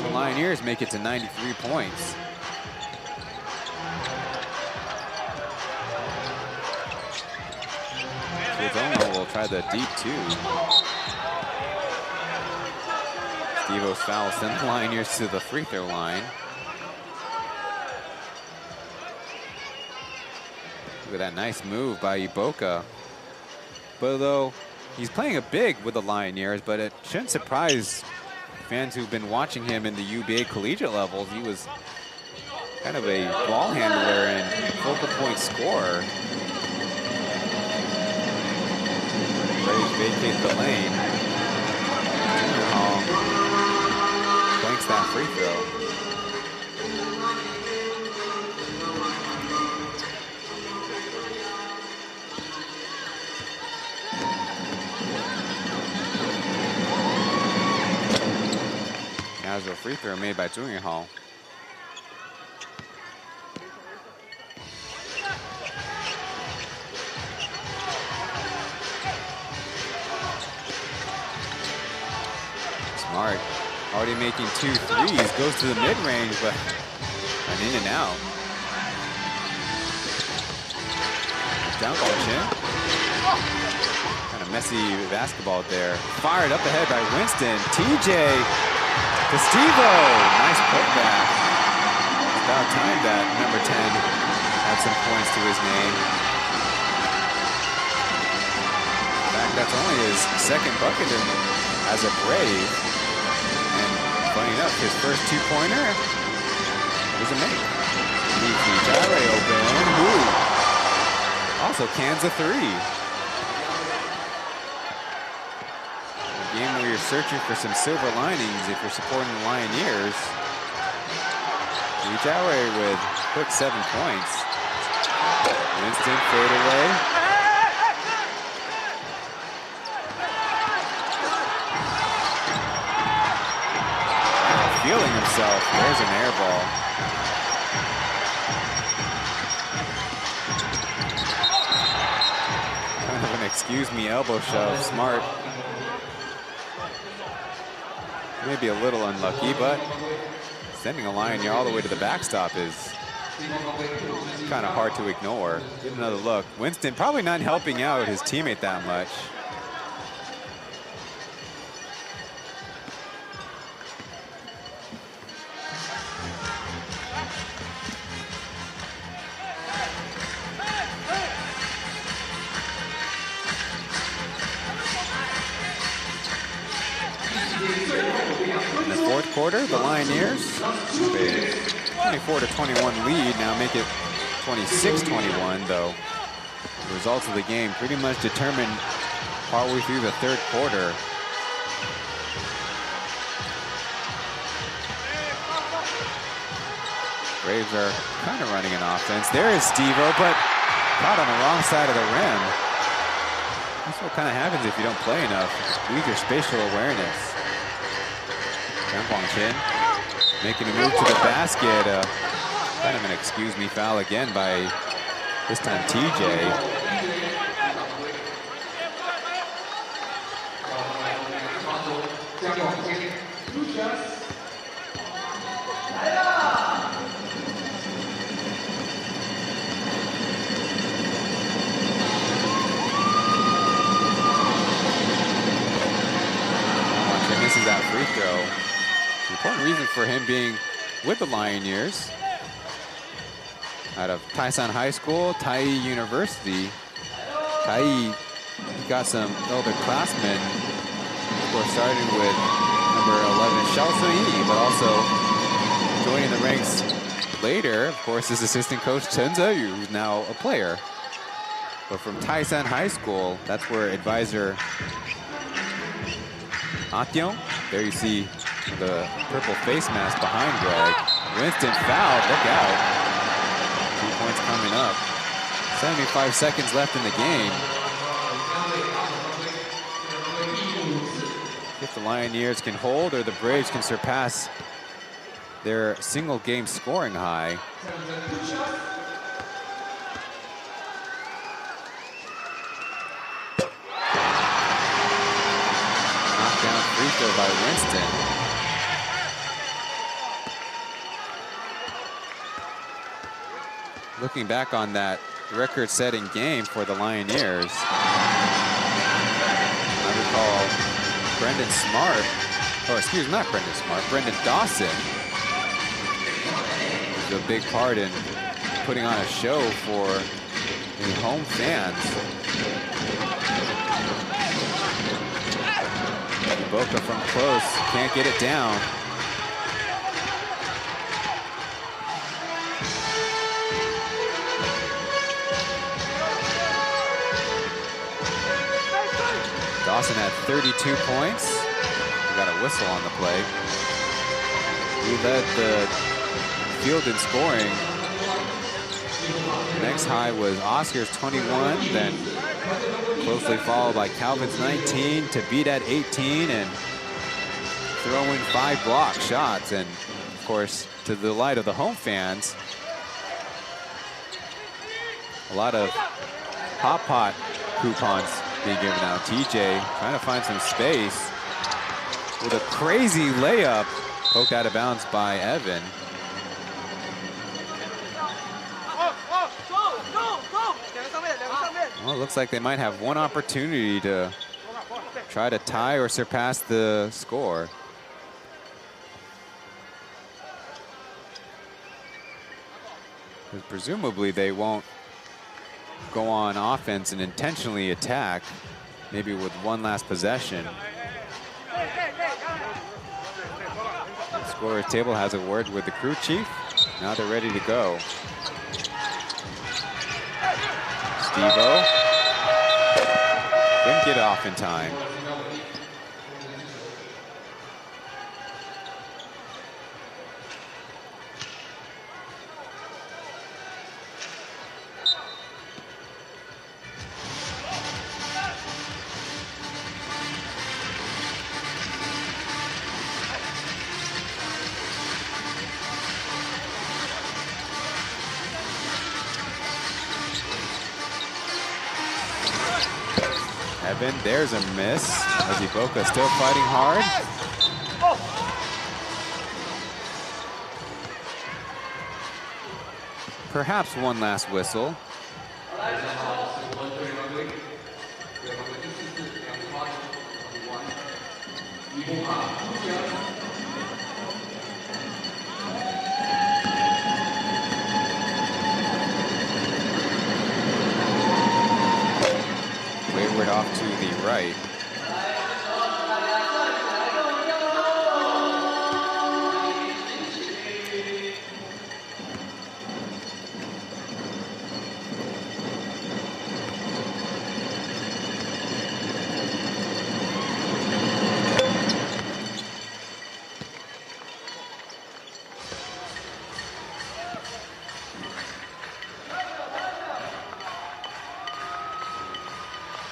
The Lioneers make it to 93 points. Chizono will try the deep 2. Steve-O's foul sends the Lioneers to the free throw line. Look at that nice move by Iboka. But though he's playing a big with the Lioneers, but it shouldn't surprise fans who've been watching him in the UBA collegiate levels. He was kind of a ball handler and focal point scorer. Braves vacate the lane. Blanks that free throw. As a free throw made by Hall. Smart already making 2 threes. Goes to the mid-range, but an in and out. Down ball, Chen. Kind of messy basketball there. Fired up ahead by Winston. TJ to Steve-O. Nice putback. It's about time that number 10 had some points to his name. In fact, that's only his second bucket as a Brave. And funny enough, his first 2-pointer was a make. Leaves the Gyre open. Ooh. Also cans a 3. A game where you're searching for some silver linings if you're supporting the Lioneers. Gyre with quick 7 points. Winston fade away. Feeling himself. There's an air ball. Kind of an excuse me elbow shove. Smart. Maybe a little unlucky, but sending a Lioneer all the way to the backstop is kind of hard to ignore. Get another look. Winston probably not helping out his teammate that much. In the fourth quarter, the Lioneers, a 24-21 lead, now make it 26-21, though the results of the game pretty much determined partway through the third quarter. Braves are kind of running an offense. There is Steve-O, but caught on the wrong side of the rim. That's what kind of happens if you don't play enough. Lose your spatial awareness. Chen making a move to the basket. Kind of an excuse me foul again by this time TJ. Chen misses that free throw. The important reason for him being with the Lioneers out of Taishan High School, Taipei University. Taipei got some elder classmen, of course, starting with number 11 Xiao Sun-yi, but also joining the ranks later, of course, is assistant coach Chen, who's now a player. But from Taishan High School, that's where advisor Atyong, there you see the purple face mask behind Greg. Winston fouled, look out. 2 points coming up. 75 seconds left in the game. If the Lioneers can hold or the Braves can surpass their single game scoring high. Knockdown free throw by Winston. Looking back on that record-setting game for the Lioneers, I recall Brendan Smart, Brendan Dawson was a big part in putting on a show for the home fans. Boca from close, can't get it down. Dawson had 32 points. We got a whistle on the play. He led the field in scoring. Next high was Oscar's 21, then closely followed by Calvin's 19 to beat at 18 and throwing 5 block shots. And of course, to the delight of the home fans, a lot of Hot Pot coupons being given out. TJ trying to find some space. with a crazy layup, poked out of bounds by Evan. Well, it looks like they might have one opportunity to try to tie or surpass the score. Because presumably they won't go on offense and intentionally attack, maybe with one last possession. The scorer's table has a word with the crew chief. Now they're ready to go. Steve-O couldn't get off in time. Evan, there's a miss. As Iboka still fighting hard. Perhaps one last whistle. Wayward off to the right.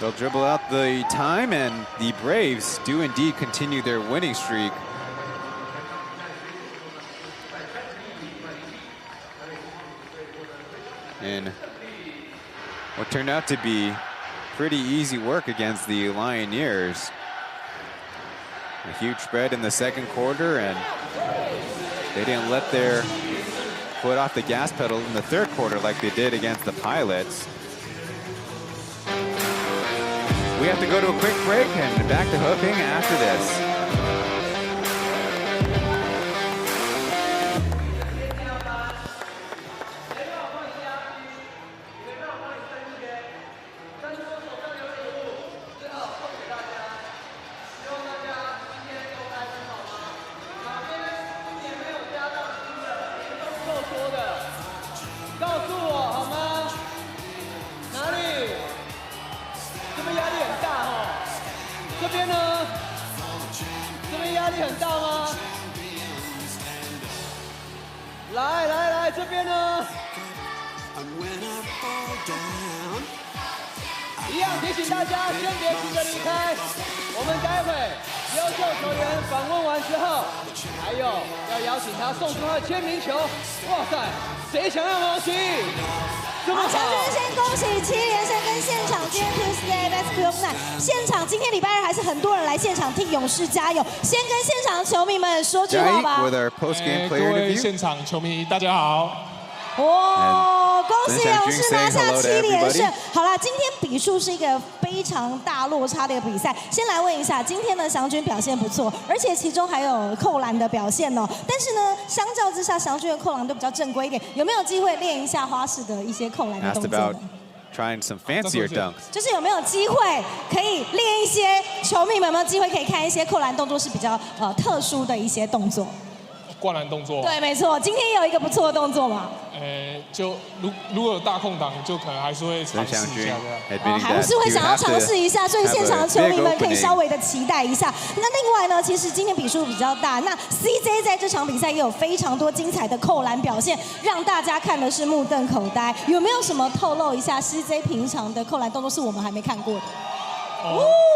They'll dribble out the time, and the Braves do indeed continue their winning streak. In what turned out to be pretty easy work against the Lioneers. A huge spread in the second quarter, and they didn't let their foot off the gas pedal in the third quarter like they did against the Pilots. We have to go to a quick break and back to hooping after this.这边呢，一样提醒大家，先别急着离开。我们待会优秀球员访问完之后，还有要邀请他送出他的签名球。哇塞，谁想要东西？这么好！翔君先恭喜7连胜跟现场今天 Tuesday Basketball Night 现场今天礼拜二还是很多人来现场替勇士加油。先跟现场的球迷们说句话吧。各位现场球迷，大家好。哇！恭喜勇士拿下7连胜。好了，今天比数是一个非常大落差的一个比赛。先来问一下，今天的翔君表现不错，而且其中还有扣篮的表现哦。但是呢，相较之下，翔君的扣篮都比较正规一点。有没有机会练一下花式的一些扣篮的动作呢？ Trying some fancier dunks， 就是有没有机会可以练一些？球迷们有没有机会可以看一些扣篮动作是比较特殊的一些动作？灌篮动作。对，没错，今天有一个不错的动作嘛。就如果有大空档，就可能还是会尝试一下的。还是会想要尝试一下，所以现场的球迷们可以稍微的期待一下。那另外呢，其实今天比数比较大，那 CJ 在这场比赛也有非常多精彩的扣篮表现，让大家看的是目瞪口呆。有没有什么透露一下 CJ 平常的扣篮动作是我们还没看过的？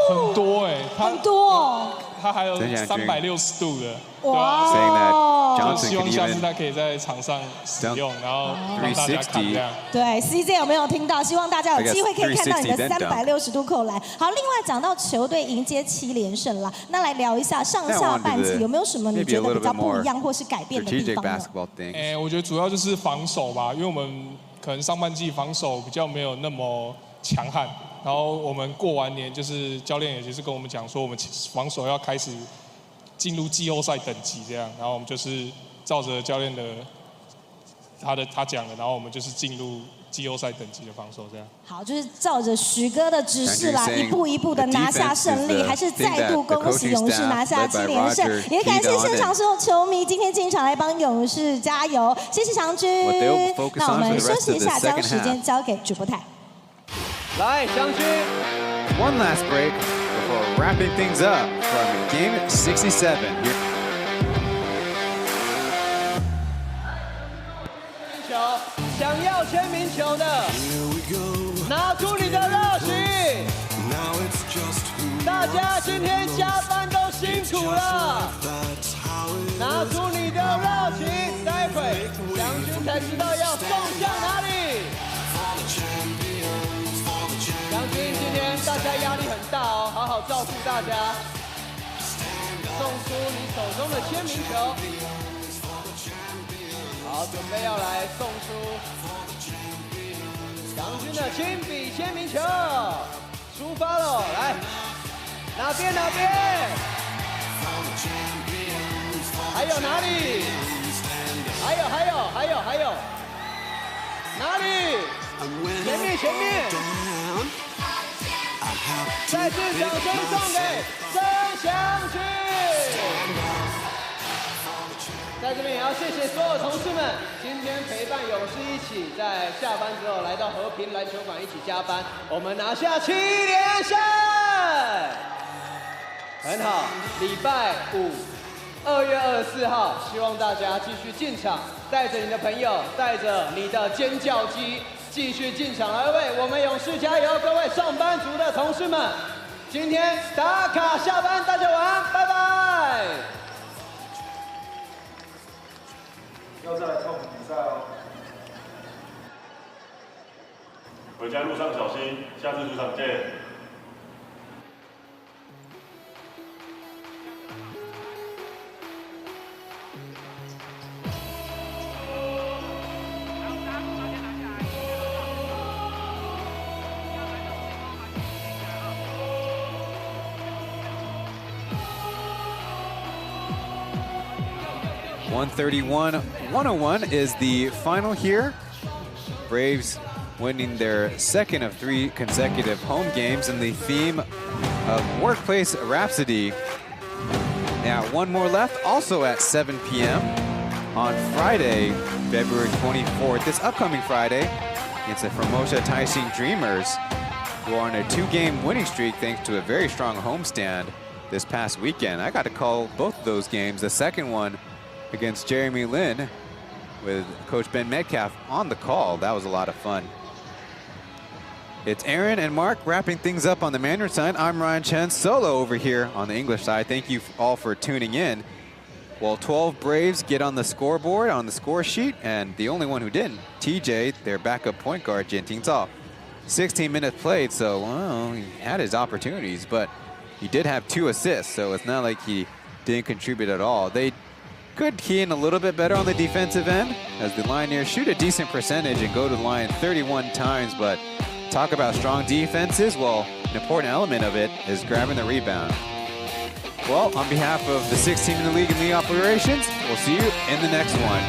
很多很多哦。他还有360度的。哇！ Saying that Johnson 希 could 望下次 even 他可以在场上使用，然后让大家看这样。对 ，CJ 有没有听到？希望大家有机会可以看到你的360度扣篮。好，另外讲到球队迎接7连胜啦，那来聊一下上下半季有没有什么你觉得比较不一样或是改变的地方呢？我觉得主要就是防守吧，因为我们可能上半季防守比较没有那么强悍，然后我们过完年就是教练也就是跟我们讲说，我们防守要开始进入季后赛等级这样，然后我们就是照着教练的他讲的，然后我们就是进入季后赛等级的防守这样。好，就是照着许哥的指示啦，一步一步的拿下胜利，还是再度恭喜勇士拿下7连胜，也感谢现场所有球迷今天进场来帮勇士加油，谢谢祥军。那我们休息一下，将时间交给主播台。来，祥军。One last break before wrapping things up from Game 67. Here. 想要签名球的，拿出你的热情！大家今天加班都辛苦了，拿出你的热情，待会祥军才知道要送向哪里。祥军，今天大家压力很大哦，好好照顾大家。送出你手中的签名球。好，准备要来送出祥军的亲笔签名球，出发喽！来，哪边？还有哪里？还有，哪里？前面！再次掌声送给曾祥军。在这边也要谢谢所有同事们，今天陪伴勇士一起在下班之后来到和平篮球馆一起加班，我们拿下7连胜，很好。礼拜5 2月24号，希望大家继续进场，带着你的朋友，带着你的尖叫机，继续进场来为我们勇士加油！各位上班族的同事们，今天打卡下班，大家晚安，拜拜。要再来看我们比赛哦。回家路上小心，下次主场见。131-101 is the final here. Braves winning their second of 3 consecutive home games in the theme of Workplace Rhapsody. Now, one more left, also at 7 p.m. on Friday, February 24th. This upcoming Friday, it's the Formosa Taising Dreamers, who are on a 2-game winning streak thanks to a very strong homestand this past weekend. I got to call both of those games. The second one against Jeremy Lin with Coach Ben Metcalf on the call. That was a lot of fun. It's Aaron and Mark wrapping things up on the Mandarin side. I'm Ryan Chen, solo over here on the English side. Thank you all for tuning in. Well, 12 Braves get on the scoreboard, on the score sheet, and the only one who didn't, TJ, their backup point guard, Jin Tingzao. 16 minutes played, so well, he had his opportunities, but he did have 2 assists, so it's not like he didn't contribute at all. They could key in a little bit better on the defensive end, as the Lioneers shoot a decent percentage and go to the line 31 times, but talk about strong defenses, well, an important element of it is grabbing the rebound. Well, on behalf of the 6 team in the league and league operations, we'll see you in the next one.